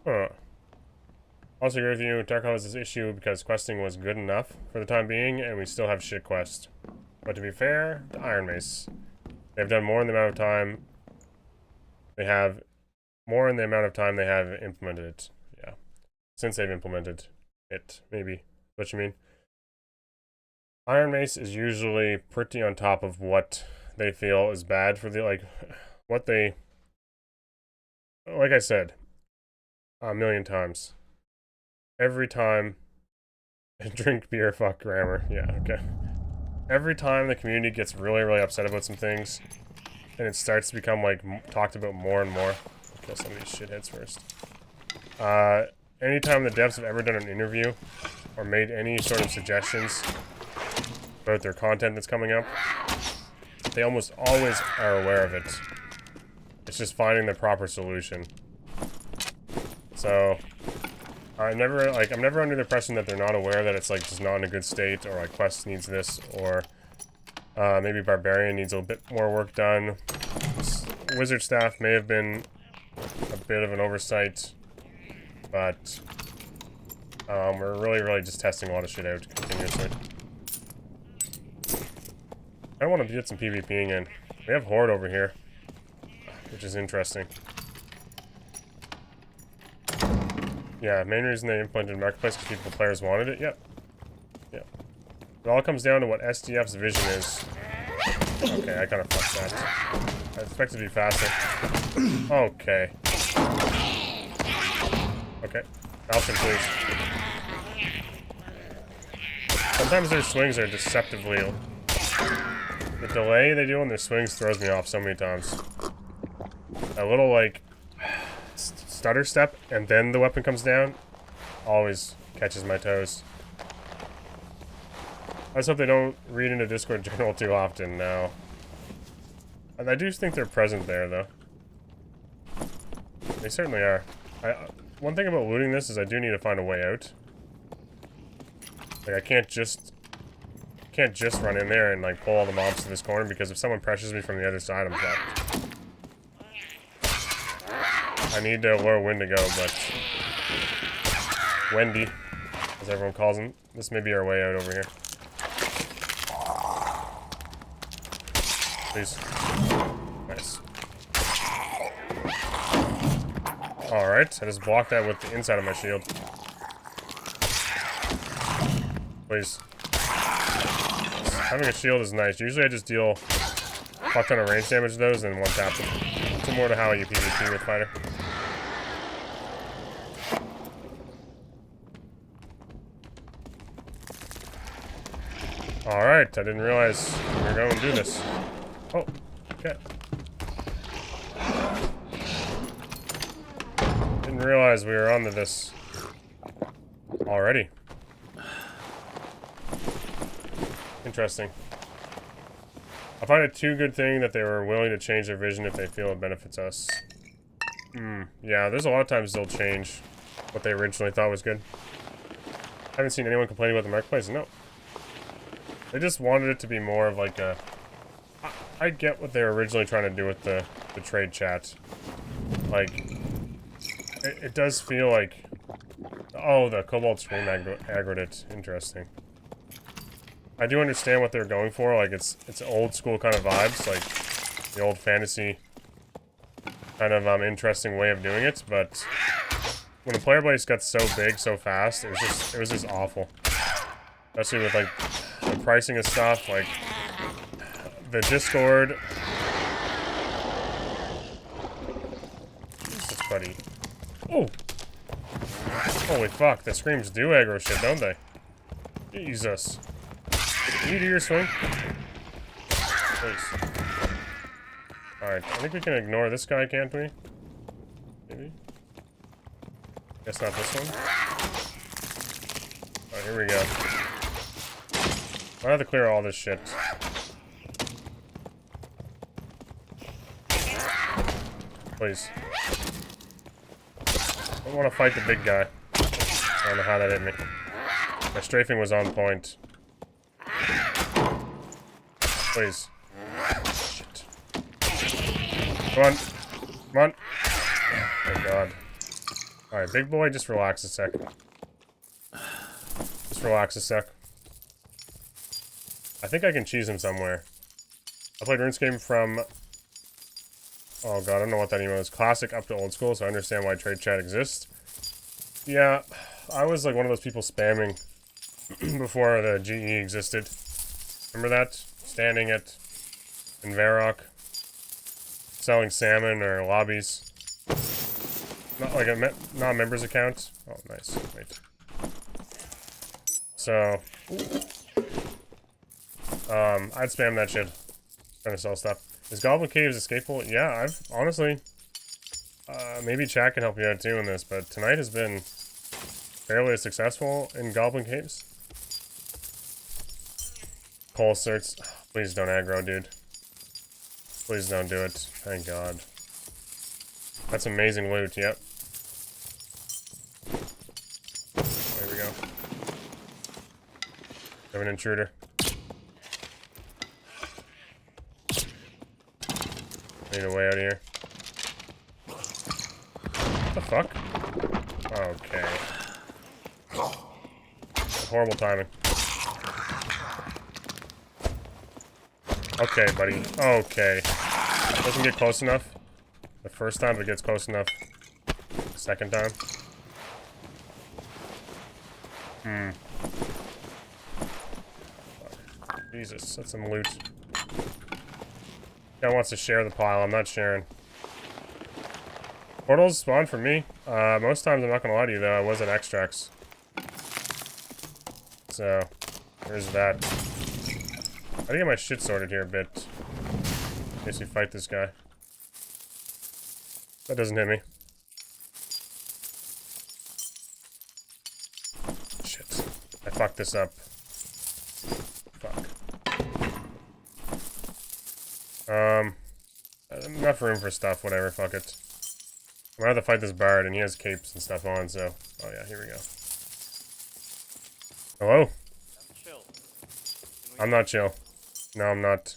Huh. Also agree with you, Dark has this issue because questing was good enough for the time being, and we still have shit quest. But to be fair, the Iron Mace. They've done more in the amount of time they have implemented it. Yeah. Since they've implemented it, maybe. What you mean? Iron Mace is usually pretty on top of what they feel is bad for the, like I said a million times. Every time drink beer, fuck grammar. Yeah, okay. Every time the community gets really, really upset about some things, and it starts to become, like, talked about more and more. I'll kill some of these shitheads first. Anytime the devs have ever done an interview, or made any sort of suggestions about their content that's coming up, they almost always are aware of it. It's just finding the proper solution. So, I'm never under the impression that they're not aware that it's, like, just not in a good state, or, like, Quest needs this, or maybe Barbarian needs a bit more work done. Wizard staff may have been a bit of an oversight, but we're really, really just testing a lot of shit out continuously. I want to get some PvPing in. We have Horde over here, which is interesting. Yeah, main reason they implemented Marketplace because people, players wanted it. Yep. Yep. It all comes down to what SDF's vision is. Okay, I kind of fucked that. I expected to be faster. Okay. Okay. Falcon, please. Sometimes their swings are deceptively... The delay they do on their swings throws me off so many times. A little, like... stutter step, and then the weapon comes down, always catches my toes. I just hope they don't read into Discord Journal too often now. And I do think they're present there, though. They certainly are. One thing about looting this is I do need to find a way out. Like, I can't just run in there and, like, pull all the mobs to this corner, because if someone pressures me from the other side, I'm fucked. I need to lure Wind to go, but Wendy, as everyone calls him, this may be our way out over here. Please. Nice. Alright, I just blocked that with the inside of my shield. Please. Having a shield is nice. Usually I just deal a fuck ton of range damage to those and one tap them. Similar to how you PvP with fighter. Alright, I didn't realize we were going to do this. Oh, okay. Didn't realize we were onto this already. Interesting. I find it too good thing that they were willing to change their vision if they feel it benefits us. Yeah, there's a lot of times they'll change what they originally thought was good. I haven't seen anyone complaining about the marketplace. No. They just wanted it to be more of like a... I get what they were originally trying to do with the trade chat. Like, it does feel like... Oh, the Cobalt Stream aggroed it. Interesting. I do understand what they're going for. Like, it's old school kind of vibes. Like, the old fantasy kind of interesting way of doing it. But when the player base got so big so fast, it was just awful. Especially with, like, the pricing of stuff, like, the Discord. Jesus, buddy. Oh! Holy fuck, the screams do aggro shit, don't they? Jesus. Can you do your swing? Please. Alright, I think we can ignore this guy, can't we? Maybe? Guess not this one. Alright, here we go. I have to clear all this shit. Please. I don't want to fight the big guy. I don't know how that hit me. My strafing was on point. Please. Shit. Come on. Come on. Oh god. Alright, big boy, just relax a sec. Just relax a sec. I think I can cheese him somewhere. I played RuneScape from... Oh god, I don't know what that email is. Classic up to old school, so I understand why trade chat exists. Yeah, I was like one of those people spamming before the GE existed. Remember that? Standing at in Varrock, selling salmon or lobbies. Not like a not members account. Oh, nice. Wait. So, I'd spam that shit, trying to sell stuff. Is Goblin Caves escapable? Yeah, I've honestly, maybe chat can help you out too in this, but tonight has been fairly successful in Goblin Caves. Coal certs. Please don't aggro, dude. Please don't do it. Thank God. That's amazing loot, yep. There we go. Have an intruder. Need a way out of here. What the fuck? Okay. Horrible timing. Okay, buddy. Okay. Doesn't get close enough. The first time, but it gets close enough. Second time. Jesus, that's some loot. Guy wants to share the pile. I'm not sharing. Portals spawn for me. Most times, I'm not gonna lie to you though, I was at extracts. So, there's that. I gotta get my shit sorted here a bit. In case we fight this guy. That doesn't hit me. Shit. I fucked this up. Fuck. Enough room for stuff, whatever, fuck it. I'm gonna have to fight this bard, and he has capes and stuff on, so... Oh yeah, here we go. Hello? I'm chill. I'm not chill. No, I'm not.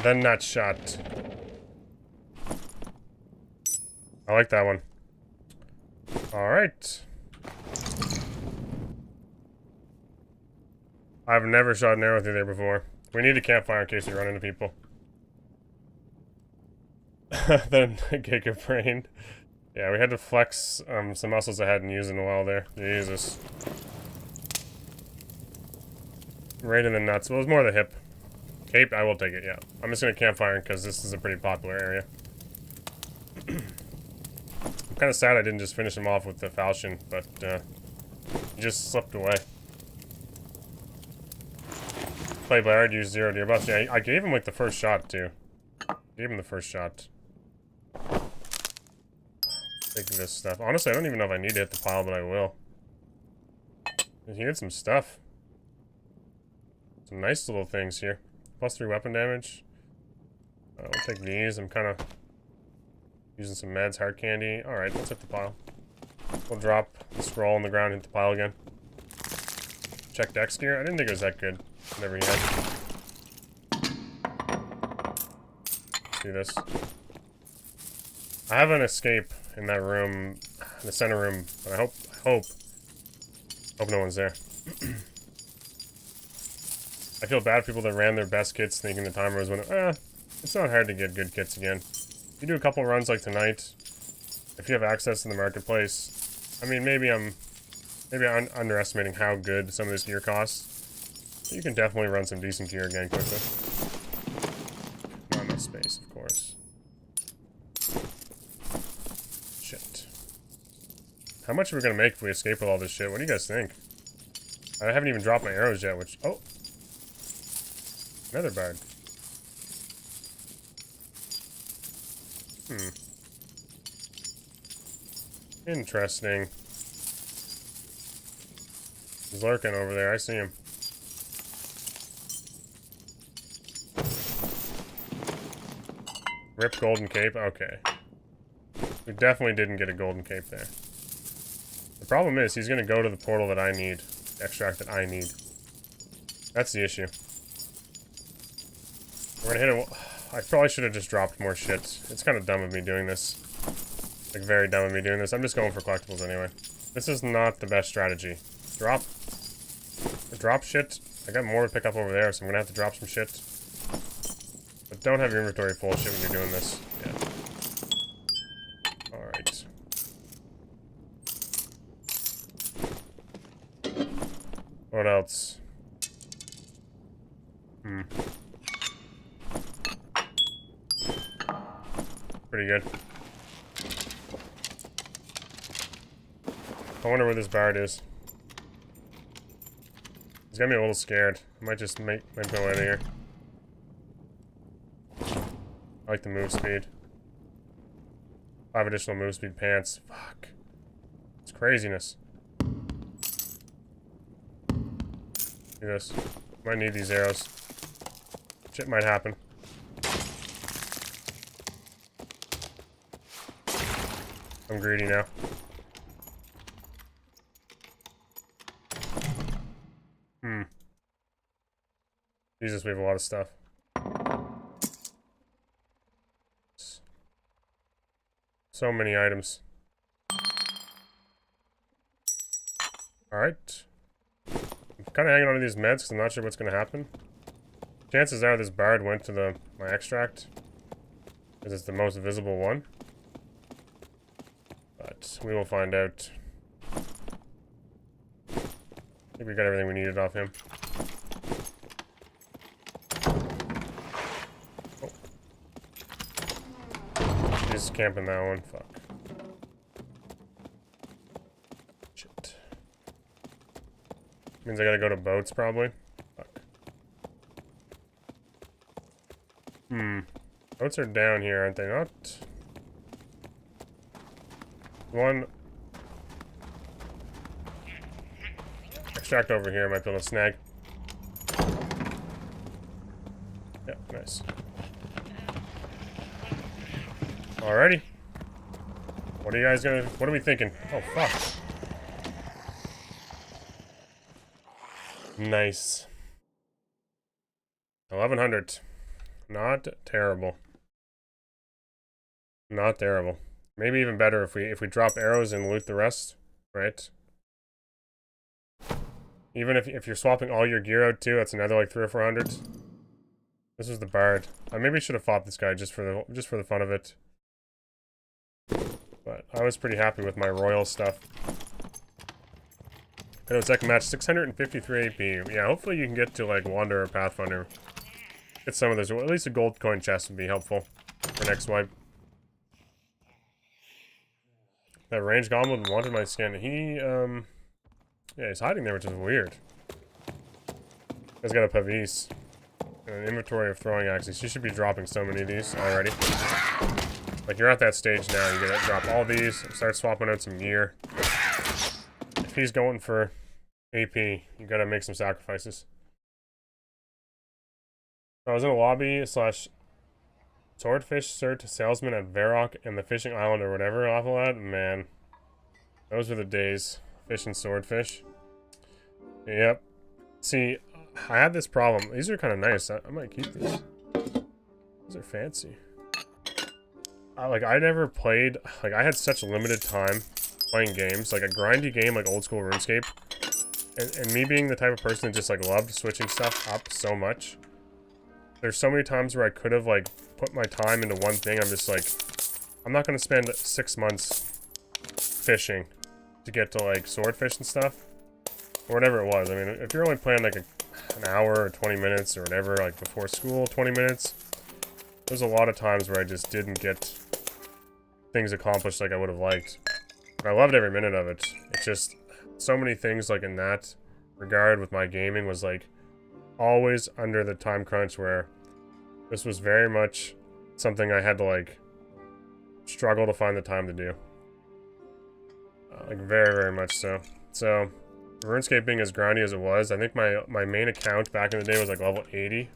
Then that shot. I like that one. Alright. I've never shot an arrow through there before. We need a campfire in case we run into people. Then Giga Brain. Yeah, we had to flex some muscles I hadn't used in a while there. Jesus. Right in the nuts. Well, it was more the hip. Cape, I will take it, yeah. I'm just gonna campfire because this is a pretty popular area. I'm kind of sad I didn't just finish him off with the falchion, but he just slipped away. Play Bard, use 0 dearbuffs. Yeah, I gave him like the first shot too. Gave him the first shot. Take this stuff. Honestly, I don't even know if I need to hit the pile, but I will. He had some stuff. Some nice little things here. +3 weapon damage. We'll take these. I'm kind of using some meds, hard candy. Alright, let's hit the pile. We'll drop the scroll on the ground, hit the pile again. Check dex gear. I didn't think it was that good. Never yet. Let's do this. I have an escape in that room, in the center room, but I hope no one's there. I feel bad for people that ran their best kits thinking the timer was when It's not hard to get good kits again. If you do a couple runs like tonight, if you have access to the marketplace, I mean, maybe I'm underestimating how good some of this gear costs. You can definitely run some decent gear again quickly. Not enough space, of course. Shit. How much are we gonna make if we escape with all this shit? What do you guys think? I haven't even dropped my arrows yet, which... Oh! Another bard. Interesting. He's lurking over there. I see him. Rip golden cape? Okay. We definitely didn't get a golden cape there. The problem is, he's going to go to the portal that I need. The extract that I need. That's the issue. We're going to hit him... I probably should have just dropped more shit. It's kind of dumb of me doing this. Like, very dumb of me doing this. I'm just going for collectibles anyway. This is not the best strategy. Drop shit. I got more to pick up over there, so I'm going to have to drop some shit. But don't have your inventory full of shit when you're doing this. Yeah. Alright. What else? Pretty good. I wonder where this bard is. He's got me a little scared. I might just make my way out of here. I like the move speed. 5 additional move speed pants. Fuck. It's craziness. Do this. Might need these arrows. Shit might happen. I'm greedy now. Jesus, we have a lot of stuff. So many items. Alright. I'm kind of hanging on to these meds because I'm not sure what's going to happen. Chances are this bard went to my extract. Because it's the most visible one. But we will find out. I think we got everything we needed off him. He's camping that one. Fuck. Shit. Means I gotta go to boats, probably. Fuck. Boats are down here, aren't they not? One. Extract over here, might be able to snag. Yeah, nice. Alrighty. What are you guys gonna... What are we thinking? Oh, fuck. Nice. 1100. Not terrible. Not terrible. Maybe even better if we drop arrows and loot the rest, right? Even if you're swapping all your gear out too, that's another like 300 or 400. This was the bard. I maybe should have fought this guy just for the fun of it. But I was pretty happy with my royal stuff. I know second match, 653 AP. Yeah, hopefully you can get to like Wanderer or Pathfinder. Get some of those. Well, at least a gold coin chest would be helpful for next wipe. That range goblin wanted my skin. He, yeah, he's hiding there, which is weird. He's got a Pavis. And an inventory of throwing axes. You should be dropping so many of these already. Like, you're at that stage now. You gotta drop all these, start swapping out some gear. If he's going for AP, you gotta make some sacrifices. I was in a lobby / swordfish cert salesman at Varrock and the fishing island or whatever off of that. Man, those were the days. Fishing swordfish. Yep. See, I had this problem. These are kind of nice. I might keep these. These are fancy. I never played, like, I had such limited time playing games, like a grindy game like old school RuneScape, and me being the type of person that just, like, loved switching stuff up so much, there's so many times where I could have, like, put my time into one thing, I'm just like, I'm not gonna spend 6 months fishing to get to like swordfish and stuff, or whatever it was. I mean, if you're only playing like an hour or 20 minutes or whatever, like before school, 20 minutes, there's a lot of times where I just didn't get things accomplished like I would have liked. But I loved every minute of it. It's just so many things like in that regard with my gaming was like always under the time crunch, where this was very much something I had to like struggle to find the time to do. Like very, very much so. So RuneScape being as grindy as it was, I think my main account back in the day was like level 80.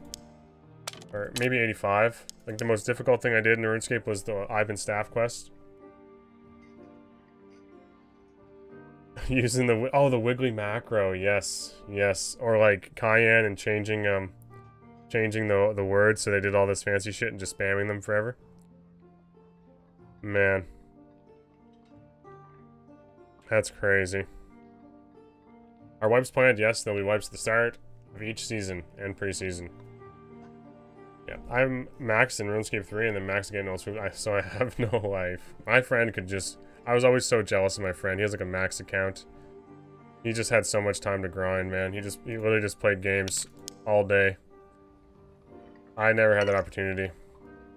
Or maybe 85. Like the most difficult thing I did in RuneScape was the Ivan staff quest. Using the Wiggly macro, yes, yes. Or like Cayenne and changing the words so they did all this fancy shit and just spamming them forever. Man. That's crazy. Are wipes planned? Yes, there'll be wipes at the start of each season and preseason. Yeah, I'm maxed in RuneScape 3 and then maxed again elsewhere, so I have no life. My friend could just... I was always so jealous of my friend. He has like a max account. He just had so much time to grind, man. He literally just played games all day. I never had that opportunity.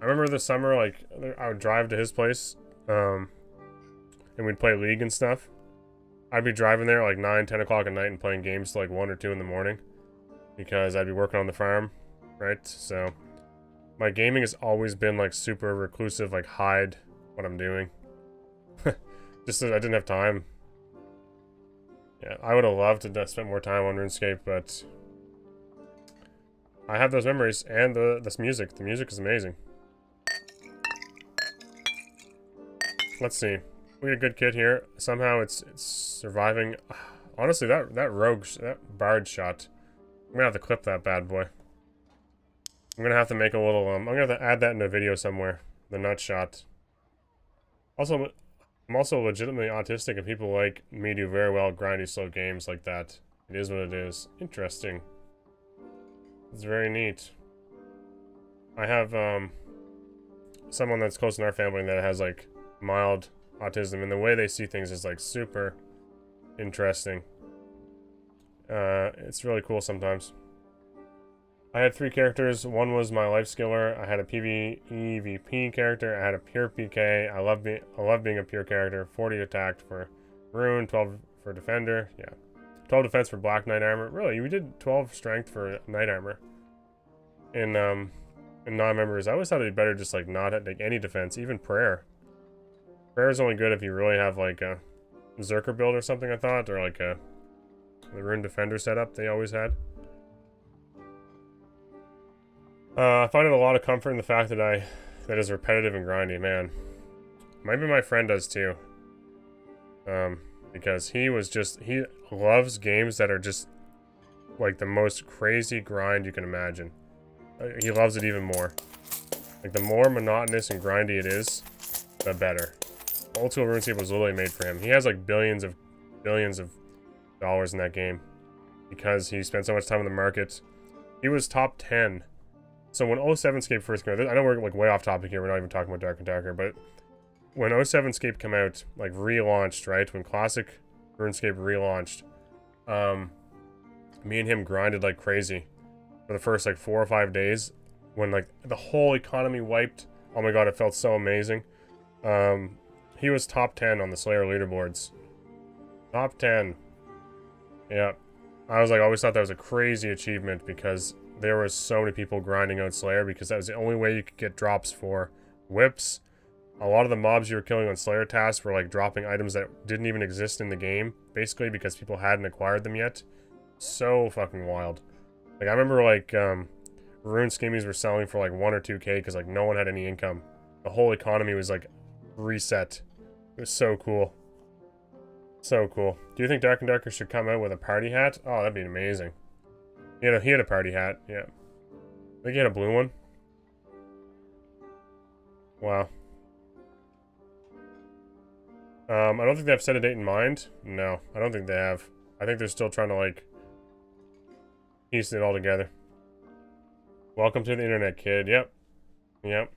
I remember this summer, like, I would drive to his place, and we'd play League and stuff. I'd be driving there at like 9, 10 o'clock at night and playing games till like 1 or 2 in the morning. Because I'd be working on the farm, right? So... my gaming has always been like super reclusive, like hide what I'm doing. Just that I didn't have time. Yeah, I would have loved to spend more time on RuneScape, but I have those memories and this music. The music is amazing. Let's see. We got a good kid here. Somehow it's surviving. Honestly, that bard shot. I'm gonna have to clip that bad boy. I'm gonna have to make a little, I'm gonna have to add that in a video somewhere. The nut shot. Also, I'm also legitimately autistic, and people like me do very well at grindy, slow games like that. It is what it is. Interesting. It's very neat. I have, someone that's close in our family that has, like, mild autism, and the way they see things is, like, super interesting. It's really cool sometimes. I had 3 characters. One was my life skiller. I had a PvEVP character. I had a pure PK. I love being a pure character. 40 attack for Rune, 12 for defender. Yeah, 12 defense for black knight armor. Really, we did 12 strength for knight armor. In non-members, I always thought it'd be better just like not like any defense, even prayer. Prayer is only good if you really have like a Zerker build or something. I thought, or like the Rune defender setup they always had. I find it a lot of comfort in the fact that that is repetitive and grindy, man. Maybe my friend does too. Because he loves games that are just like the most crazy grind you can imagine. He loves it even more. Like the more monotonous and grindy it is, the better. Old School RuneScape was literally made for him. He has like billions of dollars in that game because he spent so much time in the market. He was top 10. So when 07scape first came out, I know we're like way off topic here, we're not even talking about Dark and Darker, but when 07scape came out, like relaunched, right? When Classic RuneScape relaunched, me and him grinded like crazy for the first like 4 or 5 days when like the whole economy wiped. Oh my god, it felt so amazing. He was top 10 on the Slayer leaderboards. Top 10. Yeah. I was like, always thought that was a crazy achievement because there was so many people grinding out Slayer because that was the only way you could get drops for whips. A lot of the mobs you were killing on Slayer tasks were like dropping items that didn't even exist in the game, basically because people hadn't acquired them yet. So fucking wild. Like I remember like Rune skimmies were selling for like 1 or 2k because like no one had any income. The whole economy was like reset. It was so cool. So cool. Do you think Dark and Darker should come out with a party hat? Oh, that'd be amazing. He had a party hat, yeah. I think he had a blue one. Wow. I don't think they have set a date in mind. No, I don't think they have. I think they're still trying to, like, piece it all together. Welcome to the internet, kid. Yep. Yep.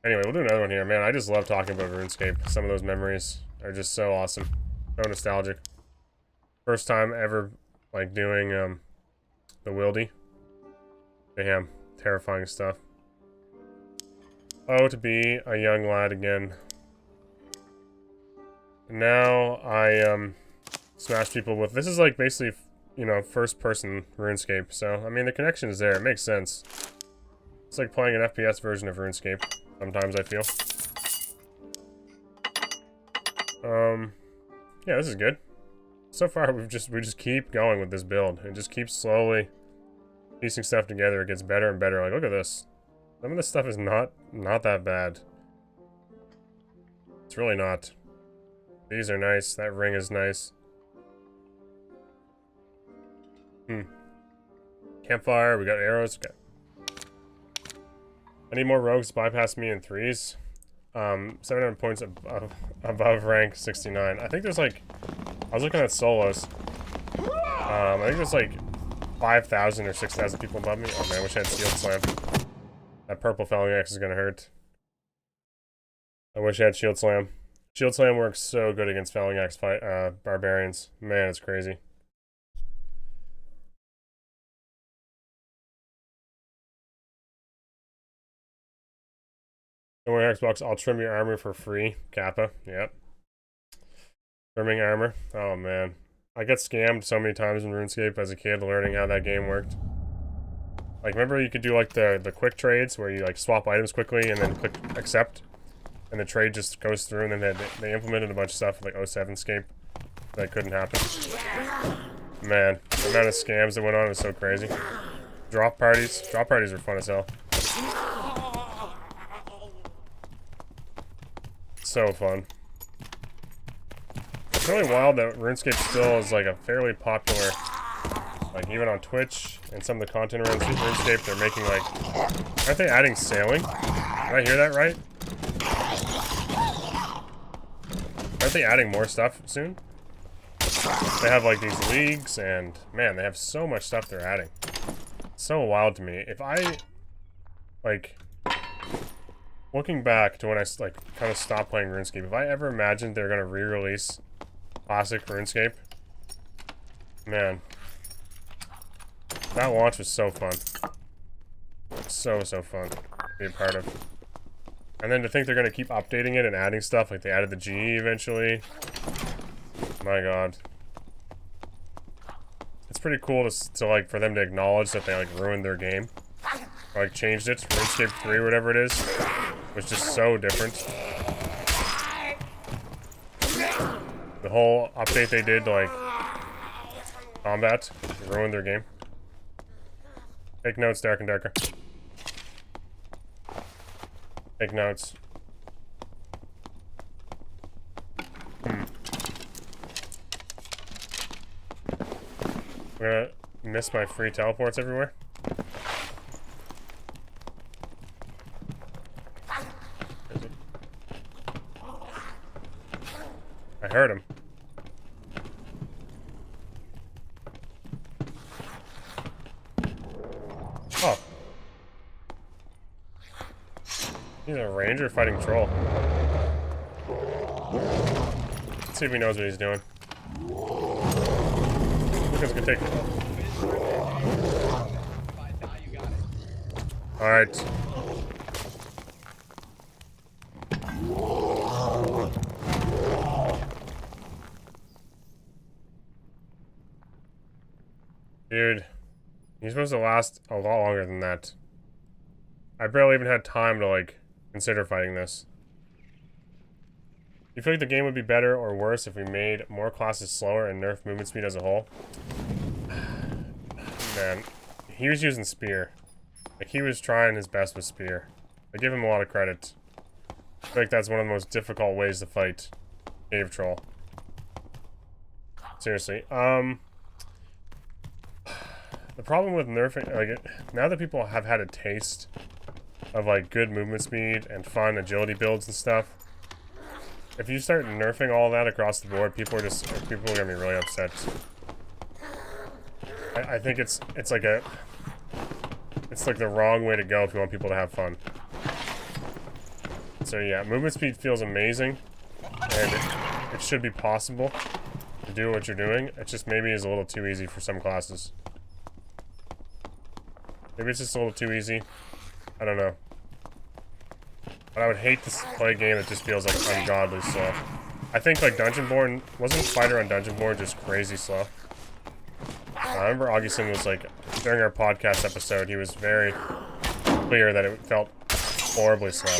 Anyway, we'll do another one here. Man, I just love talking about RuneScape. Some of those memories are just so awesome. So nostalgic. First time ever, like, doing, the wildy. Damn. Terrifying stuff. Oh, to be a young lad again. Now, I, smash people with... This is, like, basically, you know, first-person RuneScape. So, I mean, the connection is there. It makes sense. It's like playing an FPS version of RuneScape. Sometimes I feel. Yeah, this is good. So far, we just keep going with this build. It just keeps slowly piecing stuff together. It gets better and better. Like, look at this. Some of this stuff is not that bad. It's really not. These are nice. That ring is nice. Campfire. We got arrows. We got... I need more rogues to bypass me in 3s. 700 points above rank 69. I think there's like... I was looking at solos. I think there's like 5,000 or 6,000 people above me. Oh man, I wish I had Shield Slam. That purple felling axe is gonna hurt. I wish I had Shield Slam. Shield Slam works so good against felling axe barbarians. Man, it's crazy. Don't worry, Xbox, I'll trim your armor for free. Kappa, yep. Trimming armor. Oh man. I got scammed so many times in RuneScape as a kid learning how that game worked. Like, remember you could do like the quick trades where you like swap items quickly and then click accept and the trade just goes through, and then they implemented a bunch of stuff like 07scape that couldn't happen. Man, the amount of scams that went on was so crazy. Drop parties were fun as hell. So fun. It's really wild that RuneScape still is like a fairly popular, like even on Twitch and some of the content around RuneScape, they're making like, aren't they adding sailing? Did I hear that right? Aren't they adding more stuff soon? They have like these leagues and man, they have so much stuff they're adding. It's so wild to me. If I, like, looking back to when I like kind of stopped playing RuneScape, if I ever imagined they're gonna re-release classic RuneScape, man, that launch was so fun. So fun to be a part of. And then to think they're gonna keep updating it and adding stuff, like they added the GE eventually. My god. It's pretty cool to like for them to acknowledge that they like ruined their game. Or, like changed it. RuneScape 3 or whatever it is. Was just so different. The whole update they did to like combat ruined their game. Take notes, Dark and Darker. Take notes. I'm gonna miss my free teleports everywhere. I heard him. Oh. He's a ranger fighting troll. Let's see if he knows what he's doing. Lucas can take it. Alright. Dude, he's supposed to last a lot longer than that. I barely even had time to, like, consider fighting this. Do you feel like the game would be better or worse if we made more classes slower and nerfed movement speed as a whole? Man, he was using spear. Like, he was trying his best with spear. I give him a lot of credit. I feel like that's one of the most difficult ways to fight Cave Troll. Seriously, the problem with nerfing, like, now that people have had a taste of, like, good movement speed and fun agility builds and stuff, if you start nerfing all that across the board, people are gonna be really upset. I think it's like the wrong way to go if you want people to have fun. So yeah, movement speed feels amazing, and it should be possible to do what you're doing. It just maybe is a little too easy for some classes. Maybe it's just a little too easy. I don't know. But I would hate to play a game that just feels like ungodly slow. I think like Dungeonborn, wasn't Fighter on Dungeonborn just crazy slow? I remember Augustin was like, during our podcast episode, he was very clear that it felt horribly slow.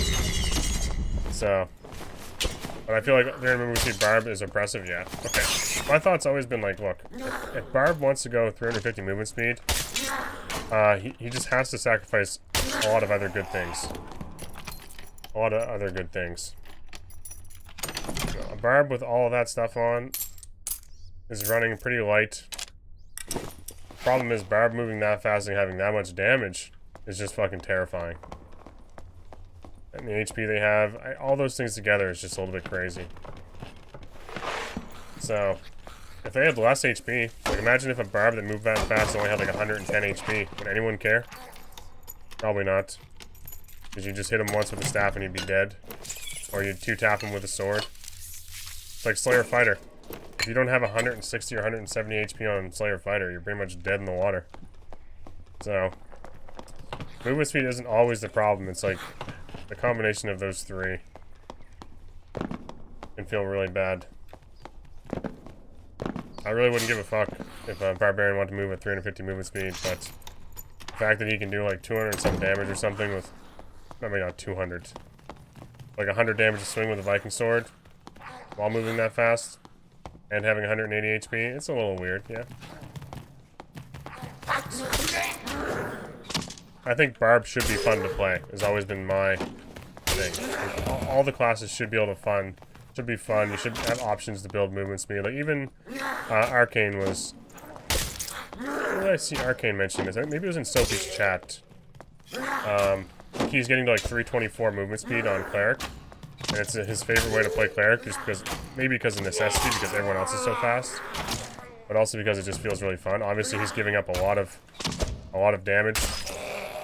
So, but I feel like during movement speed, Barb is oppressive, yeah. Okay. My thought's always been like, look, if Barb wants to go 350 movement speed, he just has to sacrifice a lot of other good things. A lot of other good things. A Barb with all of that stuff on is running pretty light. Problem is, Barb moving that fast and having that much damage is just fucking terrifying. And the HP they have, all those things together is just a little bit crazy. So, if they had less HP, like imagine if a Barb that moved that fast only had like 110 HP. Would anyone care? Probably not. Because you just hit him once with a staff and he'd be dead. Or you'd two-tap him with a sword. It's like Slayer Fighter. If you don't have 160 or 170 HP on Slayer Fighter, you're pretty much dead in the water. So, movement speed isn't always the problem. It's like the combination of those three can feel really bad. I really wouldn't give a fuck if a Barbarian wanted to move at 350 movement speed, but the fact that he can do like 200 and some damage or something with, I mean not 200, like 100 damage a swing with a Viking sword while moving that fast and having 180 HP, it's a little weird, yeah. I think Barb should be fun to play, has always been my thing. All the classes should be able to should be fun. You should have options to build movement speed. Like even Arcane was. Where did I see Arcane mention this? Maybe it was in Sophie's chat. He's getting to like 324 movement speed on Cleric, and it's his favorite way to play Cleric, just because maybe because of necessity, because everyone else is so fast, but also because it just feels really fun. Obviously, he's giving up a lot of damage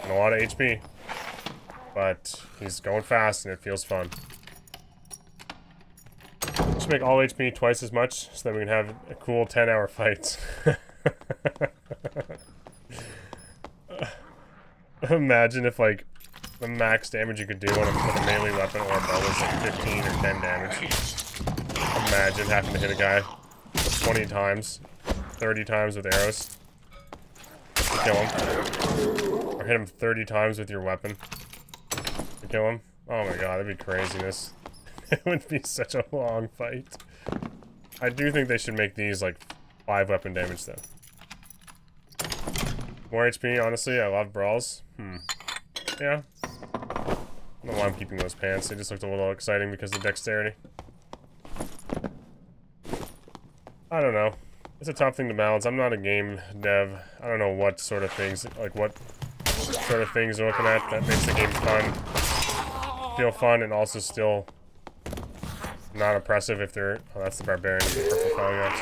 and a lot of HP, but he's going fast and it feels fun. Just make all HP twice as much so that we can have a cool 10-hour fights. Imagine if like the max damage you could do on with a melee weapon or a bow was like 15 or 10 damage. Imagine having to hit a guy 20 times, 30 times with arrows to kill him. Or hit him 30 times with your weapon to kill him. Oh my god, that'd be craziness. It would be such a long fight. I do think they should make these like 5 weapon damage though. More HP, honestly, I love brawls. Yeah. I don't know why I'm keeping those pants. They just looked a little exciting because of dexterity. I don't know. It's a tough thing to balance. I'm not a game dev. I don't know what sort of things, like what sort of things you're looking at that makes the game fun. Feel fun and also still not oppressive if they're... Oh, that's the Barbarian with the purple caveats.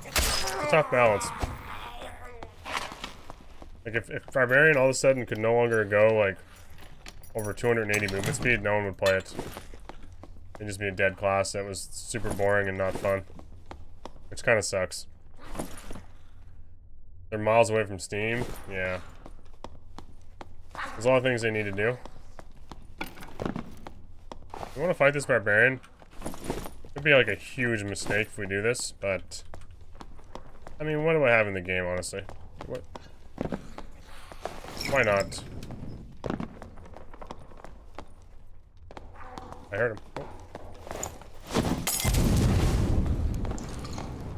It's a tough balance. Like, if Barbarian all of a sudden could no longer go, like, over 280 movement speed, no one would play it. It'd just be a dead class that was super boring and not fun. Which kind of sucks. They're miles away from Steam? Yeah. There's a lot of things they need to do. We want to fight this Barbarian. It'd be like a huge mistake if we do this, but... I mean, what do I have in the game, honestly? What? Why not? I heard him. Oh.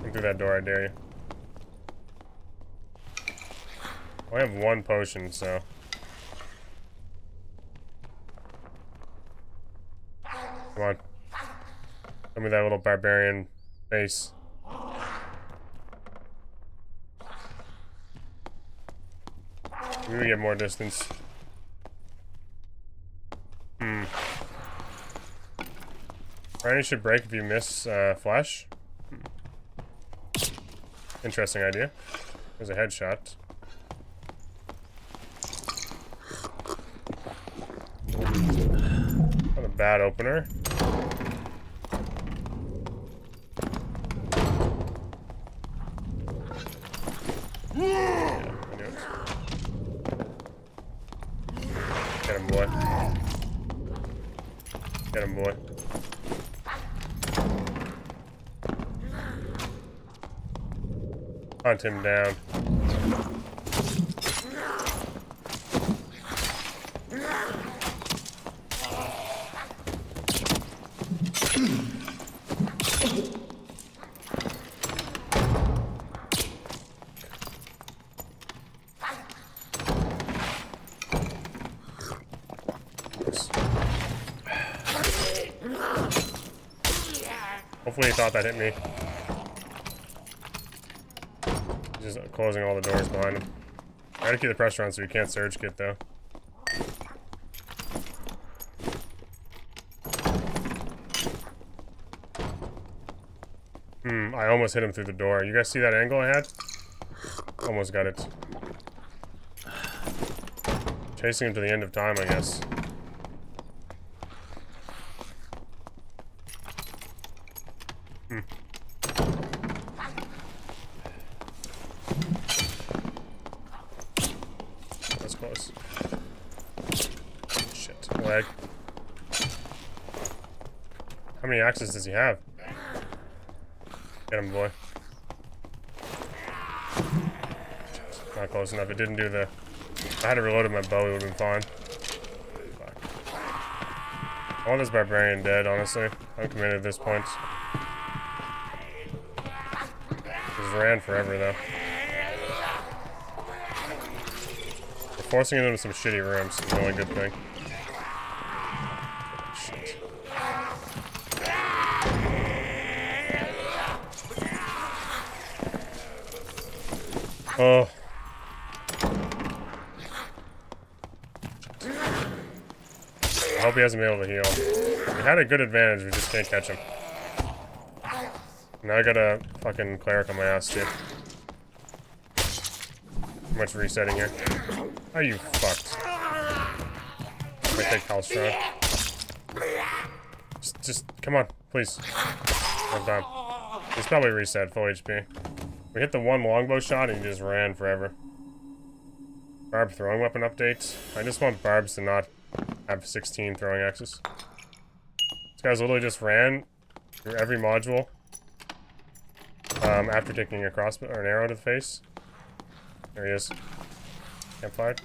Come through that door, I dare you. Well, I have 1 potion, so... Come on. Show me that little Barbarian face. Maybe we get more distance. Briny should break if you miss flash. Interesting idea. There's a headshot. bad opener. Yeah, I knew it. Get him, boy. Get him, boy. Hunt him down. Hopefully he thought that hit me. Just closing all the doors behind him. I gotta keep the pressure on so he can't surge kit though. I almost hit him through the door. You guys see that angle I had? Almost got it. Chasing him to the end of time, I guess. That's close. Shit. Lag. How many axes does he have? Get him, boy. Not close enough. It didn't do the... If I had reloaded my bow, it would have been fine. Fuck. I want this barbarian dead, honestly. I'm committed at this point. Just ran forever, though. We're forcing him into some shitty rooms. Is the only good thing. Shit. Oh. I hope he hasn't been able to heal. We had a good advantage, we just can't catch him. Now I got a fucking cleric on my ass, too. Too much resetting here. Are you fucked? I might take health strong. Just, come on, please. I'm done. He's probably reset, full HP. We hit the one longbow shot and he just ran forever. Barb throwing weapon update. I just want barbs to not have 16 throwing axes. This guy's literally just ran through every module after taking a crossbow or an arrow to the face. There he is. Campfire.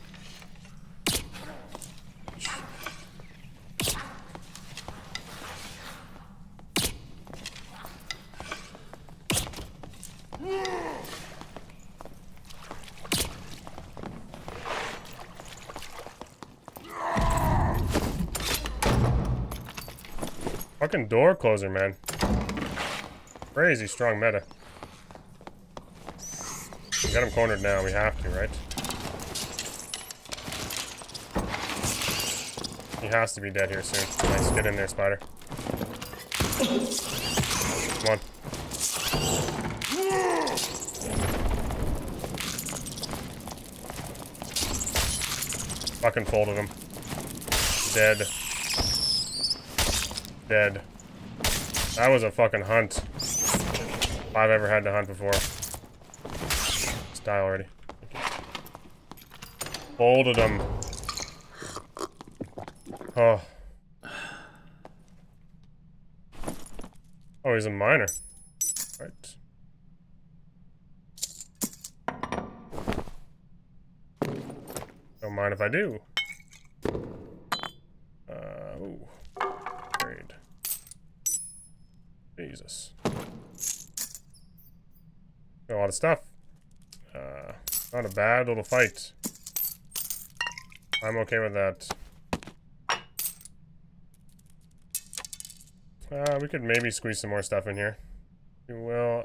Fucking door closer, man. Crazy strong meta. We got him cornered now. We have to, right? He has to be dead here soon. Nice. Get in there, spider. Come on. Fucking folded him. Dead. Dead. That was a fucking hunt. If I've ever had to hunt before. Let's die already. Folded him. Oh. Oh, he's a miner. Right. Don't mind if I do. Ooh. Trade. Jesus. Got a lot of stuff. Not a bad little fight. I'm okay with that. We could maybe squeeze some more stuff in here. We will,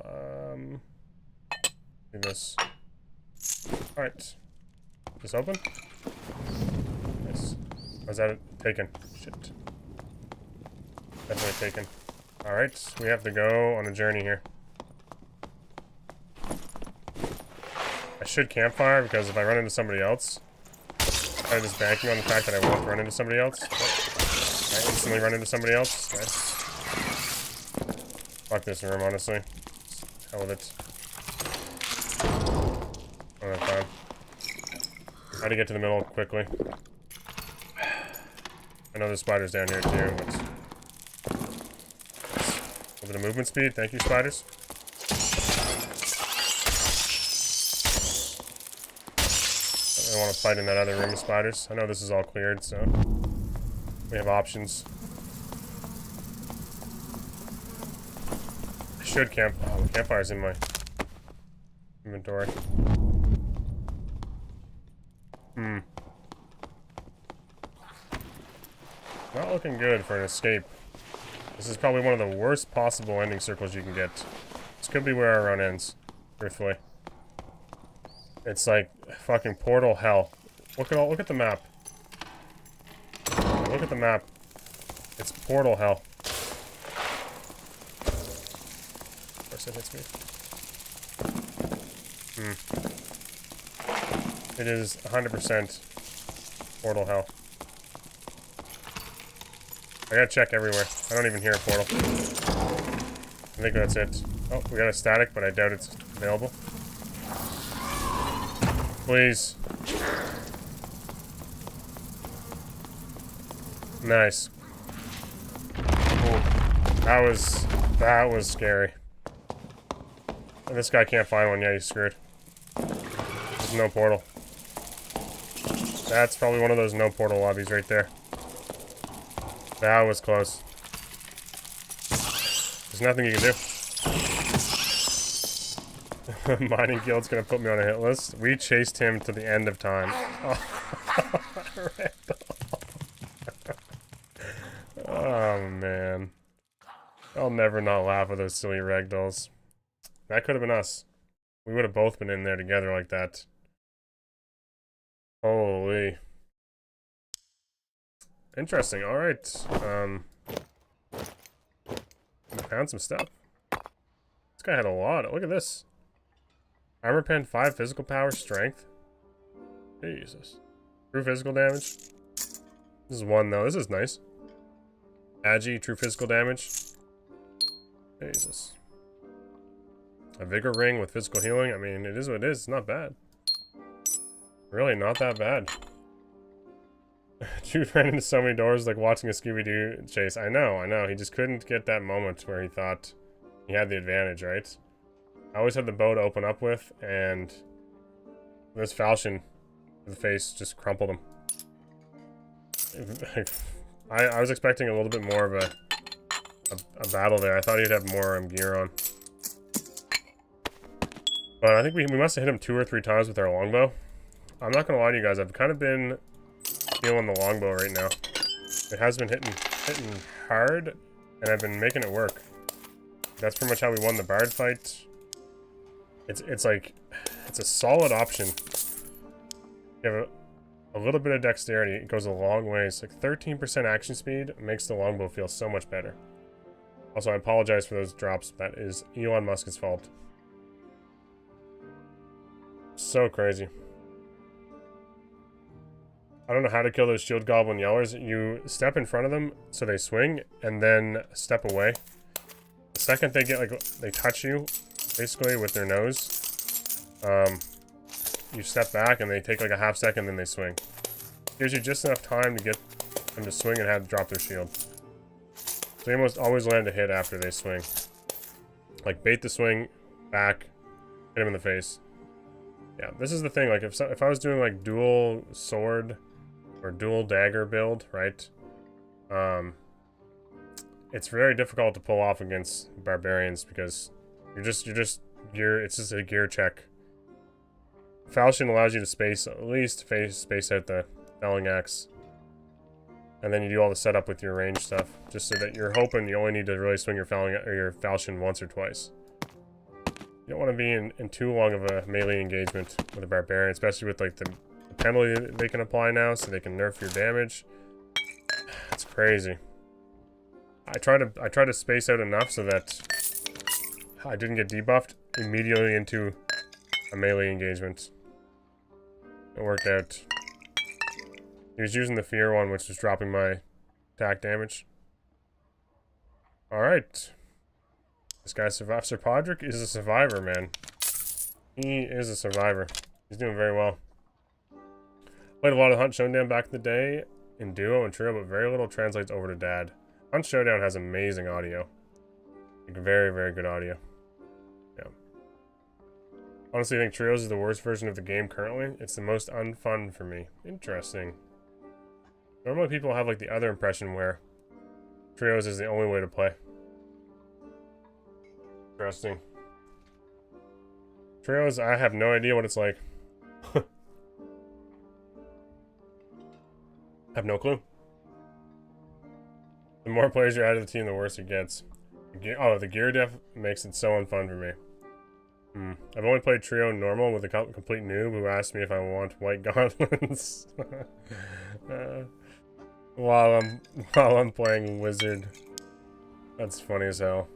do this. Alright. This open? Nice. How's that taken? Shit. Definitely taken. Alright, we have to go on a journey here. I should campfire because if I run into somebody else, I'm just banking on the fact that I won't run into somebody else. But I instantly run into somebody else. Nice. Fuck this room, honestly. Hell with it. I don't have time. How to get to the middle quickly. I know there's spiders down here too, but... A little bit of movement speed. Thank you, spiders. I don't want to fight in that other room of spiders. I know this is all cleared, so... We have options. I should camp... Oh, the campfire's in my... inventory. Not looking good for an escape. This is probably one of the worst possible ending circles you can get. This could be where our run ends, truthfully. It's like fucking portal hell. Look at the map. Look at the map. It's portal hell. Of course it hits me. It is 100% portal hell. I gotta check everywhere. I don't even hear a portal. I think that's it. Oh, we got a static, but I doubt it's available. Please. Nice. Ooh. That was scary. And this guy can't find one. Yeah, he's screwed. There's no portal. That's probably one of those no portal lobbies right there. That was close. There's nothing you can do. Mining Guild's gonna put me on a hit list. We chased him to the end of time. Oh man. I'll never not laugh at those silly ragdolls. That could have been us. We would have both been in there together like that. Holy. Interesting, alright. Found some stuff. This guy had a lot. Look at this. Armor pen 5, physical power, strength. Jesus. True physical damage. This is 1 though. This is nice. Agi, true physical damage. Jesus. A vigor ring with physical healing. I mean, it is what it is. It's not bad. Really not that bad. Jude ran into so many doors like watching a Scooby-Doo chase. I know. He just couldn't get that moment where he thought he had the advantage, right? I always had the bow to open up with, and this falchion to the face just crumpled him. I was expecting a little bit more of a battle there. I thought he'd have more gear on. But I think we must have hit him 2 or 3 times with our longbow. I'm not gonna lie to you guys, I've kind of been feeling the longbow right now. It has been hitting hard, and I've been making it work. That's pretty much how we won the bard fight. It's like, it's a solid option. You have a little bit of dexterity, it goes a long ways. Like 13% action speed makes the longbow feel so much better. Also, I apologize for those drops. That is Elon Musk's fault. So crazy. I don't know how to kill those shield goblin yellers. You step in front of them so they swing, and then step away. The second they get, like, they touch you, basically, with their nose, you step back and they take like a half second, then they swing. Gives you just enough time to get them to swing and have to drop their shield. So they almost always land a hit after they swing. Like, bait the swing, back, hit him in the face. Yeah, this is the thing, like, if I was doing, like, dual sword or dual dagger build, right? It's very difficult to pull off against barbarians because it's just a gear check. Falchion allows you to space out the felling axe. And then you do all the setup with your range stuff, just so that you're hoping you only need to really swing your falchion once or twice. You don't want to be in too long of a melee engagement with a barbarian, especially with like the penalty that they can apply now, so they can nerf your damage. It's crazy. I try to space out enough so that I didn't get debuffed immediately into a melee engagement. It worked out. He was using the fear one, which was dropping my attack damage. Alright. This guy survived. Sir Podrick is a survivor, man. He is a survivor. He's doing very well. Played a lot of Hunt Showdown back in the day in duo and trio, but very little translates over to dad. Hunt Showdown has amazing audio. Like, very, very good audio. Yeah. Honestly, I think trios is the worst version of the game currently. It's the most unfun for me. Interesting. Normally people have like the other impression where trios is the only way to play. Interesting. Trios, I have no idea what it's like. Have no clue. The more players you add to the team, the worse it gets. The gear def makes it so unfun for me. I've only played trio normal with a complete noob who asked me if I want white gauntlets while I'm playing wizard. That's funny as hell.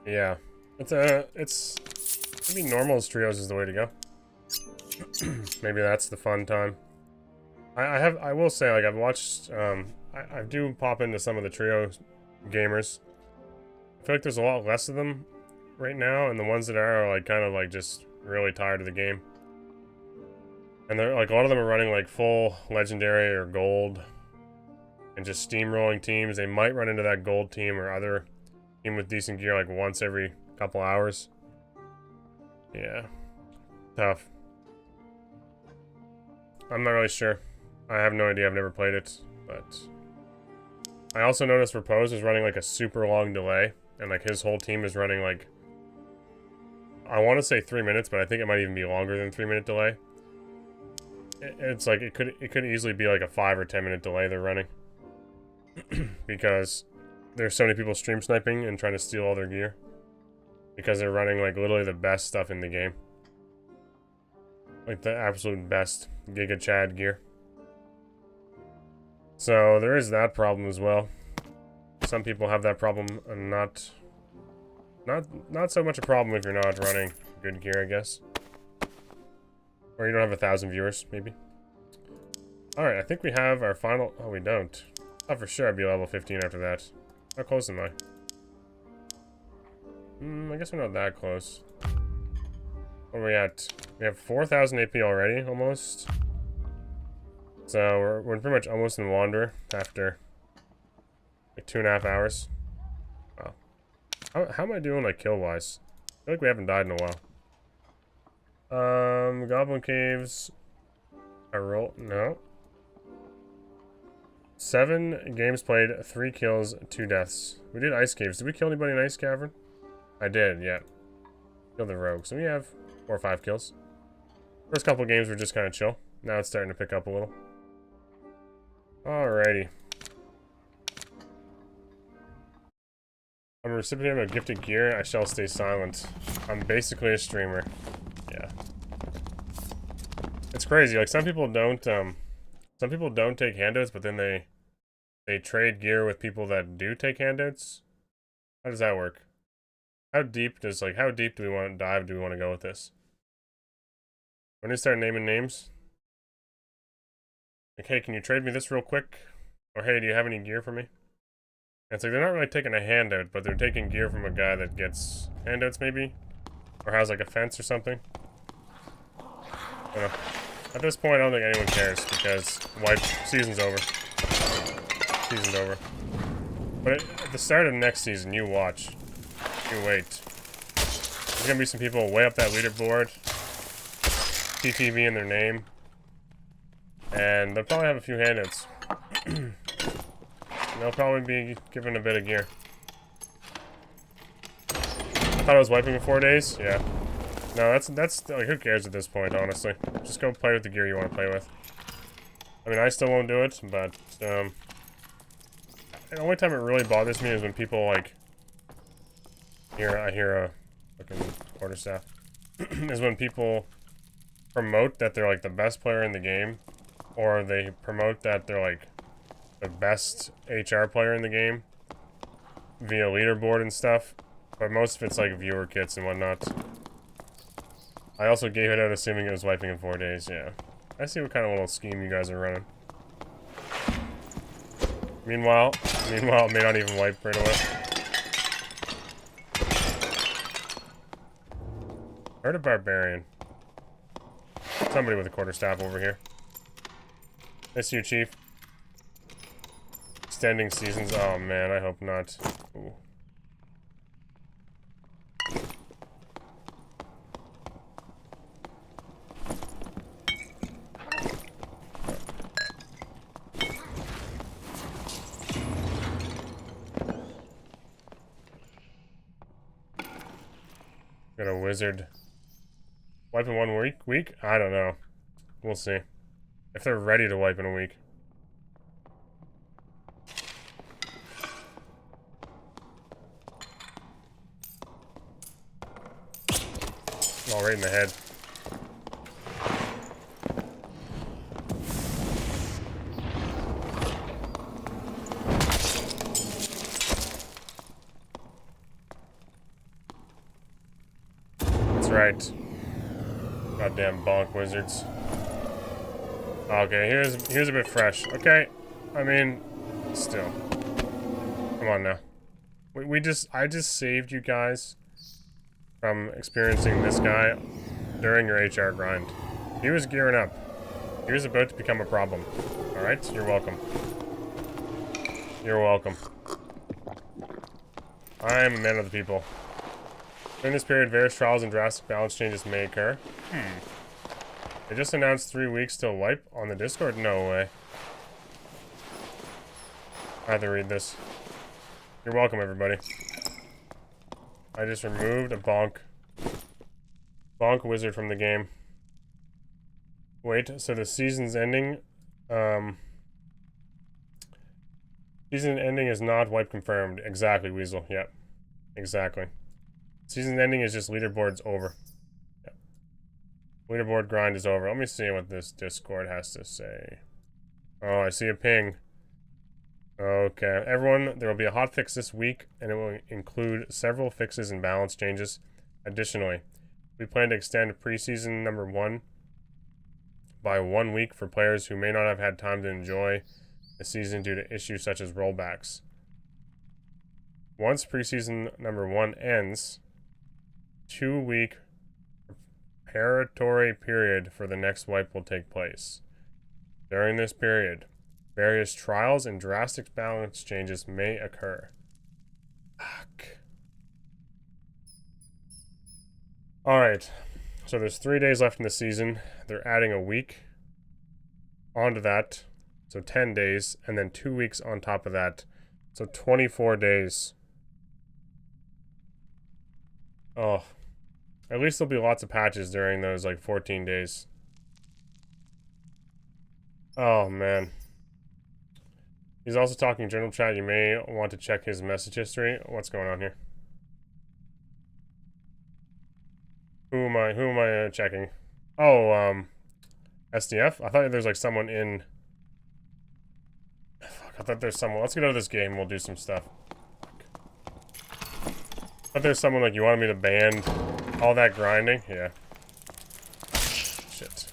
Yeah, maybe normals trios is the way to go. Maybe that's the fun time. I will say, like, I've watched, I do pop into some of the trio gamers. I feel like there's a lot less of them right now, and the ones that are like, kind of, like, just really tired of the game. And they're, like, a lot of them are running, like, full legendary or gold, and just steamrolling teams. They might run into that gold team or other team with decent gear, like, once every couple hours. Yeah. Tough. I'm not really sure. I have no idea. I've never played it, but I also noticed Repose is running like a super long delay, and like his whole team is running like, I want to say 3 minutes, but I think it might even be longer than 3-minute delay. It's like it could easily be like a 5 or 10 minute delay they're running because there's so many people stream sniping and trying to steal all their gear because they're running like literally the best stuff in the game. Like the absolute best Giga Chad gear. So there is that problem as well. Some people have that problem, and not so much a problem if you're not running good gear, I guess. Or you don't have 1,000 viewers, maybe. Alright, I think we have our final... Oh, we don't. Oh, for sure I'd be level 15 after that. How close am I? I guess we're not that close. What are we at? We have 4,000 AP already, almost. So we're pretty much almost in Wanderer after like 2.5 hours. Wow. How am I doing like kill wise? I feel like we haven't died in a while. Goblin Caves. I roll no. 7 games played, 3 kills, 2 deaths. We did Ice Caves. Did we kill anybody in Ice Cavern? I did, yeah. Killed the rogue. So we have 4 or 5 kills. First couple games were just kind of chill. Now it's starting to pick up a little. Alrighty. I'm a recipient of gifted gear. I shall stay silent. I'm basically a streamer. Yeah. It's crazy. Like some people don't take handouts, but then they trade gear with people that do take handouts. How does that work? How deep do we want to dive? Do we want to go with this? When you start naming names. Like, hey, can you trade me this real quick? Or, hey, do you have any gear for me? And it's like, they're not really taking a handout, but they're taking gear from a guy that gets handouts, maybe? Or has, like, a fence or something? At this point, I don't think anyone cares, because season's over. Season's over. But at the start of next season, you watch. You wait. There's gonna be some people way up that leaderboard. TTV in their name. And they'll probably have a few handouts. They'll probably be given a bit of gear. I thought I was wiping in 4 days? Yeah. No, that's like, who cares at this point, honestly. Just go play with the gear you want to play with. I mean, I still won't do it, but, the only time it really bothers me is when people, like, I hear a fucking quarterstaff, is when people promote that they're, like, the best player in the game, or they promote that they're, like, the best HR player in the game via leaderboard and stuff, but most of it's, like, viewer kits and whatnot. I also gave it out assuming it was wiping in 4 days, yeah. I see what kind of little scheme you guys are running. Meanwhile, it may not even wipe right away. Heard a barbarian. Somebody with a quarterstaff over here. Miss you, Chief. Extending seasons. Oh man, I hope not. Ooh. Got a wizard. Wipe in 1 week? I don't know. We'll see. If they're ready to wipe in a week. Oh, right in the head. That's right. Goddamn bonk wizards. Okay, here's a bit fresh. Okay, I mean, still. Come on now. I just saved you guys from experiencing this guy during your HR grind. He was gearing up. He was about to become a problem. Alright, you're welcome. You're welcome. I am a man of the people. During this period, various trials and drastic balance changes may occur. They just announced 3 weeks till wipe on the Discord? No way. I have to read this. You're welcome, everybody. I just removed a bonk wizard from the game. Wait, so the season's ending? Season ending is not wipe confirmed. Exactly, Weasel. Yep. Exactly. Season ending is just leaderboard's over. Yep. Leaderboard grind is over. Let me see what this Discord has to say. Oh, I see a ping. Okay, everyone, there will be a hotfix this week, and it will include several fixes and balance changes. Additionally, we plan to extend preseason number 1 by 1 week for players who may not have had time to enjoy the season due to issues such as rollbacks. Once preseason number 1 ends, 2-week preparatory period for the next wipe will take place. During this period, various trials and drastic balance changes may occur. Fuck. Alright, so there's 3 days left in the season. They're adding a week onto that, so 10 days, and then 2 weeks on top of that, so 24 days. Oh, at least there'll be lots of patches during those, like, 14 days. Oh, man. He's also talking journal chat. You may want to check his message history. What's going on here? Who am I checking? Oh, SDF? I thought there's like someone in... Fuck, I thought there's someone... Let's get out of this game and we'll do some stuff. I thought there's someone like, you wanted me to ban all that grinding? Yeah. Shit.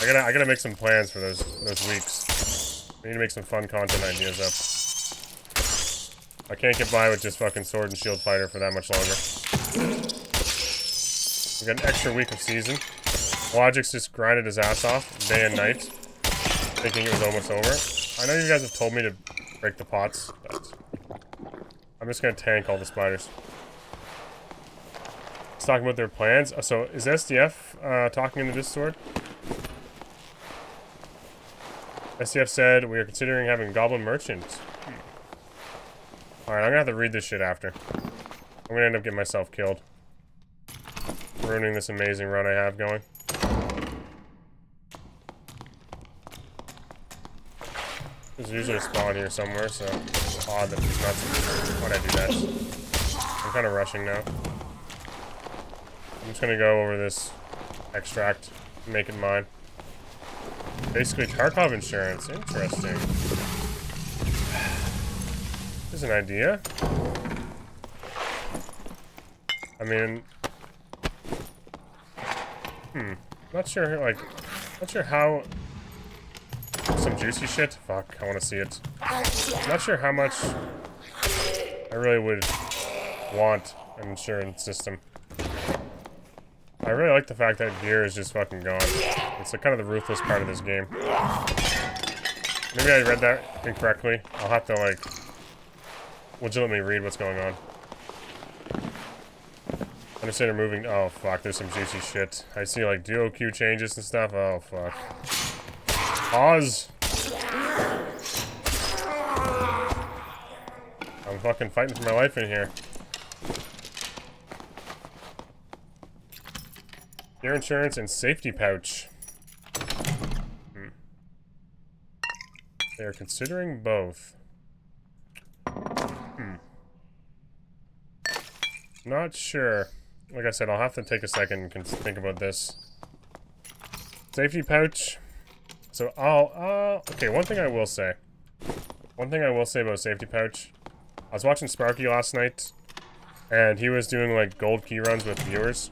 I gotta make some plans for those weeks. I need to make some fun content ideas up. I can't get by with just fucking sword and shield fighter for that much longer. We got an extra week of season. Logic's just grinded his ass off day and night, thinking it was almost over. I know you guys have told me to break the pots, but I'm just gonna tank all the spiders. Let's talk about their plans. So is SDF talking in the Discord? SDF said, we are considering having Goblin Merchant. Alright, I'm gonna have to read this shit after. I'm gonna end up getting myself killed. Ruining this amazing run I have going. There's usually a spawn here somewhere, so it's odd that there's not some... Why'd I do that? I'm kind of rushing now. I'm just gonna go over this extract and make it mine. Basically, Tarkov insurance. Interesting. There's an idea. I mean... Not sure, like... Not sure how... Some juicy shit? Fuck, I want to see it. I'm not sure how much I really would want an insurance system. I really like the fact that gear is just fucking gone. It's like kind of the ruthless part of this game. Maybe I read that incorrectly. I'll have to like legitimately read what's going on. Understand removing. Oh fuck, there's some juicy shit. I see like duo Q changes and stuff. Oh fuck. Pause. I'm fucking fighting for my life in here. Gear insurance and safety pouch. They are considering both. Not sure. Like I said, I'll have to take a second and think about this. Safety pouch. So okay, one thing I will say. One thing I will say about safety pouch. I was watching Sparky last night, and he was doing like gold key runs with viewers.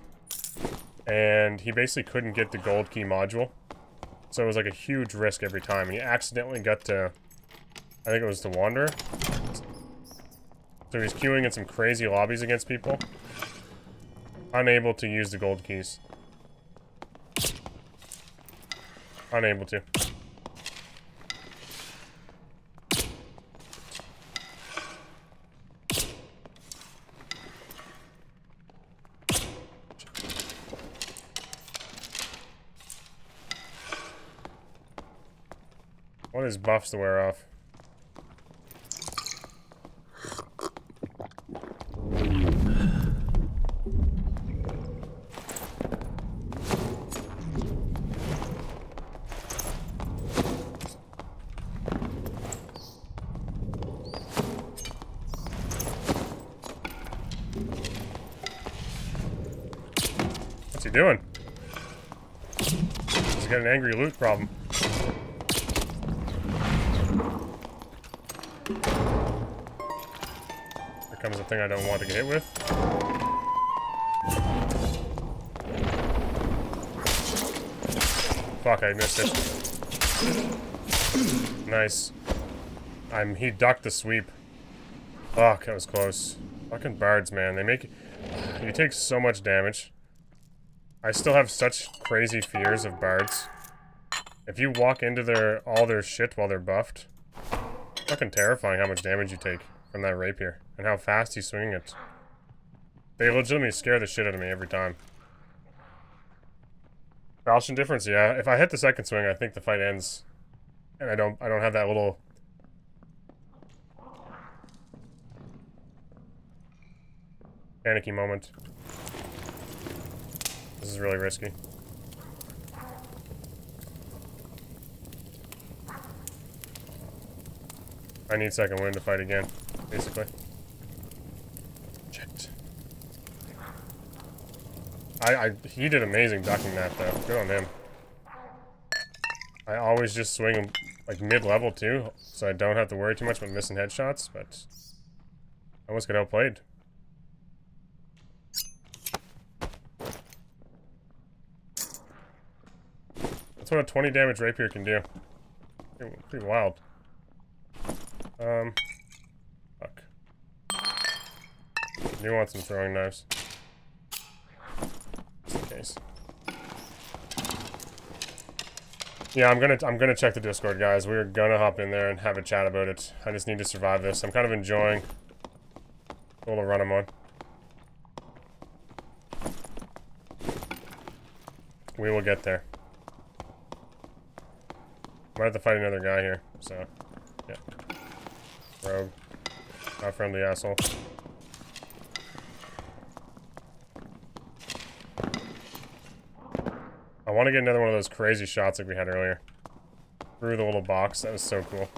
And he basically couldn't get the gold key module. So it was like a huge risk every time. And he accidentally got to, I think it was the Wanderer. So he's queuing in some crazy lobbies against people. Unable to use the gold keys. Unable to. What is buffs to wear off? What's he doing? He's got an angry loot problem. Here comes the thing I don't want to get hit with. Fuck, I missed it. Nice. He ducked the sweep. Fuck, that was close. Fucking bards, man. They make... You take so much damage. I still have such crazy fears of bards. If you walk into all their shit while they're buffed, fucking terrifying how much damage you take from that rapier and how fast he's swinging it. They legitimately scare the shit out of me every time. Falchion difference, yeah. If I hit the second swing, I think the fight ends, and I don't have that little panicky moment. This is really risky. I need second wind to fight again, basically. Checked. He did amazing ducking that, though. Good on him. I always just swing him, like, mid-level, too, so I don't have to worry too much about missing headshots, but I almost got outplayed. That's what a 20 damage rapier can do. Pretty wild. Fuck. I do want some throwing knives. Just in case. Yeah, I'm gonna check the Discord, guys. We're gonna hop in there and have a chat about it. I just need to survive this. I'm kind of enjoying the little run I'm on. We will get there. Might have to fight another guy here, so yeah. Rogue. Not friendly asshole. I want to get another one of those crazy shots like we had earlier. Through the little box. That was so cool.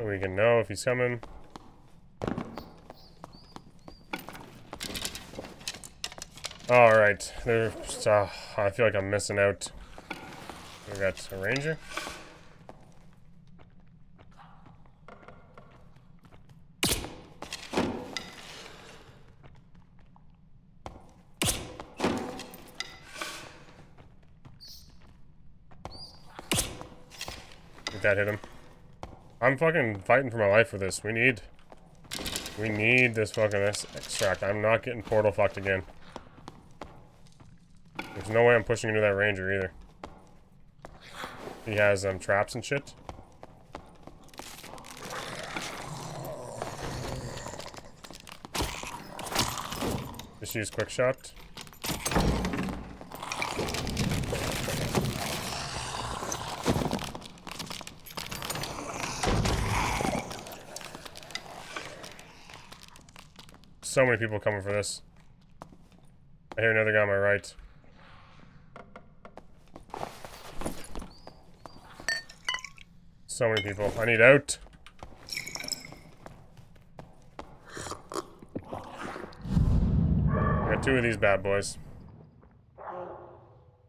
We can know if he's coming. Alright. I feel like I'm missing out. We got a ranger. think that hit him. I'm fucking fighting for my life for this. We need this fucking extract. I'm not getting portal fucked again. There's no way I'm pushing into that ranger either. He has traps and shit. Just use quick shot. So many people coming for this. I hear another guy on my right. So many people. I need out. I got 2 of these bad boys.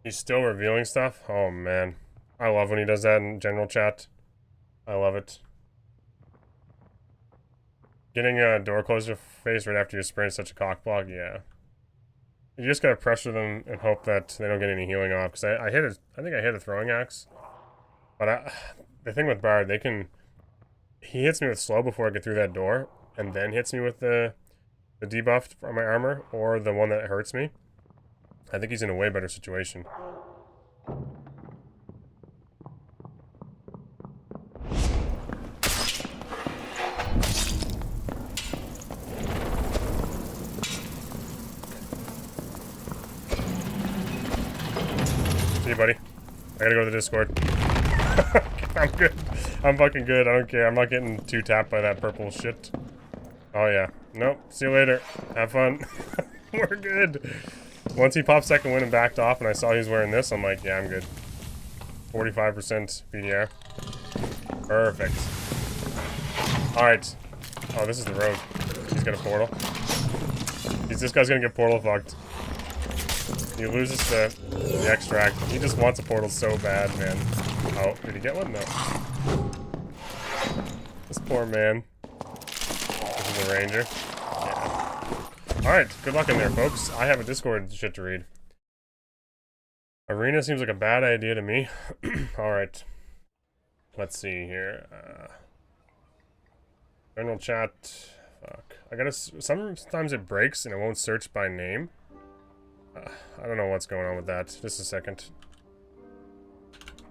He's still revealing stuff? Oh man. I love when he does that in general chat. I love it. Getting a door closed to your face right after you sprint is such a cockblock, yeah. You just gotta pressure them and hope that they don't get any healing off. Because I think I hit a throwing axe. But the thing with Bard, he hits me with slow before I get through that door, and then hits me with the debuff from my armor, or the one that hurts me. I think he's in a way better situation. See you, buddy. I gotta go to the Discord. I'm good. I'm fucking good. I don't care. I'm not getting too tapped by that purple shit. Oh, yeah. Nope. See you later. Have fun. We're good. Once he popped second win and backed off and I saw he was wearing this, I'm like, yeah, I'm good. 45% BDR. Perfect. Alright. Oh, this is the road. He's got a portal. This guy's gonna get portal fucked. He loses the extract. He just wants a portal so bad, man. Oh, did he get one? No. This poor man. This is the ranger. Yeah. Alright, good luck in there, folks. I have a Discord shit to read. Arena seems like a bad idea to me. Alright. Let's see here. General chat. Fuck. I gotta... Sometimes it breaks and it won't search by name. I don't know what's going on with that. Just a second.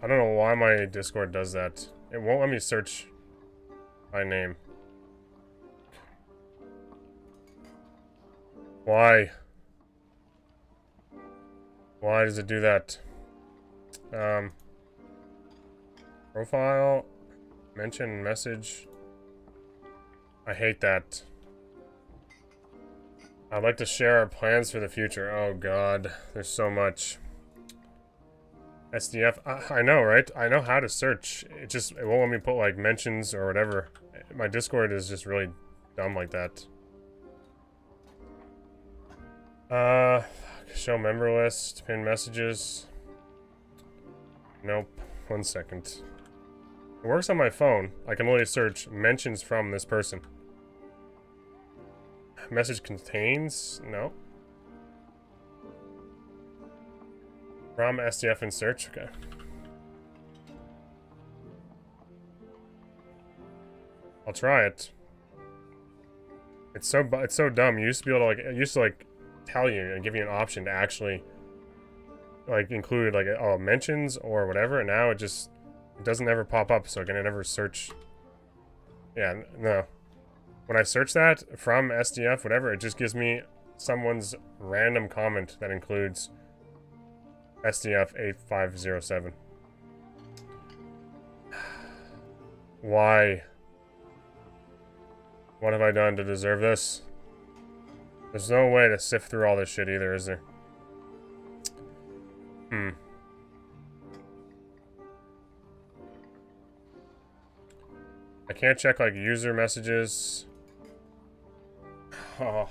I don't know why my Discord does that. It won't let me search by name. Why? Why does it do that? Profile, mention, message. I hate that. I'd like to share our plans for the future. Oh god, there's so much. SDF, I know, right? I know how to search. It won't let me put like mentions or whatever. My Discord is just really dumb like that. Show member list, pin messages. Nope. 1 second. It works on my phone. I can only search mentions from this person. Message contains? No. From SDF and search? Okay. I'll try it. It's so dumb. You used to be able to like tell you and give you an option to actually like include like mentions or whatever, and now it doesn't ever pop up, so I can never search. Yeah, no. When I search that from SDF, whatever, it just gives me someone's random comment that includes SDF 8507. Why? What have I done to deserve this? There's no way to sift through all this shit either, is there? I can't check like user messages. Oh.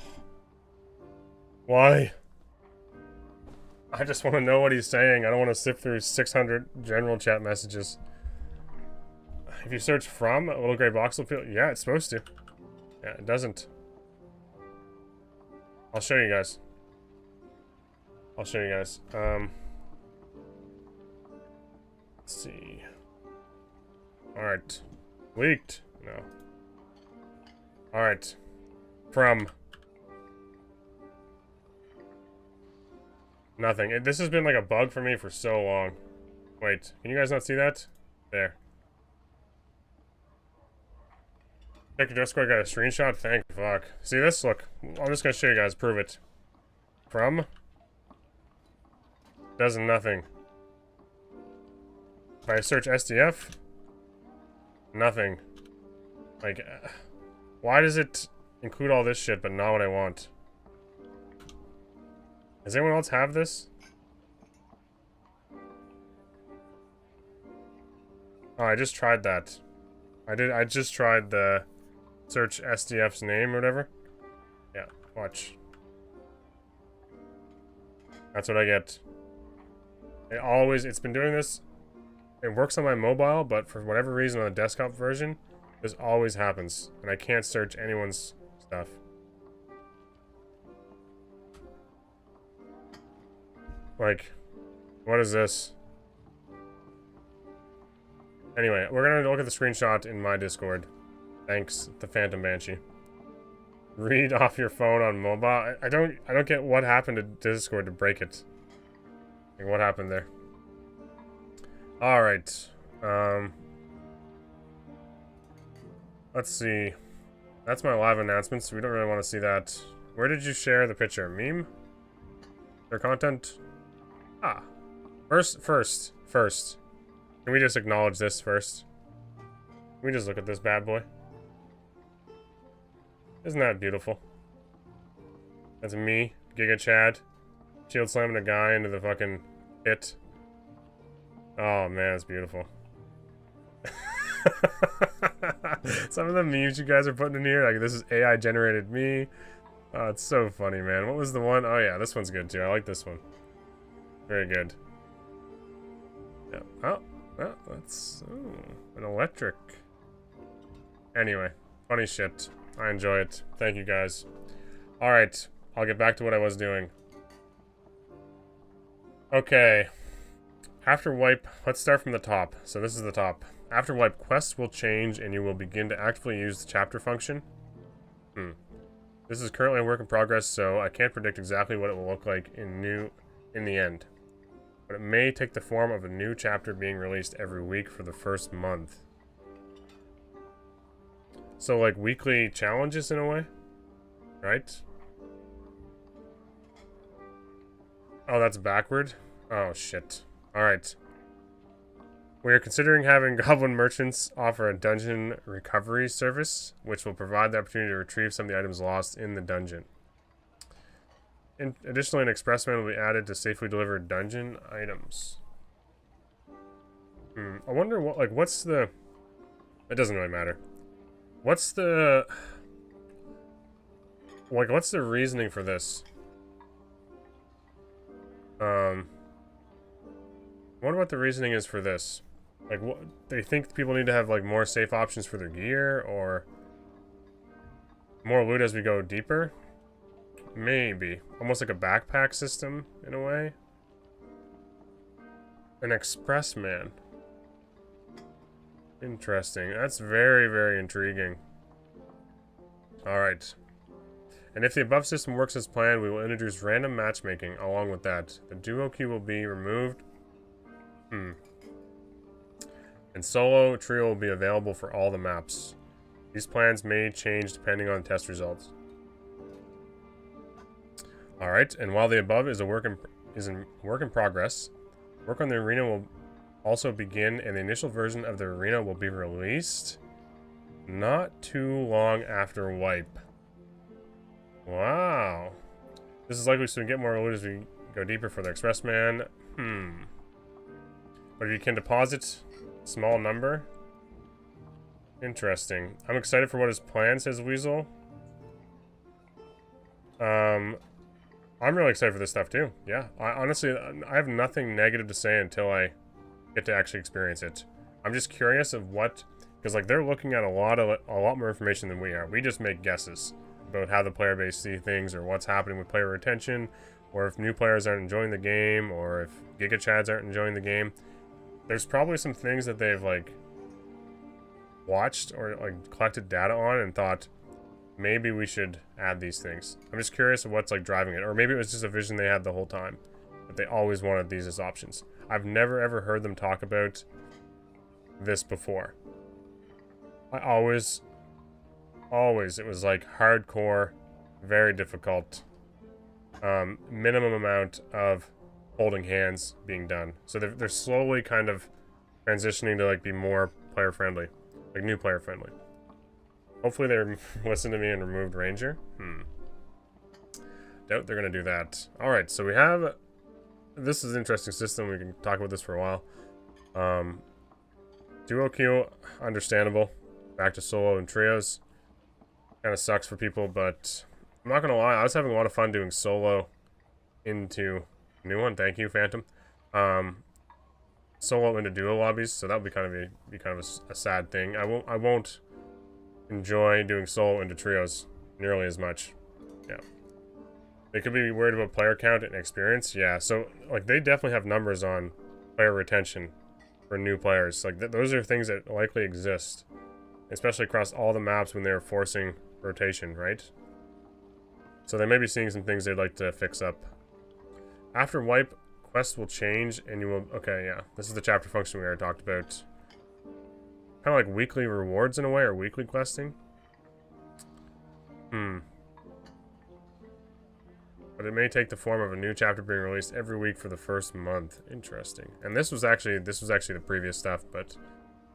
Why? I just want to know what he's saying. I don't want to sift through 600 general chat messages. If you search from, a little gray box will feel... Yeah, it's supposed to. Yeah, it doesn't. I'll show you guys. Let's see. Alright. Leaked. No. Alright. From. Nothing. This has been like a bug for me for so long. Wait, can you guys not see that? There. Check your Discord, got a screenshot? Thank fuck. See this? Look. I'm just gonna show you guys, prove it. From. Does nothing. If I search SDF, nothing. Like, why does it include all this shit but not what I want? Does anyone else have this? Oh, I just tried that. I just tried the search SDF's name or whatever. Yeah, watch. That's what I get. It's been doing this. It works on my mobile, but for whatever reason on the desktop version, this always happens. And I can't search anyone's stuff. Like, what is this? Anyway, we're gonna look at the screenshot in my Discord. Thanks, the Phantom Banshee. Read off your phone on mobile. I don't get what happened to Discord to break it. Like, what happened there? Alright. Let's see. That's my live announcements. We don't really want to see that. Where did you share the picture? Meme? Their content? Ah. First. Can we just acknowledge this first? Can we just look at this bad boy? Isn't that beautiful? That's me, Giga Chad, shield slamming a guy into the fucking pit. Oh man, it's beautiful. Some of the memes you guys are putting in here, like this is AI generated me. Oh, it's so funny, man. What was the one? Oh yeah, this one's good too. I like this one. Very good. Yeah. Oh, that's an electric. Anyway, funny shit. I enjoy it. Thank you guys. Alright, I'll get back to what I was doing. Okay. After wipe, let's start from the top. So this is the top. After wipe, quests will change and you will begin to actively use the chapter function. This is currently a work in progress, so I can't predict exactly what it will look like in the end. But it may take the form of a new chapter being released every week for the first month. So like weekly challenges in a way, right? Oh, that's backward? Oh shit. Alright. We are considering having Goblin merchants offer a dungeon recovery service, which will provide the opportunity to retrieve some of the items lost in the dungeon. Additionally, an expressman will be added to safely deliver dungeon items. I wonder what's the... It doesn't really matter. What's the... what's the reasoning for this? What about the reasoning is for this? Like, what, they think people need to have, like, more safe options for their gear, or more loot as we go deeper? Maybe. Almost like a backpack system, in a way. An expressman. Interesting. That's very, very intriguing. Alright. And if the above system works as planned, we will introduce random matchmaking along with that. The duo key will be removed. And solo trio will be available for all the maps. These plans may change depending on test results. Alright, and while the above is in work in progress, work on the arena will also begin, and the initial version of the arena will be released not too long after wipe. Wow. This is likely to get more loot as we go deeper for the expressman. But if you can deposit small number. Interesting. I'm excited for what his plan, says Weasel. I'm really excited for this stuff too. Yeah, honestly, I have nothing negative to say until I get to actually experience it. I'm just curious of what, because like they're looking at a lot more information than we are. We just make guesses about how the player base see things, or what's happening with player retention, or if new players aren't enjoying the game, or if Giga Chads aren't enjoying the game. There's probably some things that they've like watched or like collected data on and thought maybe we should add these things. I'm just curious of what's like driving it, or maybe it was just a vision they had the whole time, but they always wanted these as options. I've never ever heard them talk about this before. I always it was like hardcore, very difficult, minimum amount of holding hands being done. So they're slowly kind of transitioning to like be more player friendly, like new player friendly. Hopefully they listened to me and removed Ranger. Doubt they're gonna do that. All right, so we have, this is an interesting system. We can talk about this for a while. Duo queue, understandable. Back to solo and trios. Kind of sucks for people, but I'm not gonna lie, I was having a lot of fun doing solo into new one. Thank you, Phantom. Solo into duo lobbies, so that would be kind of a sad thing. I won't enjoy doing solo into trios nearly as much. Yeah, they could be worried about player count and experience. Yeah, so like they definitely have numbers on player retention for new players. Like those are things that likely exist, especially across all the maps when they're forcing rotation, right? So they may be seeing some things they'd like to fix up. After wipe, quests will change and you will... Okay, yeah. This is the chapter function we already talked about. Kind of like weekly rewards in a way, or weekly questing. But it may take the form of a new chapter being released every week for the first month. Interesting. And this was actually the previous stuff, but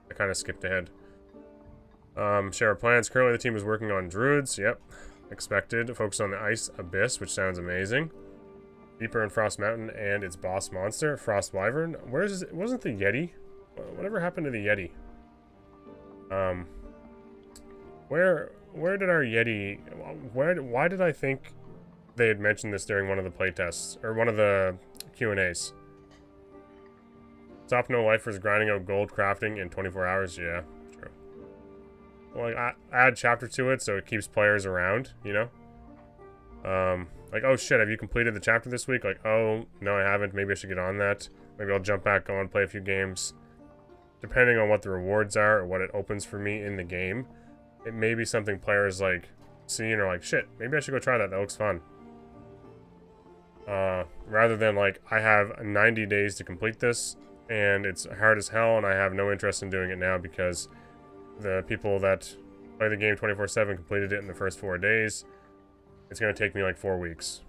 I kind of skipped ahead. Share our plans. Currently the team is working on druids. Yep. Expected. Focus on the ice abyss, which sounds amazing. Deeper in Frost Mountain and its boss monster, Frost Wyvern. Where is it? Wasn't the Yeti? Whatever happened to the Yeti? Where did our Yeti... Why did I think they had mentioned this during one of the playtests, or one of the Q&As? Stop no lifers grinding out gold crafting in 24 hours? Yeah, true. Well, like, add chapter to it so it keeps players around, you know? Like, oh shit, have you completed the chapter this week? Like, oh, no I haven't, maybe I should get on that. Maybe I'll jump back on, play a few games. Depending on what the rewards are, or what it opens for me in the game, it may be something players, like, see and are like, shit, maybe I should go try that looks fun. Rather than, like, I have 90 days to complete this, and it's hard as hell, and I have no interest in doing it now because the people that play the game 24/7 completed it in the first 4 days. It's going to take me like 4 weeks.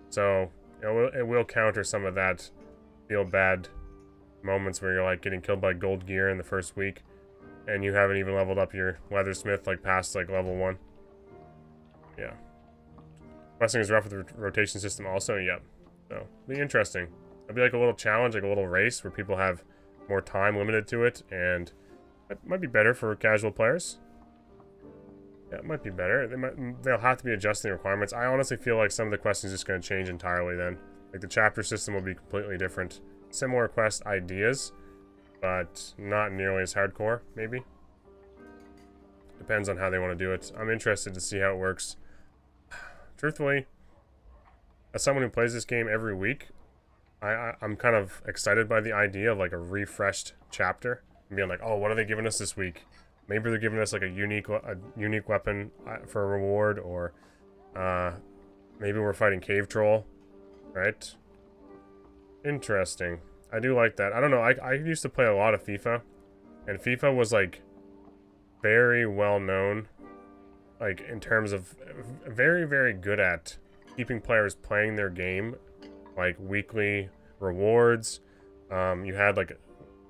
So it will counter some of that feel bad moments where you're like getting killed by gold gear in the first week and you haven't even leveled up your leathersmith like past like level 1. Yeah. Questing is rough with the rotation system also. Yep. So it'll be interesting. It'll be like a little challenge, like a little race where people have more time limited to it, and that might be better for casual players. Yeah, it might be better. They'll have to be adjusting requirements. I honestly feel like some of the questions are just going to change entirely then. Like the chapter system will be completely different. Similar quest ideas, but not nearly as hardcore, maybe. Depends on how they want to do it. I'm interested to see how it works. Truthfully, as someone who plays this game every week, I'm kind of excited by the idea of like a refreshed chapter. And being like, oh, what are they giving us this week? Maybe they're giving us like a unique weapon for a reward, or maybe we're fighting Cave Troll, right? Interesting. I do like that. I don't know. I used to play a lot of FIFA, and FIFA was like very well known, like in terms of very, very good at keeping players playing their game, like weekly rewards. You had like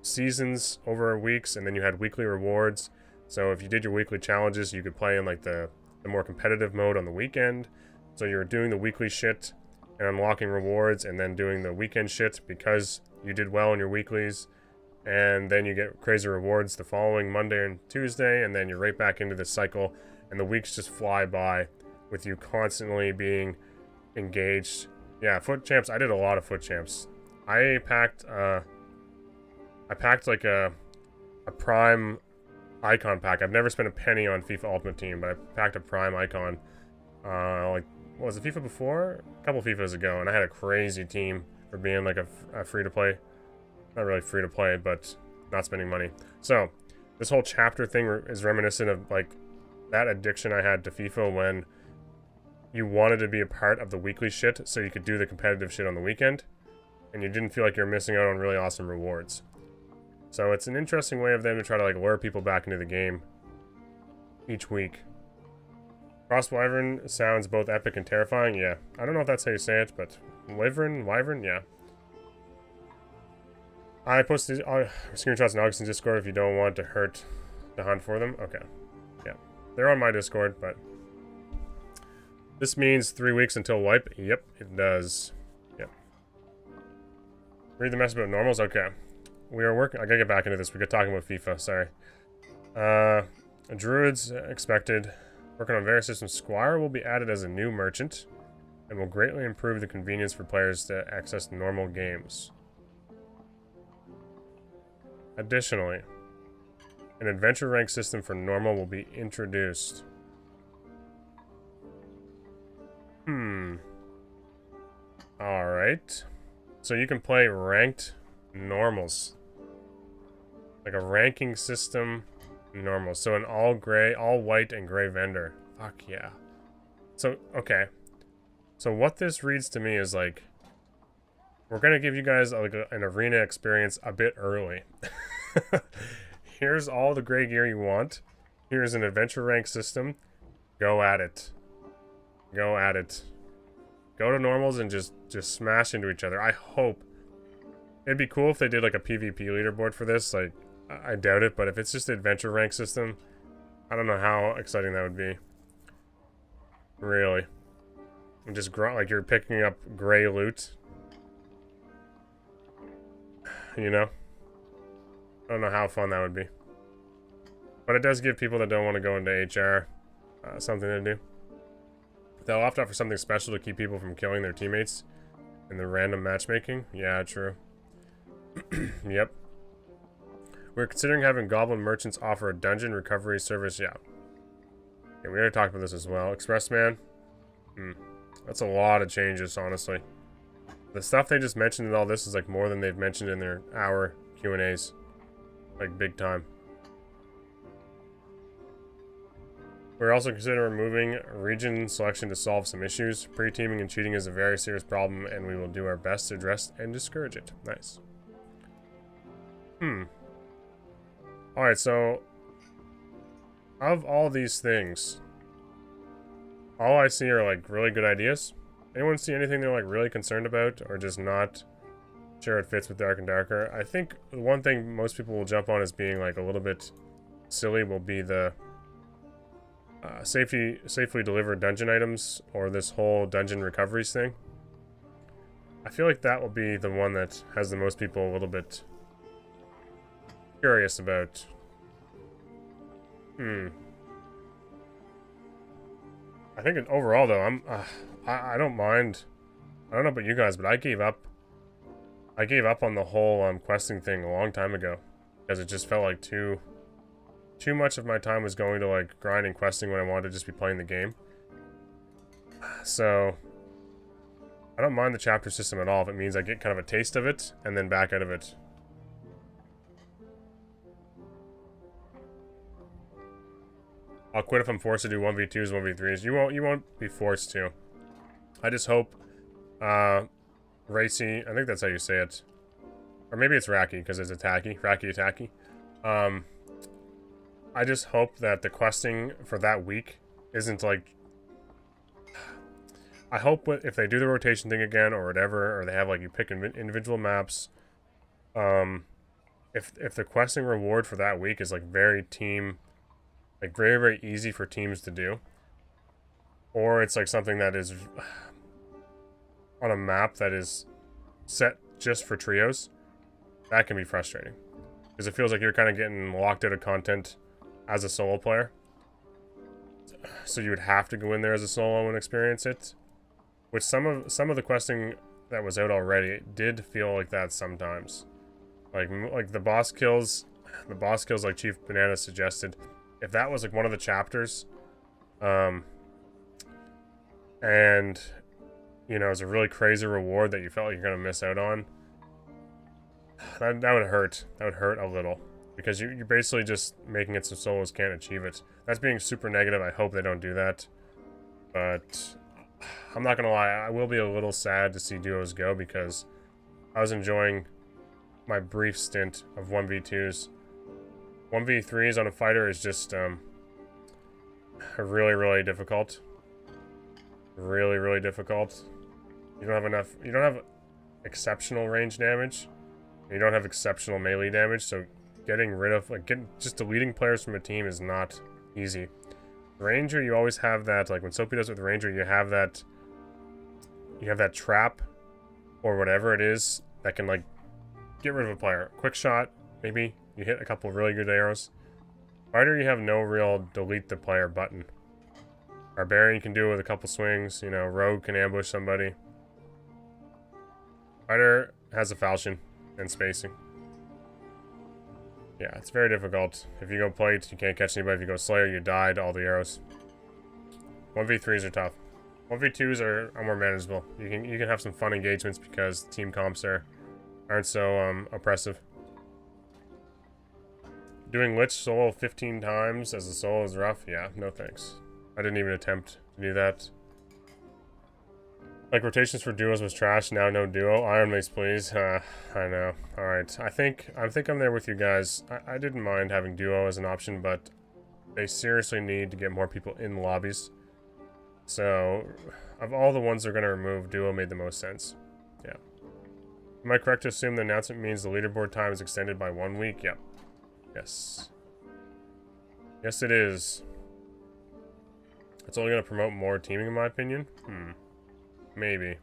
seasons over weeks, and then you had weekly rewards. So if you did your weekly challenges, you could play in like the more competitive mode on the weekend. So you're doing the weekly shit and unlocking rewards, and then doing the weekend shit because you did well in your weeklies. And then you get crazy rewards the following Monday and Tuesday, and then you're right back into this cycle. And the weeks just fly by with you constantly being engaged. Yeah, foot champs. I did a lot of foot champs. I packed like a prime icon pack. I've never spent a penny on FIFA Ultimate Team, but I packed a prime icon like, what was it, FIFA before? A couple FIFAs ago, and I had a crazy team for being like a free-to-play. Not really free-to-play, but not spending money. So, This whole chapter thing is reminiscent of like that addiction I had to FIFA when you wanted to be a part of the weekly shit so you could do the competitive shit on the weekend, and you didn't feel like you're missing out on really awesome rewards. So it's an interesting way of them to try to like lure people back into the game each week. Frost Wyvern sounds both epic and terrifying, yeah. I don't know if that's how you say it, but Wyvern, yeah. I posted screenshots in Augustin's Discord if you don't want to hurt the hunt for them. Okay. Yeah. They're on my Discord, but this means 3 weeks until wipe. Yep, it does. Yep. Read the message about normals? Okay. We are working. I gotta get back into this. We got talking about FIFA, sorry. Druids expected. Working on various systems. Squire will be added as a new merchant and will greatly improve the convenience for players to access normal games. Additionally, an adventure rank system for normal will be introduced. Alright. So you can play ranked normals. Like a ranking system normal. So an all gray, all white and gray vendor. Fuck yeah. So, okay. So what this reads to me is like, we're going to give you guys like an arena experience a bit early. Here's all the gray gear you want. Here's an adventure rank system. Go at it. Go at it. Go to normals and just smash into each other. I hope. It'd be cool if they did like a PvP leaderboard for this. Like, I doubt it, but if it's just an adventure rank system, I don't know how exciting that would be. Really. And just like you're picking up gray loot. You know? I don't know how fun that would be. But it does give people that don't want to go into HR something to do. They'll opt out for something special to keep people from killing their teammates in the random matchmaking. Yeah, true. Yep. We're considering having goblin merchants offer a dungeon recovery service. Yeah. We already talked about this as well. Expressman. That's a lot of changes, honestly. The stuff they just mentioned in all this is like more than they've mentioned in their hour Q&As. Like, big time. We're also considering removing region selection to solve some issues. Pre-teaming and cheating is a very serious problem, and we will do our best to address and discourage it. Nice. Alright, so of all these things, all I see are like really good ideas. Anyone see anything they're like really concerned about or just not sure it fits with Dark and Darker? I think the one thing most people will jump on as being like a little bit silly will be the safely delivered dungeon items, or this whole dungeon recoveries thing. I feel like that will be the one that has the most people a little bit curious about. I think overall though, I don't mind. I don't know about you guys, but I gave up on the whole questing thing a long time ago, because it just felt like too much of my time was going to like grinding questing when I wanted to just be playing the game. So I don't mind the chapter system at all if it means I get kind of a taste of it and then back out of it. I'll quit if I'm forced to do 1v2s, 1v3s. You won't be forced to. I just hope Racy, I think that's how you say it. Or maybe it's Racky, because it's attacky. Racky attacky. I just hope that the questing for that week isn't like... I hope if they do the rotation thing again or whatever, or they have like you pick individual maps, if the questing reward for that week is like very very easy for teams to do, or it's like something that is on a map that is set just for trios, that can be frustrating, because it feels like you're kind of getting locked out of content as a solo player, so you would have to go in there as a solo and experience it, which some of the questing that was out already did feel like that sometimes, like the boss kills like Chief Banana suggested. If that was like one of the chapters, and you know, it's a really crazy reward that you felt like you're gonna miss out on, that would hurt. That would hurt a little, Because you're basically just making it so solos can't achieve it. That's being super negative. I hope they don't do that. But I'm not gonna lie, I will be a little sad to see duos go because I was enjoying my brief stint of 1v2s. 1v3s on a fighter is just really, really difficult. Really, really difficult. You don't have exceptional range damage. You don't have exceptional melee damage, so getting rid of, just deleting players from a team is not easy. Ranger, you always have that, like when Soapy does it with Ranger, you have that trap, or whatever it is, that can, like, get rid of a player. Quick shot, maybe, you hit a couple of really good arrows. Fighter, you have no real delete the player button. Barbarian, you can do it with a couple swings, you know, Rogue can ambush somebody. Fighter has a falchion and spacing. Yeah, it's very difficult. If you go plate, you can't catch anybody. If you go Slayer, you die to all the arrows. 1v3s are tough. 1v2s are more manageable. You can have some fun engagements because team comps aren't so oppressive. Doing Lich solo 15 times as a solo is rough. Yeah, no thanks. I didn't even attempt to do that. Like, rotations for duos was trash, now no duo. Iron Mace, please. I know. Alright, I think I'm there with you guys. I didn't mind having duo as an option, but they seriously need to get more people in lobbies. So, of all the ones they're going to remove, duo made the most sense. Yeah. Am I correct to assume the announcement means the leaderboard time is extended by 1 week? Yep. Yes. Yes, it is. It's only going to promote more teaming, in my opinion. Maybe.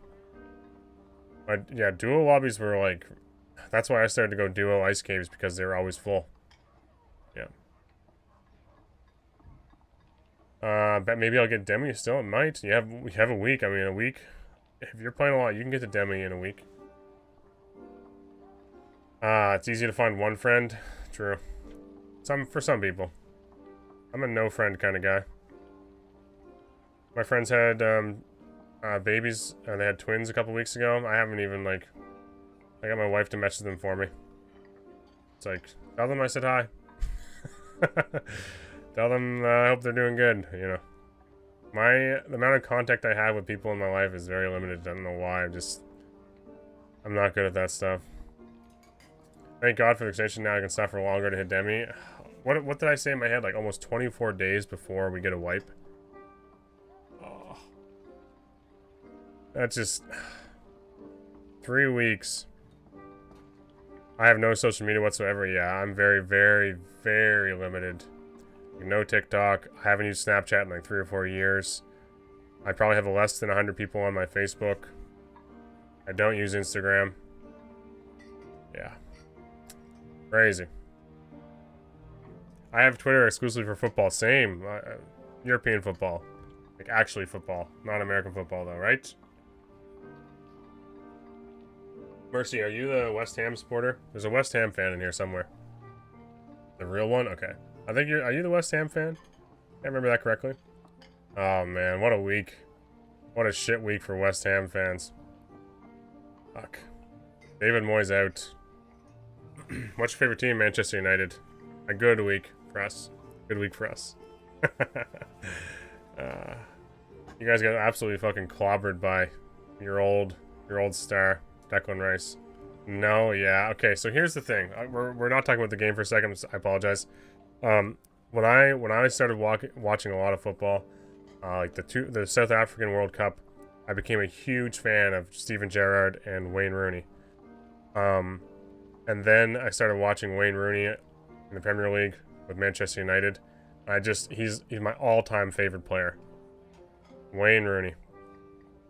But yeah, duo lobbies were like... That's why I started to go duo ice caves, because they were always full. Yeah. Bet maybe I'll get Demi still. It might. We have a week. I mean, a week. If you're playing a lot, you can get to Demi in a week. It's easy to find one friend. True. For some people. I'm a no friend kind of guy. My friends had babies. They had twins a couple weeks ago. I haven't even, like... I got my wife to message them for me. It's like, tell them I said hi. Tell them I hope they're doing good, you know. The amount of contact I have with people in my life is very limited. I don't know why. I'm not good at that stuff. Thank God for the extension. Now I can suffer longer to hit Demi. What did I say in my head? Like almost 24 days before we get a wipe. Oh. That's just 3 weeks. I have no social media whatsoever. Yeah, I'm very, very, very limited. No TikTok. I haven't used Snapchat in like 3 or 4 years. I probably have less than 100 people on my Facebook. I don't use Instagram. Yeah. Crazy. I have Twitter exclusively for football. Same. European football. Like actually football. Not American football though, right? Mercy, are you the West Ham supporter? There's a West Ham fan in here somewhere. The real one? Okay. I think are you the West Ham fan? Can't remember that correctly. Oh man, what a week. What a shit week for West Ham fans. Fuck. David Moyes out. What's your favorite team? Manchester United. A good week for us. Good week for us. You guys got absolutely fucking clobbered by your old star, Declan Rice. No, yeah. Okay, so here's the thing. We're not talking about the game for a second. I apologize. When I started watching a lot of football, like the South African World Cup, I became a huge fan of Steven Gerrard and Wayne Rooney. And then I started watching Wayne Rooney in the Premier League with Manchester United. He's my all-time favorite player. Wayne Rooney.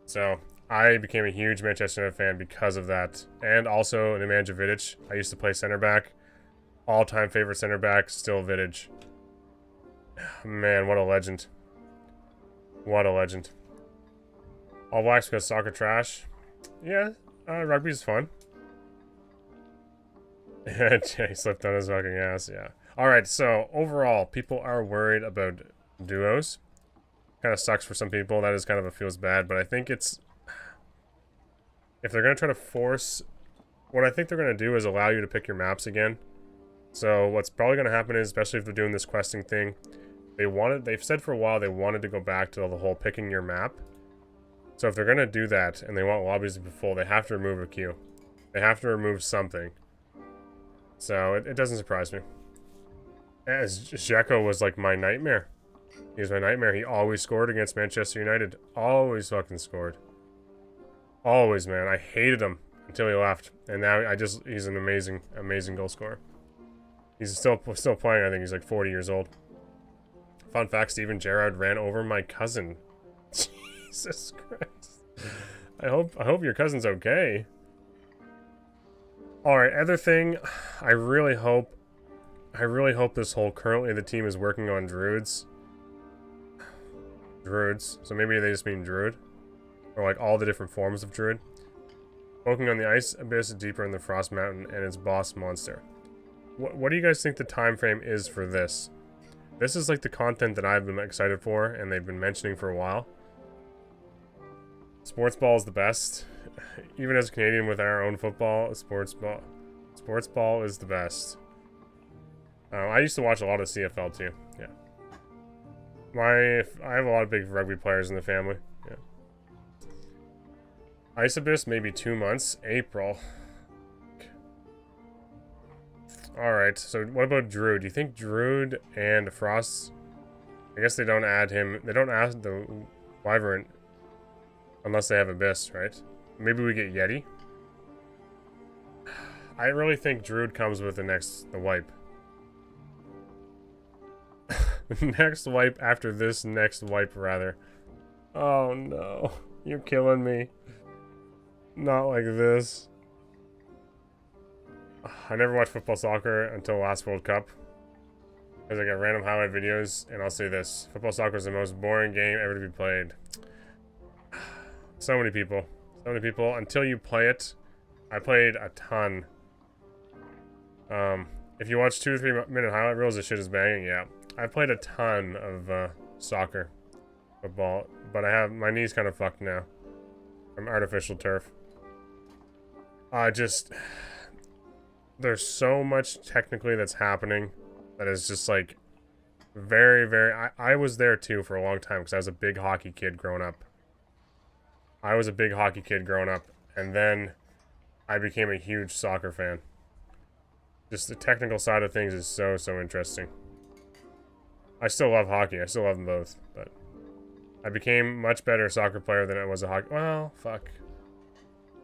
So I became a huge Manchester United fan because of that. And also Nemanja Vidic. I used to play center back. All-time favorite center back, still Vidic. Man, what a legend. What a legend. All Blacks because soccer trash. Yeah, rugby's fun. Jay slipped on his fucking ass, yeah. Alright, so overall, people are worried about duos. Kind of sucks for some people. That is kind of feels bad, but I think it's... If they're going to try to force... What I think they're going to do is allow you to pick your maps again. So what's probably going to happen is, especially if they're doing this questing thing, they've said for a while they wanted to go back to the whole picking your map. So if they're going to do that and they want lobbies to be full, they have to remove a queue. They have to remove something. So it doesn't surprise me. As Dzeko was like my nightmare. He was my nightmare. He always scored against Manchester United. Always fucking scored. Always, man. I hated him until he left. And now he's an amazing, amazing goal scorer. He's still playing. I think he's like 40 years old. Fun fact, Steven Gerrard ran over my cousin. Jesus Christ. I hope your cousin's okay. Alright, other thing, I really hope this whole currently the team is working on druids. Druids. So maybe they just mean druid. Or like all the different forms of druid. Working on the ice abyss deeper in the frost mountain and its boss monster. What do you guys think the time frame is for this? This is like the content that I've been excited for and they've been mentioning for a while. Sports ball is the best. Even as a Canadian with our own football, sports ball is the best. I used to watch a lot of CFL too. Yeah. I have a lot of big rugby players in the family. Yeah. Ice Abyss, maybe 2 months. April. Alright, so what about Druid? Do you think Druid and Frost... I guess they don't add him... They don't add the Wyvern unless they have Abyss, right? Maybe we get Yeti? I really think Druid comes with the wipe. Next wipe after this next wipe, rather. Oh no. You're killing me. Not like this. I never watched football soccer until last World Cup. Because I got random highlight videos, and I'll say this. Football soccer is the most boring game ever to be played. So many people. So many people. Until you play it. I played a ton. If you watch 2 or 3 minute highlight reels, this shit is banging, yeah. I played a ton of soccer. Football. But my knee's kind of fucked now. From artificial turf. There's so much technically that's happening that is just like very, very... I was there too for a long time because I was a big hockey kid growing up. And then I became a huge soccer fan. Just the technical side of things is so, so interesting. I still love hockey. I still love them both, but I became much better soccer player than I was a hockey... Well, fuck.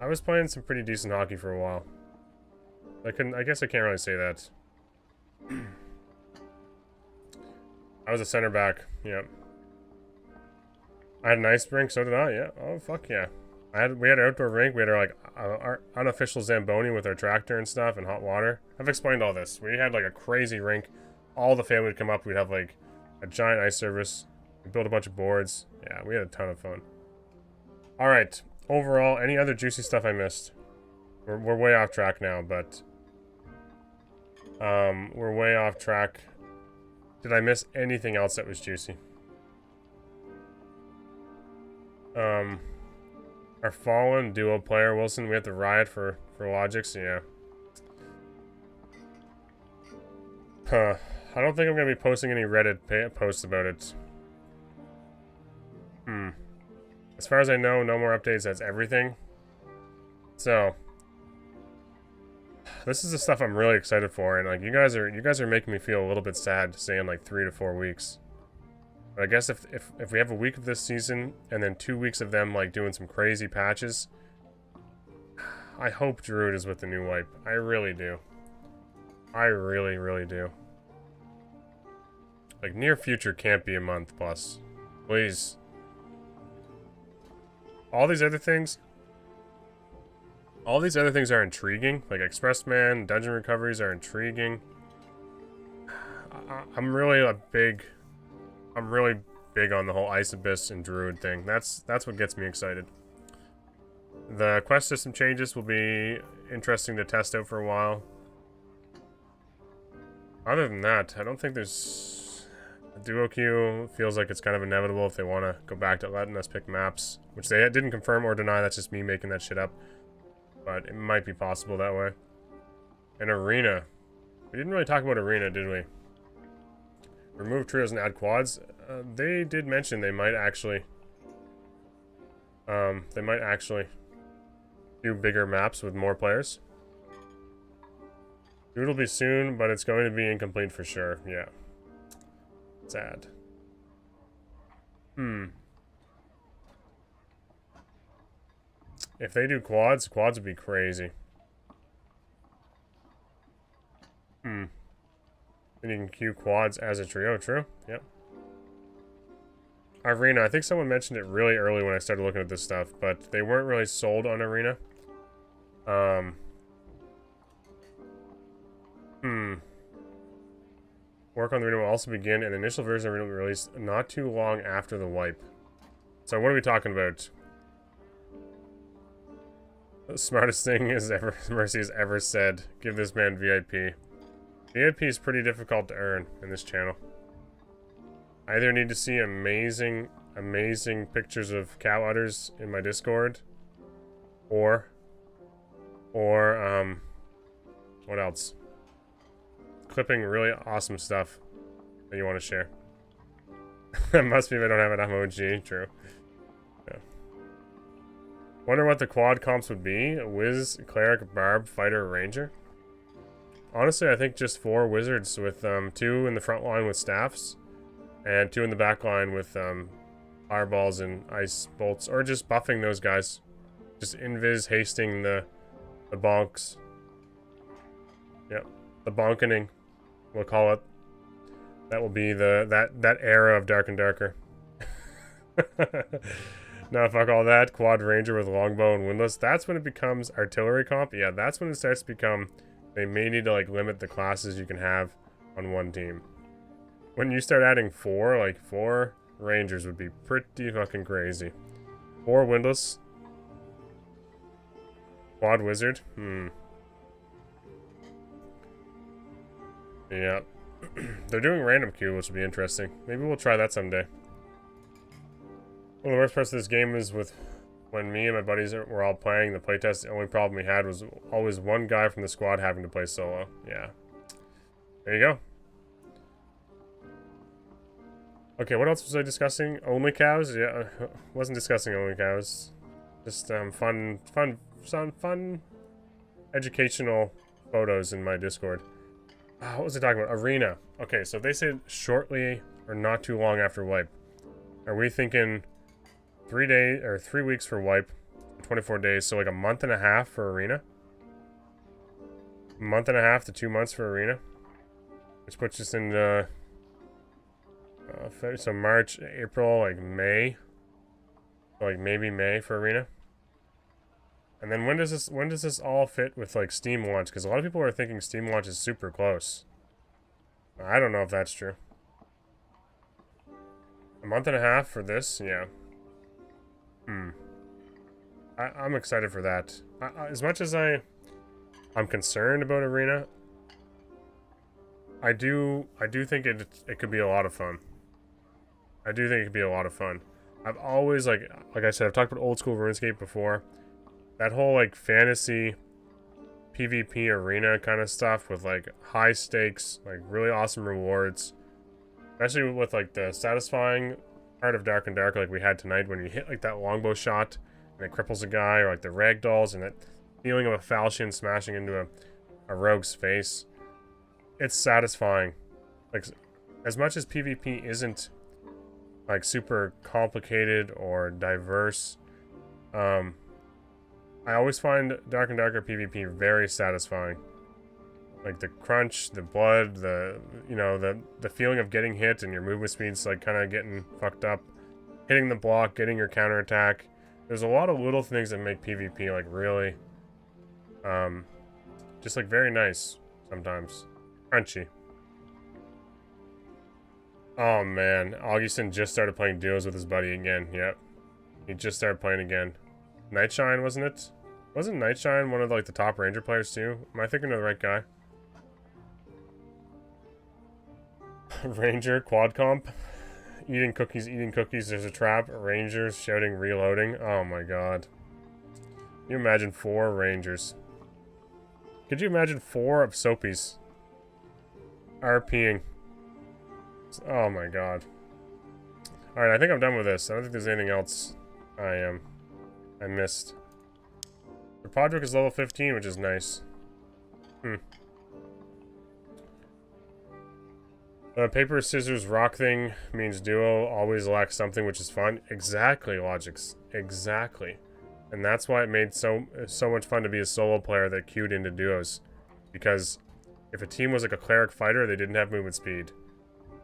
I was playing some pretty decent hockey for a while. I guess I can't really say that. I was a center back, yep. I had an ice rink, so did I, yeah. Oh, fuck yeah. We had an outdoor rink, we had our unofficial Zamboni with our tractor and stuff, and hot water. I've explained all this. We had like a crazy rink. All the family would come up, we'd have like a giant ice service. We built a bunch of boards. Yeah, we had a ton of fun. Alright, overall, any other juicy stuff I missed? We're way off track now, but... we're way off track. Did I miss anything else that was juicy? Our fallen duo player, Wilson, we have to riot for Logics, yeah. Huh. I don't think I'm going to be posting any Reddit posts about it. As far as I know, no more updates, that's everything. So... This is the stuff I'm really excited for, and like you guys are making me feel a little bit sad saying like 3 to 4 weeks. But I guess if we have a week of this season and then 2 weeks of them like doing some crazy patches, I hope Druid is with the new wipe. I really do. I really, really do. Like near future can't be a month plus. Please. All these other things are intriguing. Like Expressman, Dungeon Recoveries are intriguing. I'm really big on the whole Ice Abyss and Druid thing. That's what gets me excited. The quest system changes will be interesting to test out for a while. Other than that, I don't think there's... Duo queue feels like it's kind of inevitable if they want to go back to letting us pick maps. Which they didn't confirm or deny, that's just me making that shit up. But it might be possible that way. An arena. We didn't really talk about arena, did we? Remove trios and add quads. They did mention they might actually do bigger maps with more players. It'll be soon, but it's going to be incomplete for sure. Yeah. Sad. If they do quads would be crazy. And you can queue quads as a trio, true? Yep. Arena, I think someone mentioned it really early when I started looking at this stuff, but they weren't really sold on Arena. Work on the Arena will also begin, and the initial version of Arena will be released not too long after the wipe. So what are we talking about? The smartest thing Mercy has ever said. Give this man VIP. VIP is pretty difficult to earn in this channel. I either need to see amazing pictures of cow udders in my Discord, or what else? Clipping really awesome stuff that you want to share. It must be if I don't have enough OG. True. Yeah. Wonder what the quad comps would be. Wiz, cleric, barb, fighter, ranger. Honestly, I think just 4 wizards with 2 in the front line with staffs, and 2 in the back line with fireballs and ice bolts, or just buffing those guys. Just invis hasting the bonks. Yep, the bonkening, we'll call it. That will be that era of Dark and Darker. Now fuck all that. Quad ranger with longbow and windlass. That's when it becomes artillery comp. Yeah, that's when it starts to become. They may need to like limit the classes you can have on one team. When you start adding 4, like 4 rangers would be pretty fucking crazy. 4 windlass. Quad wizard. Yeah. They're doing random queue, which will be interesting. Maybe we'll try that someday. One of the worst parts of this game is with when me and my buddies were all playing the playtest, the only problem we had was always one guy from the squad having to play solo. Yeah. There you go. Okay, what else was I discussing? Only cows? Yeah, wasn't discussing only cows. Just fun educational photos in my Discord. What was I talking about? Arena. Okay, so they said shortly or not too long after wipe. Are we thinking 3 days or 3 weeks for wipe, 24 days, so like a month and a half for arena? A month and a half to 2 months for arena, which puts us in so March, April, like May, like maybe May for arena. And then when does this all fit with like Steam launch? Because a lot of people are thinking Steam launch is super close. I don't know if that's true. A month and a half for this, yeah. I'm excited for that. As much as I'm concerned about arena, I do think it could be a lot of fun. I do think it could be a lot of fun. I've always like I said, I've talked about old school RuneScape before. That whole like fantasy PvP arena kind of stuff with like high stakes, like really awesome rewards, especially with like the satisfying part of Dark and Dark like we had tonight when you hit like that longbow shot and it cripples a guy, or like the ragdolls and that feeling of a falchion smashing into a rogue's face. It's satisfying. Like, as much as PvP isn't like super complicated or diverse, I always find Dark and Darker PvP very satisfying. Like the crunch, the blood, the feeling of getting hit and your movement speed's like kind of getting fucked up. Hitting the block, getting your counterattack. There's a lot of little things that make PvP like really, just like very nice sometimes. Crunchy. Oh man, Augustin just started playing duos with his buddy again. Yep. He just started playing again. Nightshine, wasn't it? Wasn't Nightshine one of like the top ranger players too? Am I thinking of the right guy? Ranger, quad comp. Eating cookies, there's a trap. Rangers shouting, reloading. Oh my god. Can you imagine 4 rangers? Could you imagine 4 of Soapies? RPing. Oh my god. Alright, I think I'm done with this. I don't think there's anything else I missed. The Podrick is level 15, which is nice. Paper, scissors, rock thing means duo always lacks something, which is fun. Exactly, Logix. Exactly. And that's why it made so much fun to be a solo player that queued into duos. Because if a team was like a cleric fighter, they didn't have movement speed.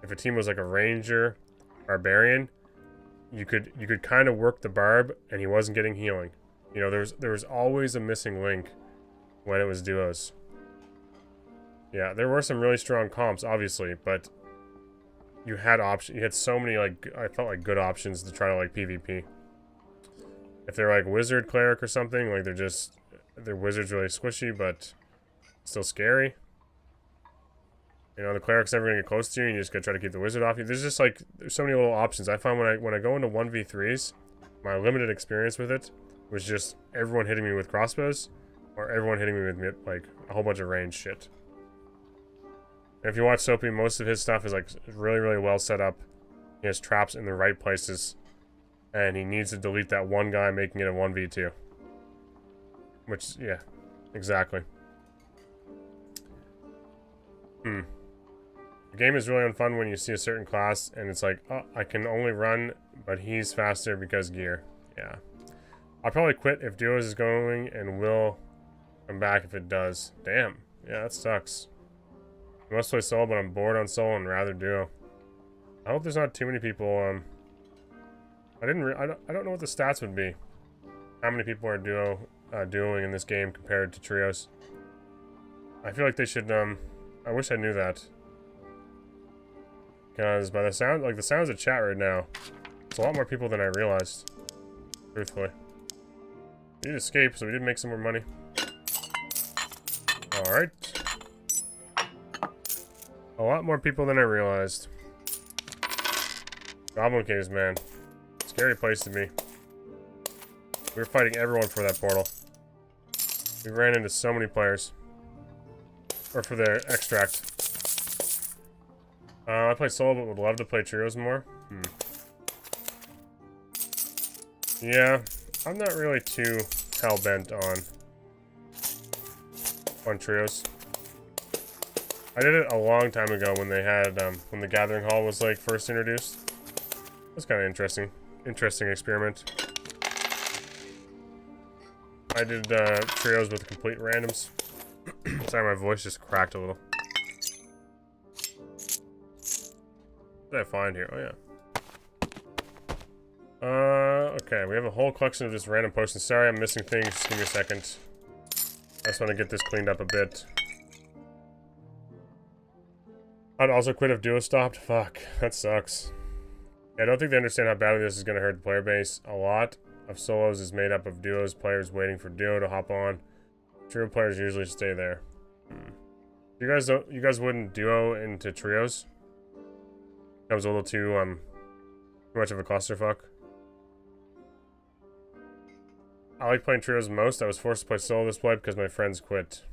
If a team was like a ranger, barbarian, you could kind of work the barb, and he wasn't getting healing. You know, there was always a missing link when it was duos. Yeah, there were some really strong comps, obviously, but you had options. You had so many, like, I felt like good options to try to like PvP. If they're like wizard cleric or something, like their wizard's really squishy, but still scary. You know, the cleric's never gonna get close to you, and you just gotta try to keep the wizard off you. There's just like there's so many little options. I find when I go into 1v3s, my limited experience with it was just everyone hitting me with crossbows, or everyone hitting me with like a whole bunch of range shit. And if you watch Soapy, most of his stuff is like really, really well set up. He has traps in the right places, and he needs to delete that one guy, making it a 1v2. Which, yeah, exactly. The game is really unfun when you see a certain class, and it's like, oh, I can only run, but he's faster because gear. Yeah. I'll probably quit if duos is going, and will come back if it does. Damn. Yeah, that sucks. I must play solo, but I'm bored on solo and rather duo. I hope there's not too many people. I don't know what the stats would be. How many people are duoing in this game compared to trios? I feel like they should. I wish I knew that. Because by the sounds of chat right now, it's a lot more people than I realized. Truthfully. We did escape, so we did make some more money. Alright. A lot more people than I realized. Goblin Caves, man. Scary place to be. We were fighting everyone for that portal. We ran into so many players. Or for the extract. I play solo, but would love to play trios more. Yeah, I'm not really too hell-bent on trios. I did it a long time ago when they had, when the Gathering Hall was, like, first introduced. It was kind of interesting. Interesting experiment. I did, trios with complete randoms. Sorry, my voice just cracked a little. What did I find here? Oh, yeah. Okay, we have a whole collection of just random potions. Sorry, I'm missing things. Just give me a second. I just want to get this cleaned up a bit. I'd also quit if duo stopped. Fuck, that sucks. Yeah, I don't think they understand how badly this is going to hurt the player base. A lot of solos is made up of duos, players waiting for duo to hop on. Trio players usually stay there. You guys wouldn't duo into trios? That was a little too much of a clusterfuck. I like playing trios most. I was forced to play solo this play because my friends quit.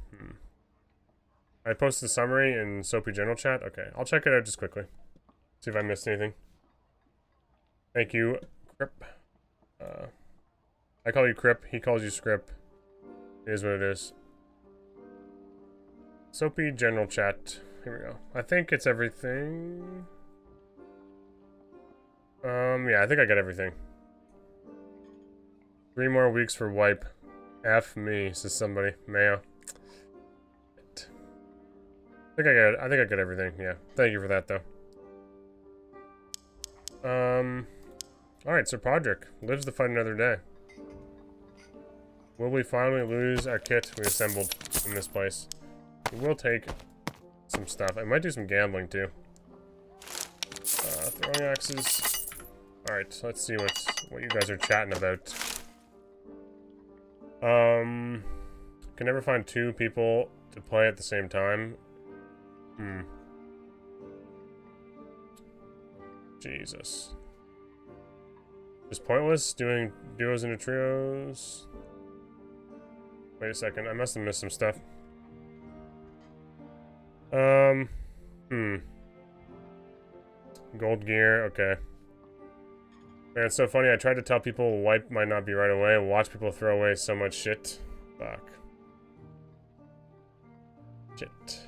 I posted a summary in Soapy General Chat. Okay, I'll check it out just quickly. See if I missed anything. Thank you, Crip. I call you Crip. He calls you Scrip. It is what it is. Soapy General Chat. Here we go. I think it's everything. Yeah, I think I got everything. 3 more weeks for wipe. F me, says somebody. Mayo. I think I got everything, yeah. Thank you for that, though. Alright, so Podrick lives to fight another day. Will we finally lose our kit we assembled in this place? We will take some stuff. I might do some gambling, too. Throwing axes. Alright, let's see what you guys are chatting about. Can never find 2 people to play at the same time. Jesus. It's pointless doing duos into trios. Wait a second, I must have missed some stuff. Hmm. Gold gear, okay. Man, it's so funny. I tried to tell people wipe might not be right away. Watch people throw away so much shit. Fuck. Shit.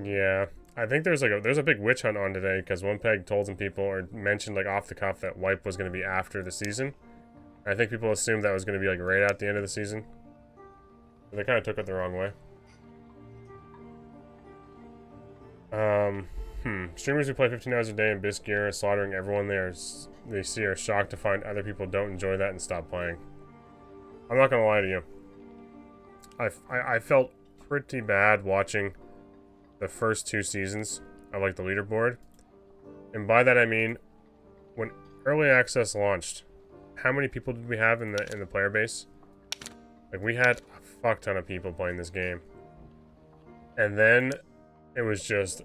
Yeah. I think there's a big witch hunt on today because one peg told some people or mentioned like off the cuff that wipe was going to be after the season. I think people assumed that was going to be like right at the end of the season. They kind of took it the wrong way. Streamers who play 15 hours a day in Bisc gear, slaughtering everyone they see are shocked to find other people don't enjoy that and stop playing. I'm not gonna lie to you. I felt pretty bad watching the first 2 seasons of like the leaderboard. And by that I mean when early access launched, how many people did we have in the player base? Like we had a fuck ton of people playing this game. And then it was just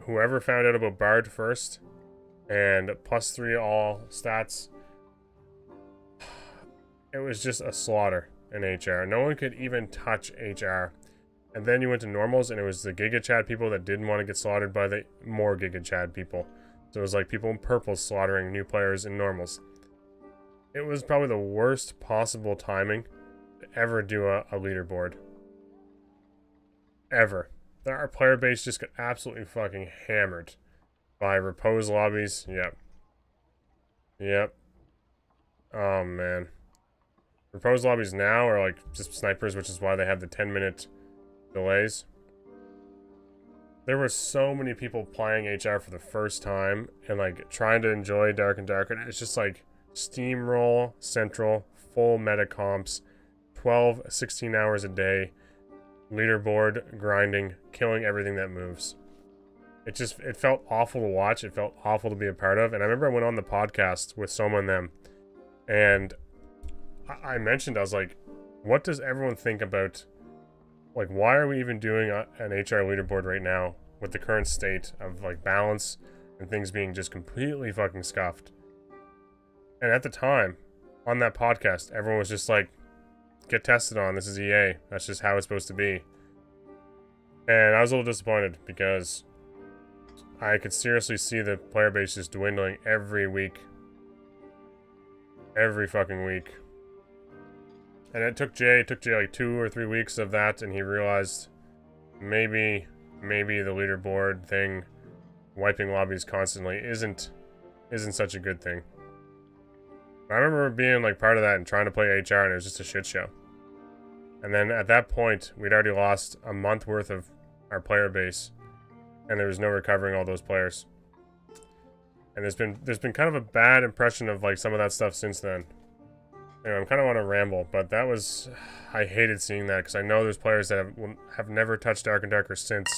whoever found out about Bard first and +3 all stats. It was just a slaughter in HR. No one could even touch HR. And then you went to normals and it was the Giga Chad people that didn't want to get slaughtered by the more Giga Chad people. So it was like people in purple slaughtering new players in normals. It was probably the worst possible timing to ever do a leaderboard. Ever. Our player base just got absolutely fucking hammered by repose lobbies. Yep. Yep. Oh, man. Repose lobbies now are like just snipers, which is why they have the 10-minute delays. There were so many people playing HR for the first time and like trying to enjoy Dark and Darker. It's just like steamroll, central, full meta comps, 12, 16 hours a day. Leaderboard, grinding, killing everything that moves. It felt awful to watch. It felt awful to be a part of. And I remember I went on the podcast with Soma and them, and I mentioned, I was like, what does everyone think about, like, why are we even doing an HR leaderboard right now with the current state of, like, balance and things being just completely fucking scuffed? And at the time, on that podcast, everyone was just like, get tested on. This is EA. That's just how it's supposed to be. And I was a little disappointed because I could seriously see the player base just dwindling every week. Every fucking week. And it took Jay like 2 or 3 weeks of that, and he realized maybe the leaderboard thing, wiping lobbies constantly, isn't such a good thing. I remember being like part of that and trying to play HR, and it was just a shit show. And then at that point, we'd already lost a month worth of our player base, and there was no recovering all those players. And there's been kind of a bad impression of like some of that stuff since then. Anyway, I'm kind of on a ramble, but that was, I hated seeing that because I know there's players that have never touched Dark and Darker since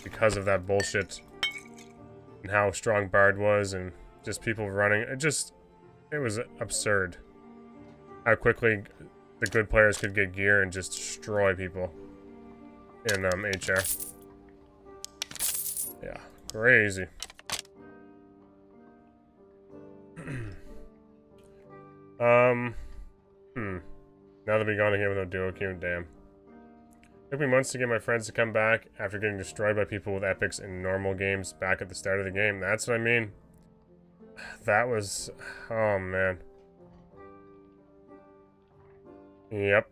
because of that bullshit and how strong Bard was and just people running. It was absurd how quickly the good players could get gear and just destroy people in HR. Yeah, crazy. Now that we've gone again with no duo queue, damn. Took me months to get my friends to come back after getting destroyed by people with epics in normal games back at the start of the game. That's what I mean. That was... oh, man. Yep.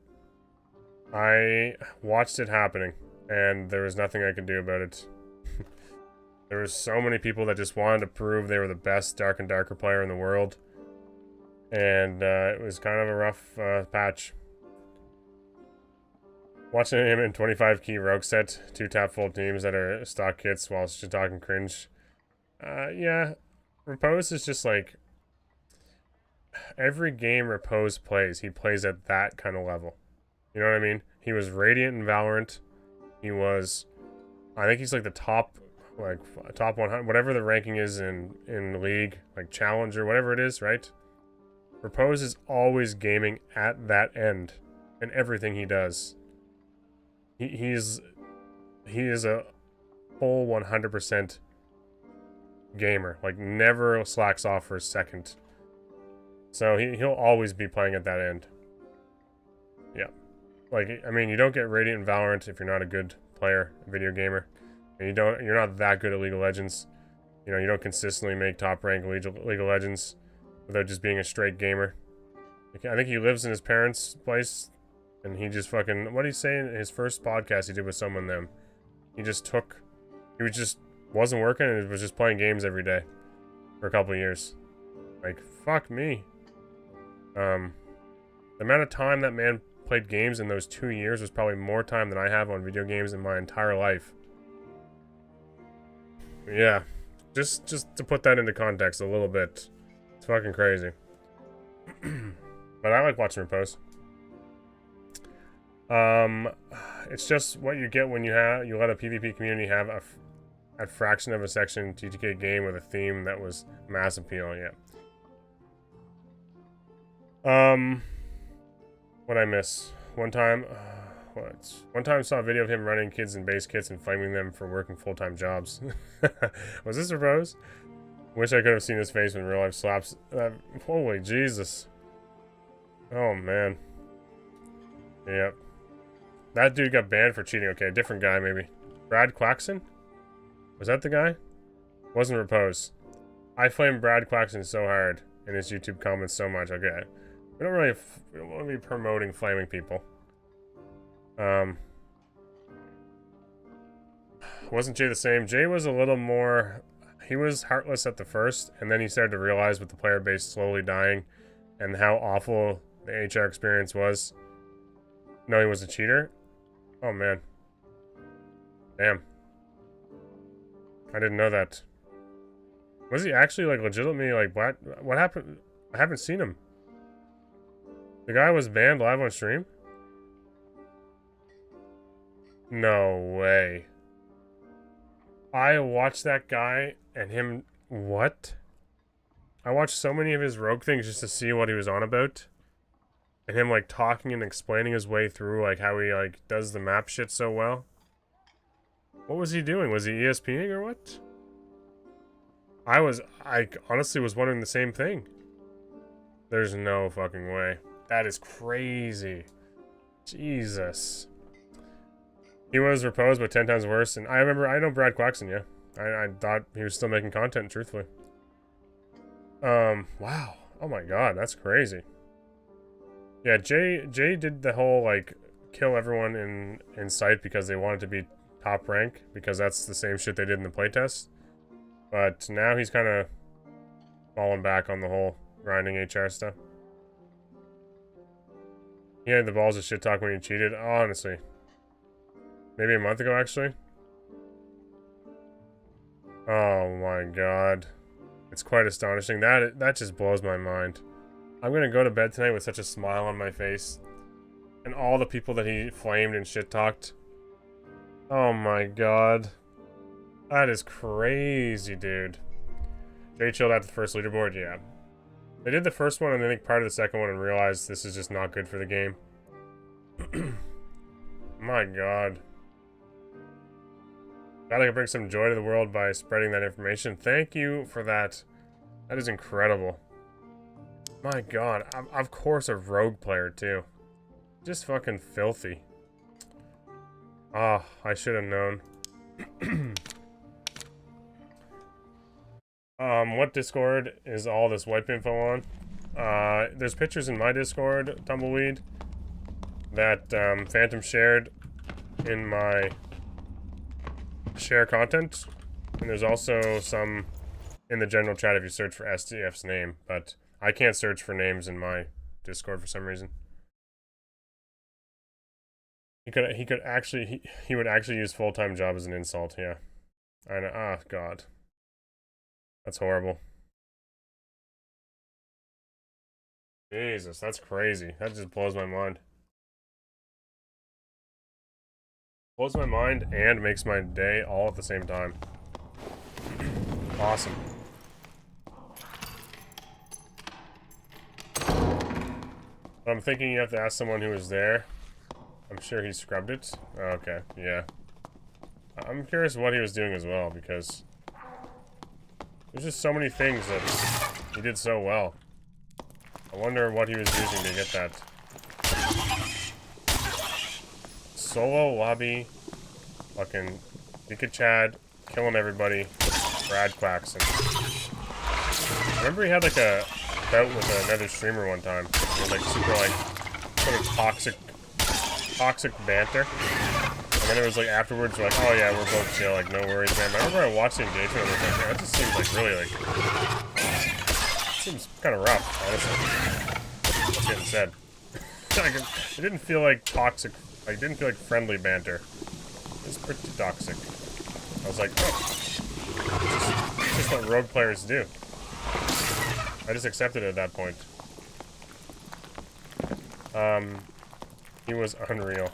I watched it happening, and there was nothing I could do about it. There were so many people that just wanted to prove they were the best Dark and Darker player in the world. And it was kind of a rough patch. Watching him in 25 key rogue set, 2 tap full teams that are stock kits while just talking cringe. Yeah, Repose is just like every game Repose plays, he plays at that kind of level. You know what I mean? He was Radiant in Valorant. He was, I think he's like the top 100, whatever the ranking is in League, like Challenger, whatever it is, right? Repose is always gaming at that end in everything he does. He is a full 100% gamer. Like, never slacks off for a second. So he'll always be playing at that end. Yeah. Like, I mean, you don't get Radiant in Valorant if you're not a good player, a video gamer. And you're not that good at League of Legends. You know, you don't consistently make top rank League of Legends without just being a straight gamer. I think he lives in his parents' place, and he just fucking, what did he say in his first podcast he did with someone them? He just wasn't working and was just playing games every day for a couple of years. Like, fuck me. The amount of time that man played games in those 2 years was probably more time than I have on video games in my entire life. Yeah, just to put that into context a little bit. It's fucking crazy. But I like watching repos. It's just what you get when you let a PvP community have a fraction of a section TTK game with a theme that was mass appeal. Yeah. What'd I miss? One time I saw a video of him running kids in base kits and flaming them for working full-time jobs. Was this repose? Wish I could have seen his face when real life slaps. Holy Jesus. Oh man. Yep. That dude got banned for cheating. Okay, different guy maybe. Brad Quaxon? Was that the guy? Wasn't repose. I flamed Brad Quaxon so hard in his YouTube comments so much. Okay. We don't want to be promoting flaming people. Wasn't Jay the same? Jay was a little more... He was heartless at the first, and then he started to realize with the player base slowly dying and how awful the HR experience was. No, he was a cheater? Oh, man. Damn. I didn't know that. Was he actually, like, legitimately, like, what happened? I haven't seen him. The guy was banned live on stream? No way. I watched that guy and him... What? I watched so many of his rogue things just to see what he was on about. And him, like, talking and explaining his way through, like, how he, like, does the map shit so well. What was he doing? Was he ESPing or what? I honestly was wondering the same thing. There's no fucking way. That is crazy. Jesus. He was reposed, but 10 times worse. And I know Brad Quaxon, yeah. I thought he was still making content, truthfully. Wow. Oh my god, that's crazy. Yeah, Jay did the whole, like, kill everyone in sight because they wanted to be top rank, because that's the same shit they did in the playtest. But now he's kind of falling back on the whole grinding HR stuff. He had the balls of shit talk when he cheated, honestly. Maybe a month ago, actually. Oh my god. It's quite astonishing. That just blows my mind. I'm gonna go to bed tonight with such a smile on my face. And all the people that he flamed and shit talked. Oh my god. That is crazy, dude. They chilled out the first leaderboard, yeah. They did the first one and I think part of the second one and realized this is just not good for the game. My god. Glad I could bring some joy to the world by spreading that information. Thank you for that. That is incredible. My god. Of course a rogue player, too. Just fucking filthy. Ah, oh, I should have known. What Discord is all this wipe info on? There's pictures in my Discord, Tumbleweed, that Phantom shared in my share content, and there's also some in the general chat if you search for SDF's name, but I can't search for names in my Discord for some reason. He would actually use full-time job as an insult, yeah. I know. Oh god. That's horrible. Jesus, that's crazy. That just blows my mind. Blows my mind and makes my day all at the same time. Awesome. I'm thinking you have to ask someone who was there. I'm sure he scrubbed it. Okay, yeah. I'm curious what he was doing as well, because there's just so many things that he did so well. I wonder what he was using to get that. Solo lobby fucking Nika Chad, killing everybody. Brad Quaxon. I remember he had like a bout with another streamer one time. It was like super like sort of toxic banter. And then it was like afterwards we're like, oh yeah, we're both chill, like no worries, man. But I remember I watched the engagement and I was like, man, that just seems like really like seems kind of rough, honestly. That's getting said. Like, it didn't feel like toxic, like it didn't feel like friendly banter. It was pretty toxic. I was like, oh, it's just what rogue players do. I just accepted it at that point. He was unreal.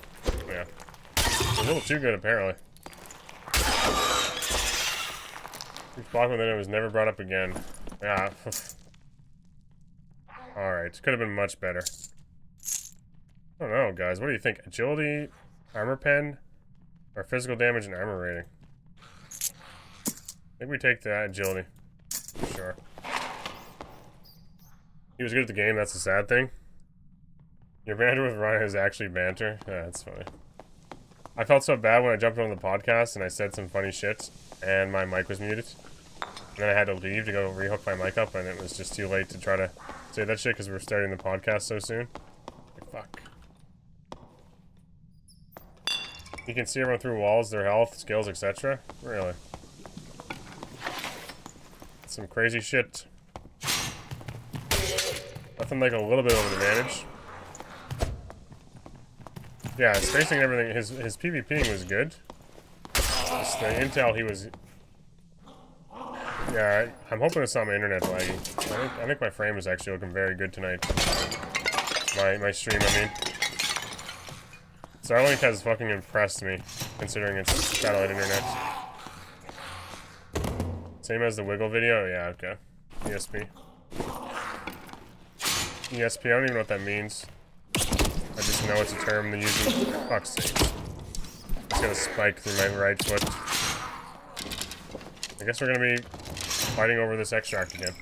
Yeah. A little too good, apparently. He blocked and then it was never brought up again. Yeah. Alright, could have been much better. I don't know, guys. What do you think? Agility, armor pen, or physical damage and armor rating? I think we take that agility. Sure. He was good at the game, that's the sad thing. Your banter with Ryan is actually banter. Yeah, that's funny. I felt so bad when I jumped on the podcast and I said some funny shit and my mic was muted. And then I had to leave to go rehook my mic up and it was just too late to try to say that shit because we were starting the podcast so soon. Like, fuck. You can see everyone through walls, their health, skills, etc. Really. Some crazy shit. Nothing like a little bit of an advantage. Yeah, spacing and everything, his PvPing was good. Just the intel he was... Yeah, I'm hoping it's not my internet laggy. I think my frame is actually looking very good tonight. My stream, I mean. Starlink has fucking impressed me, considering it's satellite internet. Same as the Wiggle video? Yeah, okay. ESP. ESP, I don't even know what that means. I just know it's a term they're using. Fuck's sake. Just got a spike through my right foot. I guess we're gonna be fighting over this extract again.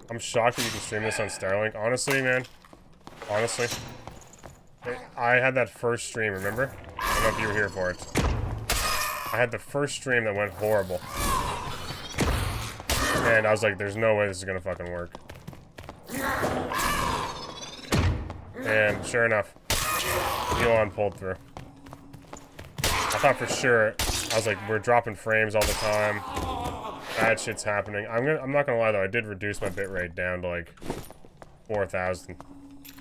I'm shocked that you can stream this on Starlink. Honestly, man. Honestly. I had that first stream, remember? I don't know if you were here for it. I had the first stream that went horrible. And I was like, there's no way this is gonna fucking work. And sure enough, Elon pulled through. I thought for sure, I was like, we're dropping frames all the time. Bad shit's happening. I'm not gonna lie though, I did reduce my bitrate down to like 4,000.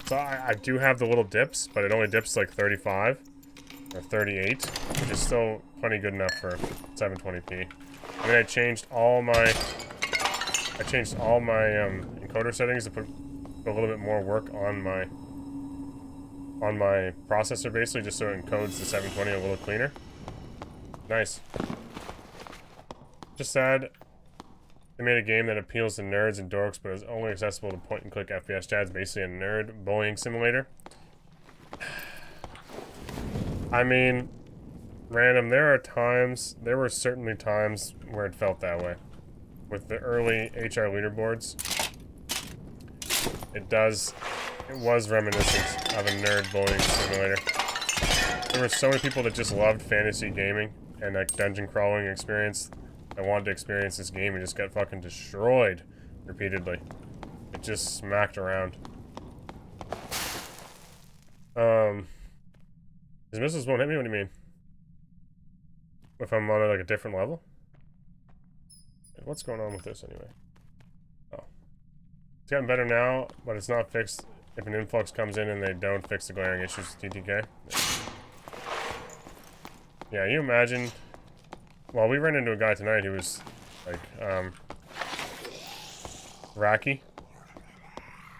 So I do have the little dips, but it only dips like 35 or 38, which is still plenty good enough for 720p. I mean, I changed all my encoder settings to put a little bit more work on my processor, basically, just so it encodes the 720 a little cleaner. Nice. Just sad. They made a game that appeals to nerds and dorks, but is only accessible to point-and-click FPS. Chad's basically a nerd bullying simulator. I mean, random. There were certainly times where it felt that way. With the early HR leaderboards, it was reminiscent of a nerd bullying simulator. There were so many people that just loved fantasy gaming and like dungeon crawling experience. I wanted to experience this game and just got fucking destroyed repeatedly. It just smacked around. His missiles won't hit me? What do you mean? If I'm on like a different level? What's going on with this anyway? Oh. It's gotten better now, but it's not fixed if an influx comes in and they don't fix the glaring issues with TTK. Yeah, you imagine... Well, we ran into a guy tonight who was, like, Raki.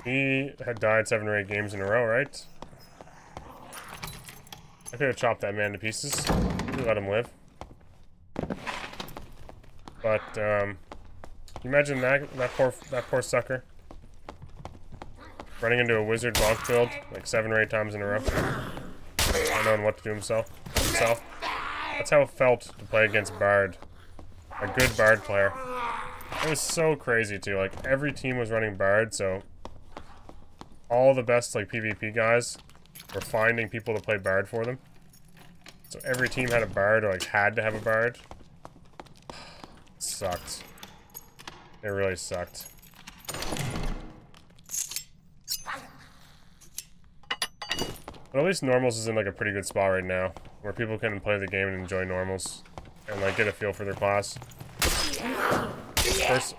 He had died 7 or 8 games in a row, right? I could have chopped that man to pieces. Let him live. But, imagine that poor sucker. Running into a wizard bonk build, like 7 or 8 times in a row. Not knowing what to do himself. That's how it felt to play against Bard. A good Bard player. It was so crazy too, like every team was running Bard, so all the best like PvP guys were finding people to play Bard for them. So every team had a bard, or like had to have a bard. It sucked. It really sucked. But at least normals is in like a pretty good spot right now, where people can play the game and enjoy normals, and like get a feel for their class. First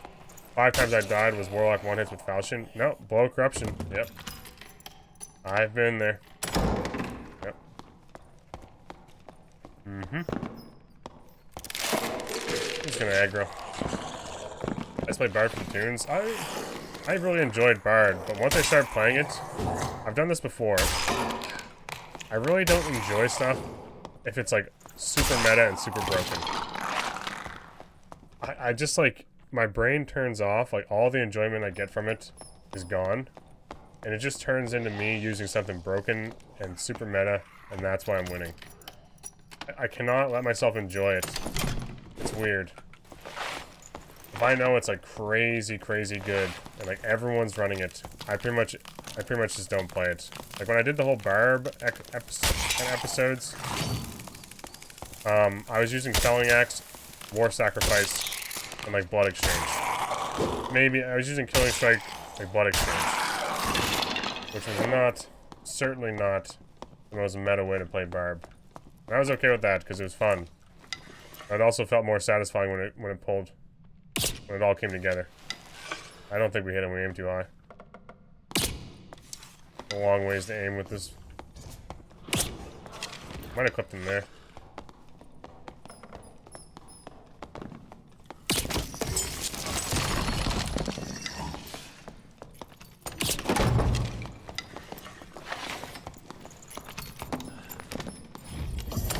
5 times I died was Warlock 1-hits with Falchion. No, Blow Corruption. Yep. I've been there. Yep. He's gonna aggro. I just played Bard for the tunes. I really enjoyed Bard, but once I started playing it, I've done this before. I really don't enjoy stuff if it's like super meta and super broken. I just like, my brain turns off, like all the enjoyment I get from it is gone. And it just turns into me using something broken and super meta, and that's why I'm winning. I cannot let myself enjoy it. It's weird. If I know it's like crazy good, and like everyone's running it, I pretty much just don't play it. Like when I did the whole Barb episodes, I was using Felling Axe, War Sacrifice, and like Blood Exchange. Maybe I was using Killing Strike, like Blood Exchange, which was certainly not the most meta way to play Barb. And I was okay with that because it was fun. It also felt more satisfying when it pulled, when it all came together. I don't think we hit him. We aimed too high. A long ways to aim with this. Might have clipped him there.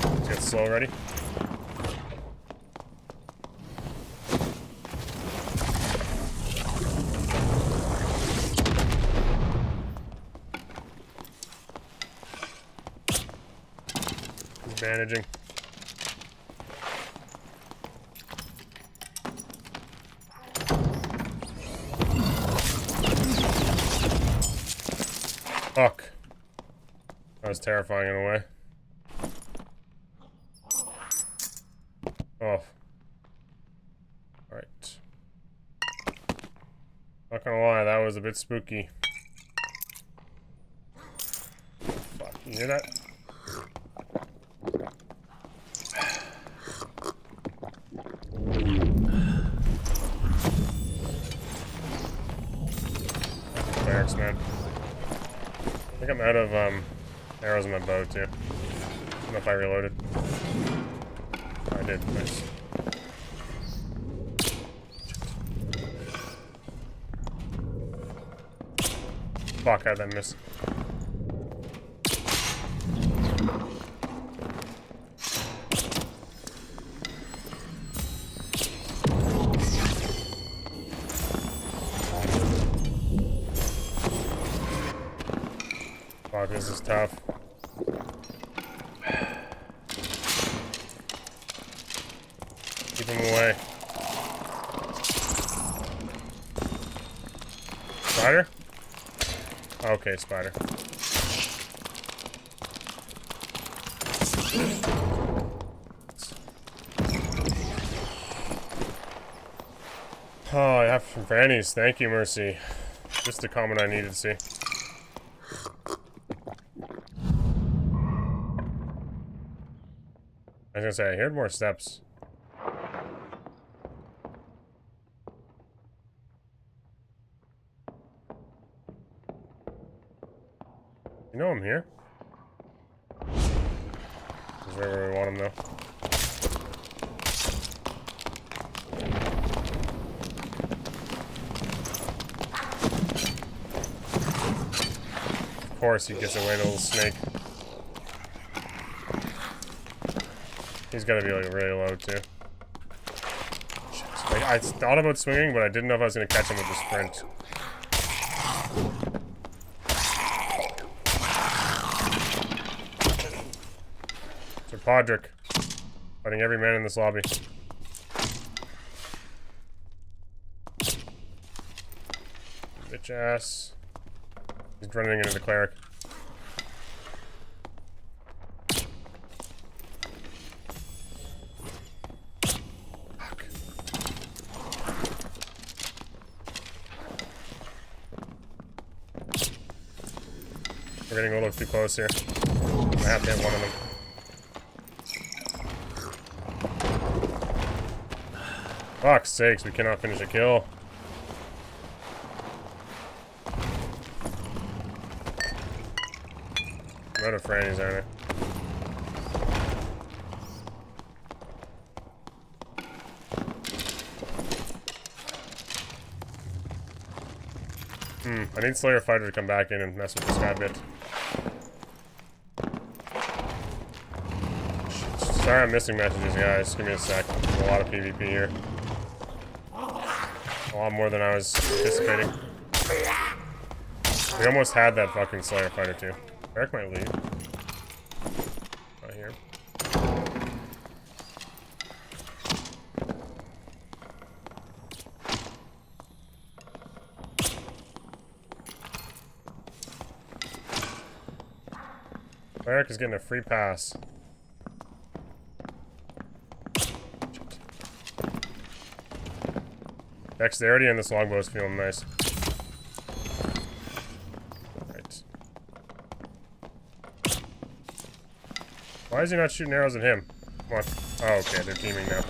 Let's get slow already. Bandaging. Fuck. That was terrifying in a way. Oh. Alright. Not gonna lie, that was a bit spooky. Fuck, you hear that? Barracks, man. I think I'm out of arrows in my bow too. I don't know if I reloaded. Oh, I did. Nice. Fuck, how'd that miss? Fuck, this is tough. Keep him away. Spider? Okay, spider. Oh, yeah, from Fanny's. Thank you, Mercy. Just the comment I needed to see. I was gonna say, I heard more steps. You know I'm here. He's right where we want him, though. Of course he gets away, the little snake. He's gotta be like really low too. Like, I thought about swinging, but I didn't know if I was gonna catch him with the sprint. Sir Podrick, fighting every man in this lobby. Bitch ass. He's running into the cleric. We're getting a little too close here. I have to hit one of them. Fuck's sakes, we cannot finish a kill. I'm out of frannies, aren't I? I need Slayer Fighter to come back in and mess with this guy a bit. Sorry I'm missing messages, guys. Give me a sec. There's a lot of PvP here. A lot more than I was anticipating. We almost had that fucking Slayer Fighter too. Eric might leave. Not here. Eric is getting a free pass. Dexterity in this longbow is feeling nice. Right. Why is he not shooting arrows at him? Come on. Oh, okay, they're teaming now.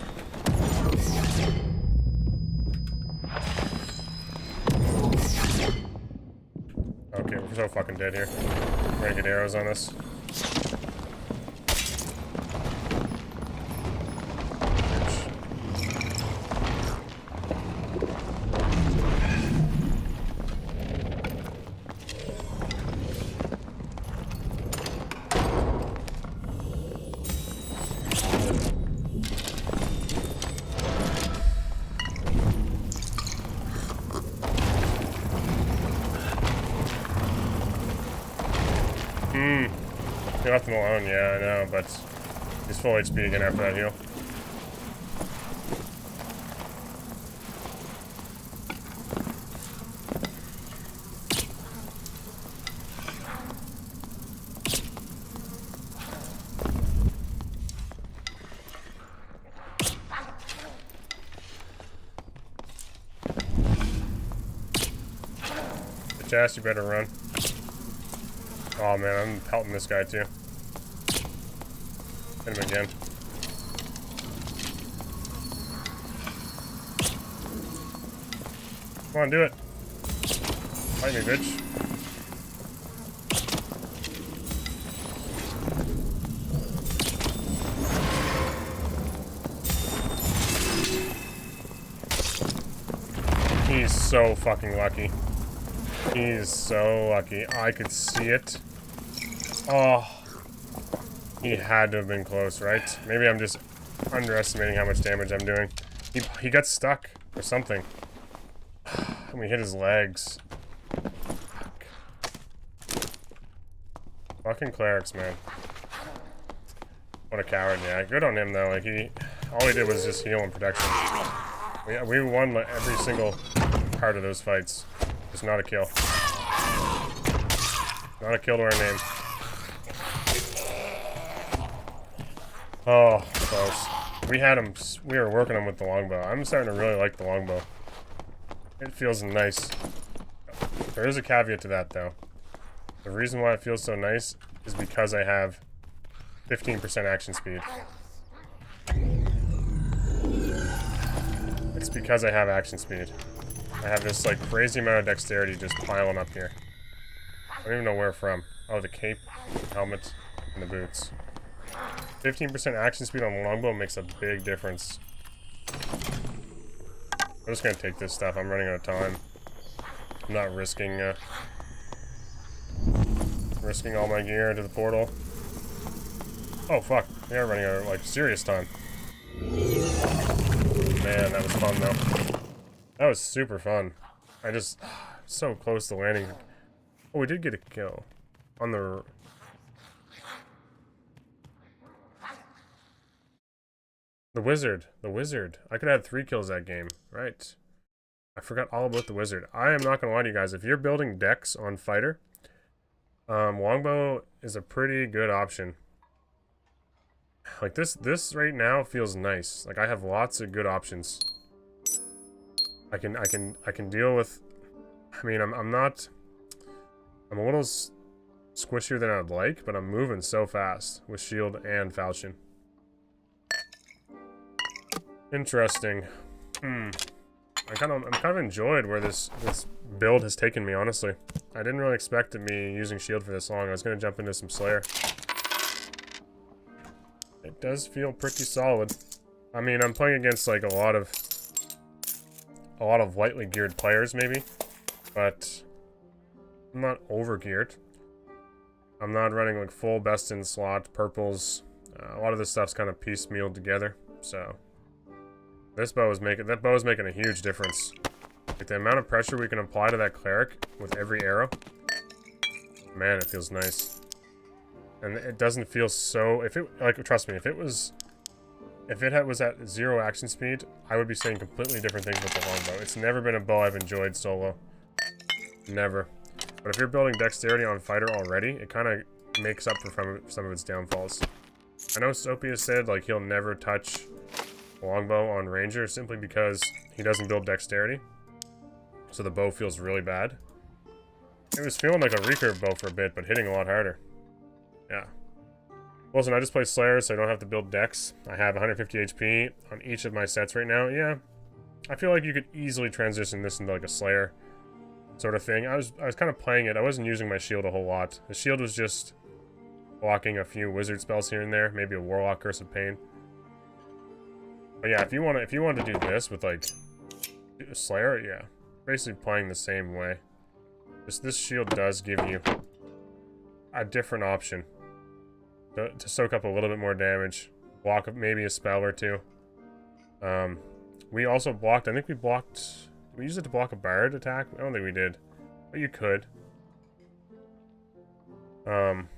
Okay, we're so fucking dead here. We're gonna get arrows on us. He left him alone, yeah, I know, but he's full HP again after that heal. Jazz, you better run. Oh man, I'm pelting this guy too. Hit him again. Come on, do it. Fight me, bitch. He's so fucking lucky. He's so lucky. I could see it. Oh. He had to have been close, right? Maybe I'm just underestimating how much damage I'm doing. He got stuck or something. And we hit his legs. Fuck. Fucking clerics, man. What a coward, yeah. Good on him, though. Like, all he did was just heal and protection. We won like, every single part of those fights. Just not a kill. Not a kill to our name. Oh, close. We had him. We were working him with the longbow. I'm starting to really like the longbow. It feels nice. There is a caveat to that, though. The reason why it feels so nice is because I have 15% action speed. It's because I have action speed. I have this like crazy amount of dexterity just piling up here. I don't even know where from. Oh, the cape, the helmet, and the boots. 15% action speed on the longbow makes a big difference. I'm just gonna take this stuff. I'm running out of time. I'm not risking all my gear into the portal. Oh fuck! We are running out of like serious time. Man, that was fun though. That was super fun. I just so close to landing. Oh, we did get a kill on the. The wizard. I could have had 3 kills that game. Right. I forgot all about the wizard. I am not gonna lie to you guys. If you're building decks on fighter, longbow is a pretty good option. Like this right now feels nice. Like I have lots of good options. I can deal with. I mean, I'm a little squishier than I'd like, but I'm moving so fast with shield and falchion. Interesting. I'm kind of enjoyed where this build has taken me, honestly. I didn't really expect to be using shield for this long. I was gonna jump into some Slayer. It does feel pretty solid. I mean, I'm playing against like a lot of lightly geared players, maybe, but I'm not over geared. I'm not running like full best in slot purples. A lot of this stuff's kind of piecemealed together, so. That bow is making a huge difference. Like the amount of pressure we can apply to that cleric with every arrow. Man, it feels nice. And it doesn't feel so, trust me, if it was at 0 action speed, I would be saying completely different things with the longbow. It's never been a bow I've enjoyed solo. Never. But if you're building dexterity on fighter already, it kind of makes up for some of its downfalls. I know Sophia said like he'll never touch longbow on ranger simply because he doesn't build dexterity, so the bow feels really bad. It was feeling like a recurve bow for a bit, but hitting a lot harder. Yeah. Listen, I just play Slayer, so I don't have to build dex. I have 150 HP on each of my sets right now. Yeah, I feel like you could easily transition this into like a Slayer sort of thing. I was kind of playing it. I wasn't using my shield a whole lot. The shield was just blocking a few wizard spells here and there, maybe a warlock curse of pain. But yeah, if you want to do this with like Slayer, yeah, basically playing the same way. This shield does give you a different option to soak up a little bit more damage, block maybe a spell or two. We also blocked. I think we blocked. Did we use it to block a bard attack? I don't think we did, but you could. 100%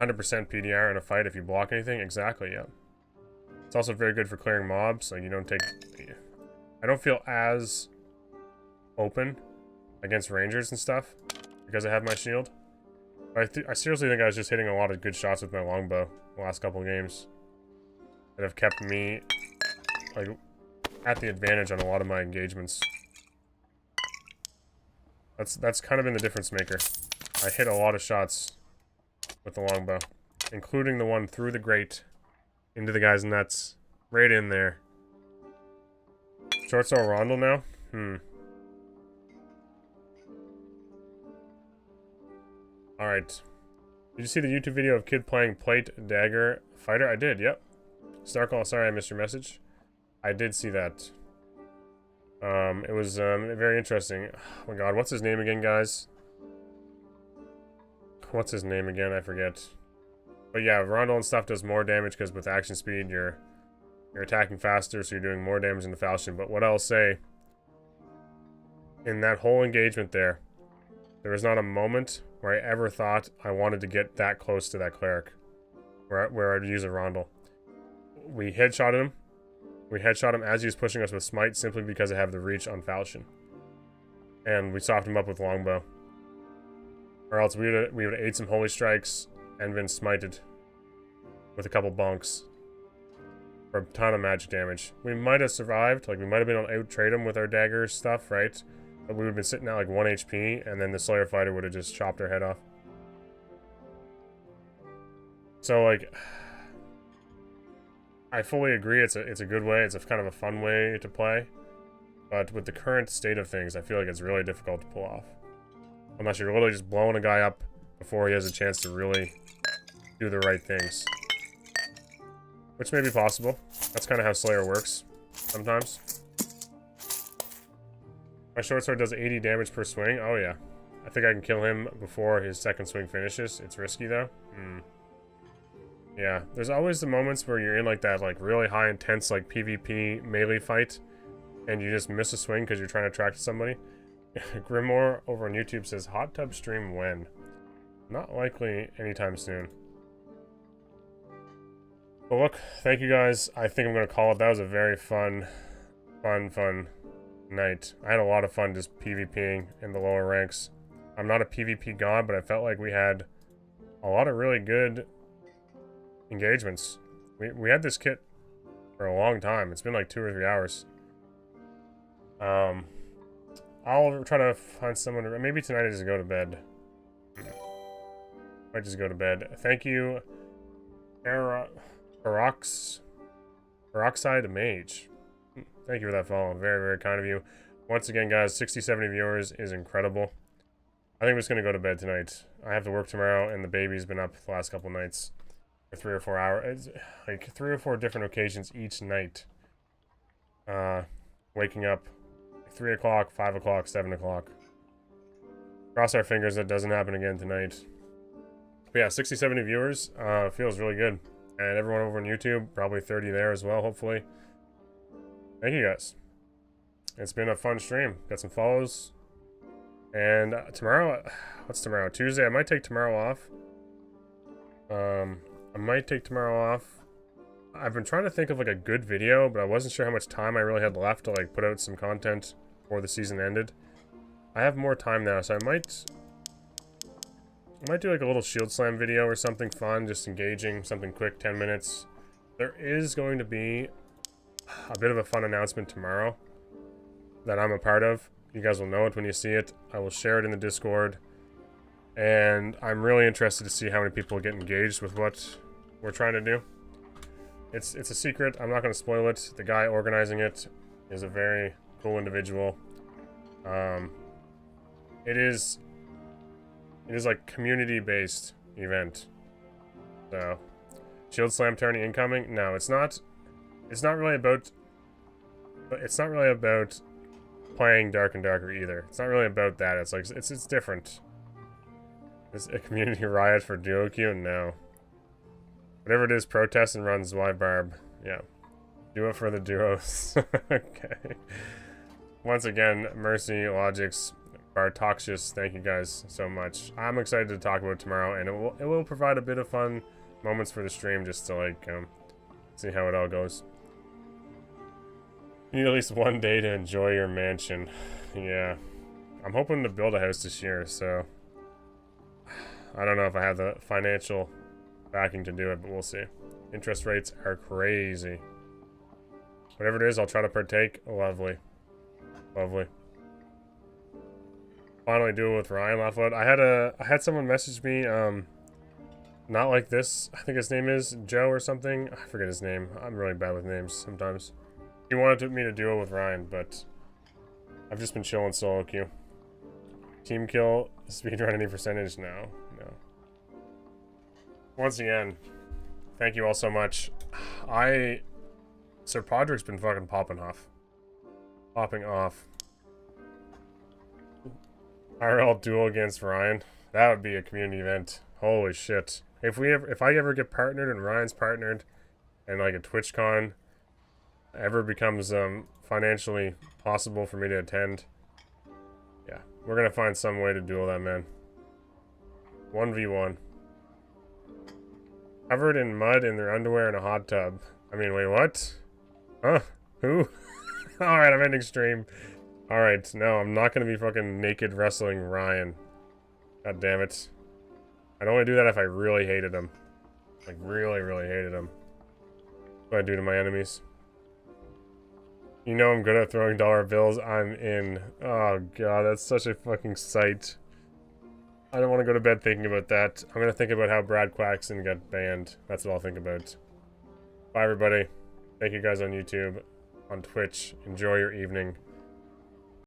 PDR in a fight if you block anything. Exactly. Yeah. It's also very good for clearing mobs, so you don't take... I don't feel as open against rangers and stuff because I have my shield. But I seriously think I was just hitting a lot of good shots with my longbow the last couple of games that have kept me like at the advantage on a lot of my engagements. That's kind of been the difference maker. I hit a lot of shots with the longbow, including the one through the grate into the guy's nuts. Right in there. Short sword Rondel now? Alright. Did you see the YouTube video of kid playing plate dagger fighter? I did, yep. Starcall, sorry I missed your message. I did see that. It was very interesting. Oh my god, what's his name again, guys? What's his name again? I forget. But yeah, Rondel and stuff does more damage because with action speed, you're attacking faster, so you're doing more damage in the falchion. But what I'll say, in that whole engagement there was not a moment where I ever thought I wanted to get that close to that cleric, where I'd use a Rondel. We headshotted him. We headshot him as he was pushing us with smite, simply because I have the reach on falchion. And we soft him up with longbow. Or else we would have ate some holy strikes and been smited with a couple bonks for a ton of magic damage. We might have survived, like we might have been able to out-trade him with our dagger stuff, right? But we would have been sitting at like 1 HP, and then the Slayer fighter would have just chopped our head off. So like, I fully agree, it's a good way, it's a kind of a fun way to play. But with the current state of things, I feel like it's really difficult to pull off. Unless you're literally just blowing a guy up before he has a chance to really do the right things. Which may be possible. That's kind of how Slayer works sometimes. My short sword does 80 damage per swing. Oh yeah. I think I can kill him before his second swing finishes. It's risky though. Yeah, there's always the moments where you're in like that like really high intense like PvP melee fight and you just miss a swing because you're trying to attract somebody. Grimoire over on YouTube says hot tub stream when? Not likely anytime soon. But look, thank you guys. I think I'm gonna call it. That was a very fun night. I had a lot of fun just PvPing in the lower ranks. I'm not a PvP god, but I felt like we had a lot of really good engagements. We had this kit for a long time. It's been like 2 or 3 hours. I'll try to find someone to, maybe tonight I just go to bed. Might just go to bed. Thank you, Peroxide Mage. Thank you for that follow. Very, very kind of you. Once again, guys, 60, 70 viewers is incredible. I think I'm just going to go to bed tonight. I have to work tomorrow, and the baby's been up the last couple nights for 3 or 4 hours. Like 3 or 4 different occasions each night. Waking up 3 o'clock, 5 o'clock, 7 o'clock. Cross our fingers that doesn't happen again tonight. But yeah, 60, 70 viewers. Feels really good. And everyone over on YouTube, probably 30 there as well, hopefully. Thank you guys. It's been a fun stream. Got some follows. And tomorrow, what's tomorrow? Tuesday. I might take tomorrow off. I might take tomorrow off. I've been trying to think of like a good video, but I wasn't sure how much time I really had left to like put out some content before the season ended. I have more time now, so I might do like a little Shield Slam video or something fun, just engaging, something quick, 10 minutes. There is going to be a bit of a fun announcement tomorrow that I'm a part of. You guys will know it when you see it. I will share it in the Discord. And I'm really interested to see how many people get engaged with what we're trying to do. It's a secret. I'm not going to spoil it. The guy organizing it is a very cool individual. It is like community-based event. So, Shield Slam tourney incoming? No, it's not. It's not really about playing Dark and Darker either. It's not really about that. It's like it's different. Is a community riot for duo queue? No. Whatever it is, protest and runs. Why Barb? Yeah. Do it for the duos. Okay. Once again, Mercy, Logix, Bartoxius, thank you guys so much. I'm excited to talk about it tomorrow, and it will provide a bit of fun moments for the stream, just to like see how it all goes. You need at least one day to enjoy your mansion. Yeah. I'm hoping to build a house this year, so I don't know if I have the financial backing to do it, but we'll see. Interest rates are crazy. Whatever it is, I'll try to partake. Lovely. Lovely. Finally do it with Ryan Laffoot. I had someone message me, not like this. I think his name is Joe or something. I forget his name. I'm really bad with names sometimes. He wanted me to duo with Ryan, but I've just been chilling solo queue. Team kill, speedrun any percentage? No. Once again, thank you all so much. Sir Podrick's been fucking popping off. IRL duel against Ryan. That would be a community event. Holy shit. If I ever get partnered and Ryan's partnered and like a TwitchCon ever becomes financially possible for me to attend, yeah, we're gonna find some way to duel that man. 1v1. Covered in mud in their underwear in a hot tub. I mean, wait, what? Huh? Who? Alright, I'm ending stream. Alright, no, I'm not gonna be fucking naked wrestling Ryan. God damn it. I'd only do that if I really hated him. Like, really, really hated him. What do I do to my enemies? You know I'm good at throwing dollar bills. I'm in. Oh god, that's such a fucking sight. I don't want to go to bed thinking about that. I'm going to think about how Brad Quaxon got banned. That's what I'll think about. Bye, everybody. Thank you guys on YouTube, on Twitch. Enjoy your evening.